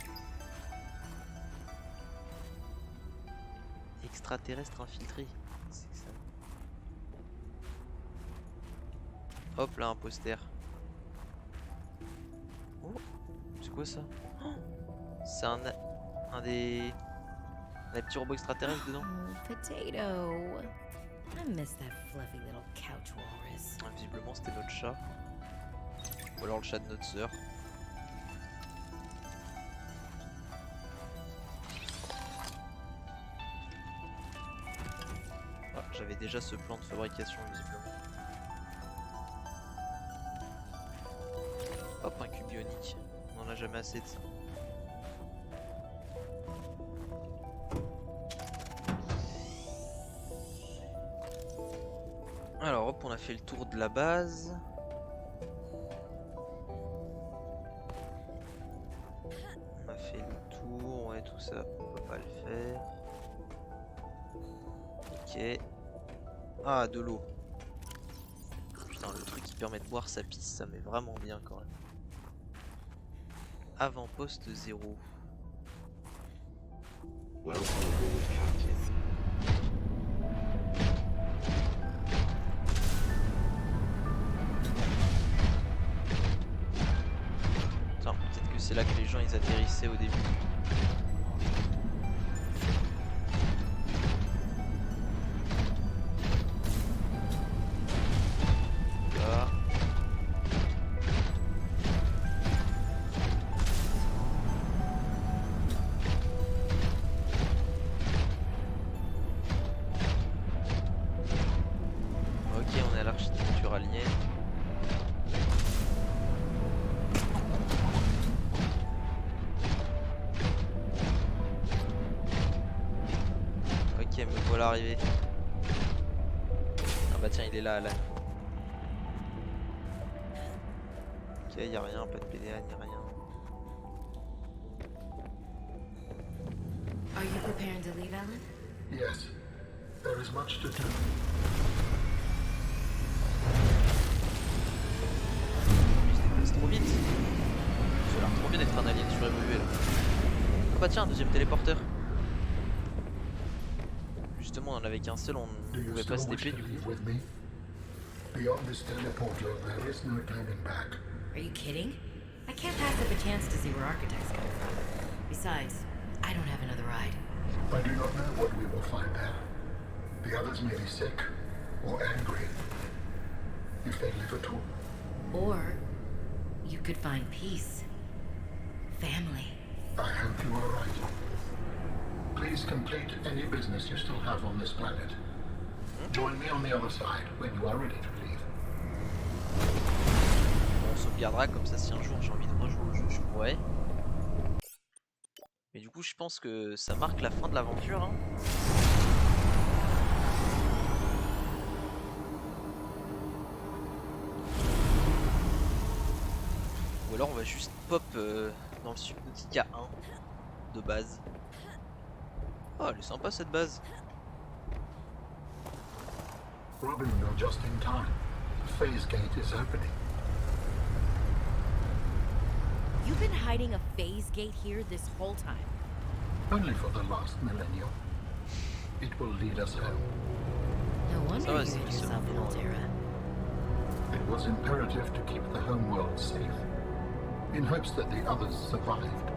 Extraterrestre infiltré. C'est que ça. Hop là, un poster. Oh, c'est quoi ça? Oh, c'est un des petits robots extraterrestres dedans. Oh, potato. I miss that fluffy little couch walrus. Ah, visiblement c'était notre chat. Ou alors le chat de notre sœur. Ah, j'avais déjà ce plan de fabrication visiblement. Hop, un cube ionique. On en a jamais assez de ça. Alors hop, on a fait le tour de la base. On a fait le tour, ouais, tout ça, on peut pas le faire. Ok. Ah, de l'eau. Putain, le truc qui permet de boire sa pisse, ça met vraiment bien quand même. Avant-poste 0. Tiens, peut-être que c'est là que les gens ils atterrissaient au début. Là. Ok, on est à l'architecture alien. Ok, me voilà arrivé. Ah bah tiens, il est là, là. Ok, y a rien, pas de PDA ni rien. Are you preparing to leave, Alan? Yes, there is much to do. Il se déplace trop vite. Ça a l'air trop bien d'être un alien surévolué là. Ah bah tiens, deuxième téléporteur. Justement, on en avait qu'un seul, on Do ne you pouvait pas se still wish TP to du leave coup. with me? Beyond this teleporter, there is no turning back. Are you kidding? I can't pass up a chance to see where architects come from. Besides, I don't have another ride. I do not know what we will find there. The others may be sick or angry, if they live at all. Or you could find peace. Family. I hope you are right. Please complete any business you still have on this planet. Join me on the other side when you are ready to leave. On sauvegardera comme ça si un jour j'ai envie de rejouer au jeu, je pourrais. Mais du coup, je pense que ça marque la fin de l'aventure. Hein. Ou alors on va juste pop dans le Subnautica 1 de base. Oh, elle est sympa cette base. Robin, you're just in time. The phase gate is opening. You've been hiding a phase gate here this whole time. Only for the last millennium. It will lead us home. No wonder va, you c'est hid yourself in seulement- Altera. It was imperative to keep the homeworld safe, in hopes that the others survived.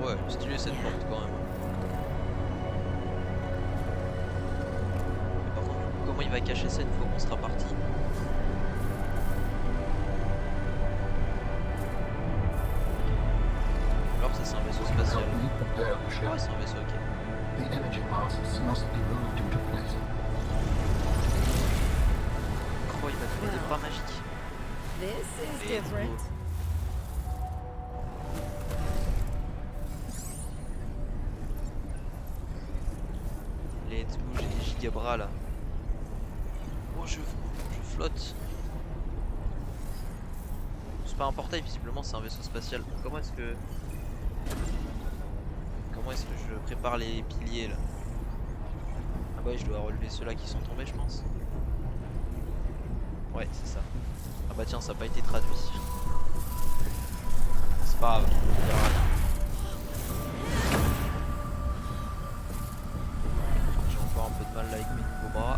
Ouais, stylé cette porte quand même. Mais par contre, du coup, comment il va cacher ça une fois qu'on sera parti? Alors ça c'est un vaisseau spatial. Help me prepare the Ah ship. ouais, c'est un vaisseau, ok. The energy masts must be moved into place. Oh, il va trouver des bras magiques. This is Let's different. go. Let's go, j'ai des gigabras là. Oh, je flotte. C'est pas un portail, visiblement, c'est un vaisseau spatial. Donc, comment est-ce que je prépare les piliers là? Ah bah, je dois relever ceux-là qui sont tombés, je pense. Ouais, c'est ça. Ah bah tiens, ça n'a pas été traduit. c'est pas grave. On verra. J'ai encore un peu de mal là avec mes nouveaux bras.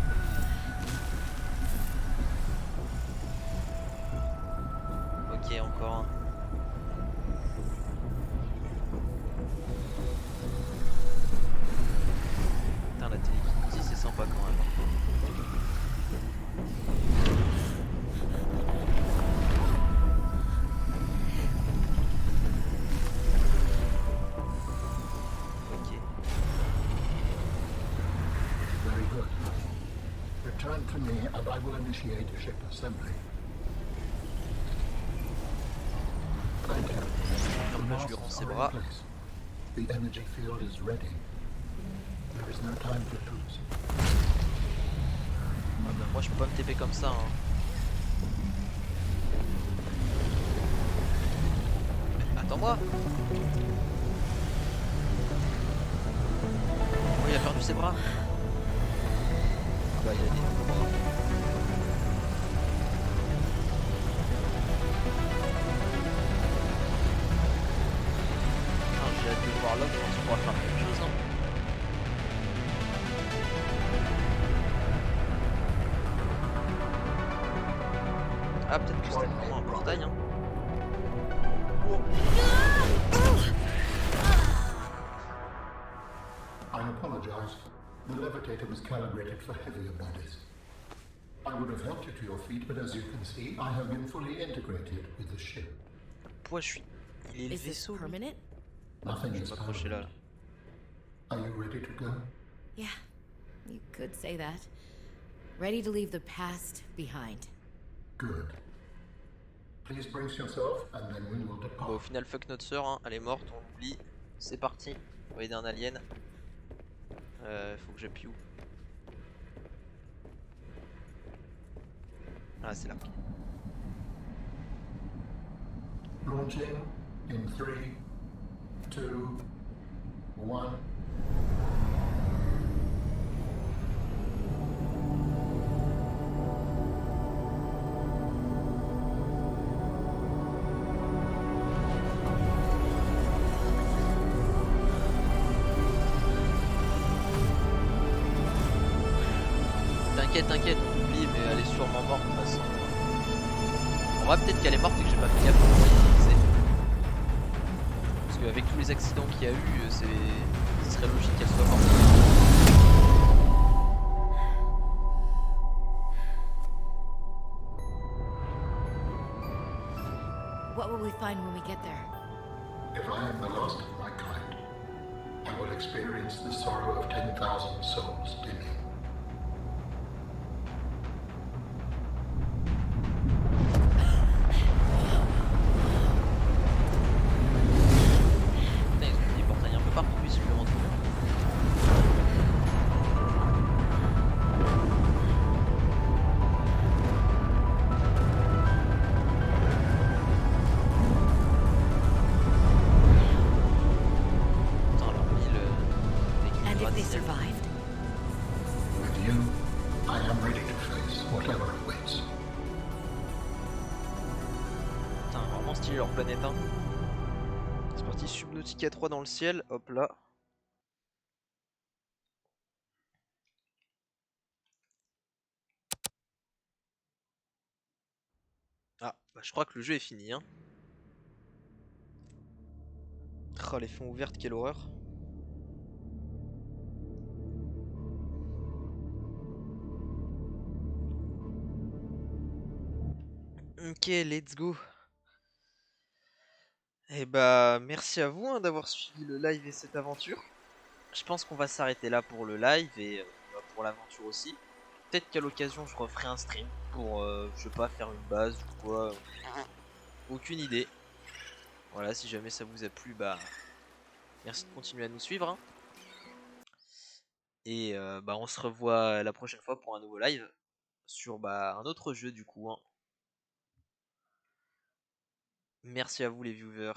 Ok, encore un. Putain, la télékinésie c'est sympa quand même. Very good. Return to me and I will initiate ship assembly. Thank you. Comme là je lui rends ses bras. The energy field is ready. There is no time to lose. Ah bah, moi je peux pas me TP comme ça. Hein. Attends-moi. Oh, il a perdu ses bras. Ah bah il a des nouveaux bras. Ah, j'ai hâte de voir l'homme quand il pourra faire quelque chose. Hein. Ah peut-être que c'était vraiment un portail. Hein. Oh. I apologize. The levitator was calibrated for heavier bodies. I would have helped you to your feet, but as you can see, I have been fully integrated with the ship. Pourquoi je suis... Il est le Is this vaisseau. permanent? Nothing Je is vais m'accrocher là. permanent. Are you ready to go? Yeah, you could say that. Ready to leave the past behind. Good. Please brace yourself, and then we will Bon, au depart. final, fuck notre soeur, hein. Elle est morte, on l'oublie. C'est parti. On va aider un alien. Faut que j'appuie où? Ah, c'est là. Launching in 3, 2, 1. T'inquiète, on oublie, mais elle est sûrement morte de toute façon. On va peut-être qu'elle est morte et que j'ai pas fait gaffe. Parce qu'avec tous les accidents qu'il y a eu, ce serait logique qu'elle soit morte. What will we find when we get there? If I am the last of my kind, I will experience the sorrow of 10,000 souls dimming. Putain, ils ont mis des portails un peu partout, visiblement. Putain, leur mille And if they avec survived? With you, I am ready to face whatever awaits. Putain, vraiment stylé leur planète, hein. C'est parti, Subnautica 3 dans le ciel, hop là. Ah, bah je crois que le jeu est fini, hein. Oh, les fonds ouvertes, quelle horreur. Ok, let's go. Et bah, merci à vous hein, d'avoir suivi le live et cette aventure. Je pense qu'on va s'arrêter là pour le live et pour l'aventure aussi. Peut-être qu'à l'occasion, je referai un stream pour, je sais pas, faire une base ou quoi. Aucune idée. Voilà, si jamais ça vous a plu, bah, merci de continuer à nous suivre. Hein. Et bah, on se revoit la prochaine fois pour un nouveau live sur bah, un autre jeu du coup. Hein. Merci à vous les viewers.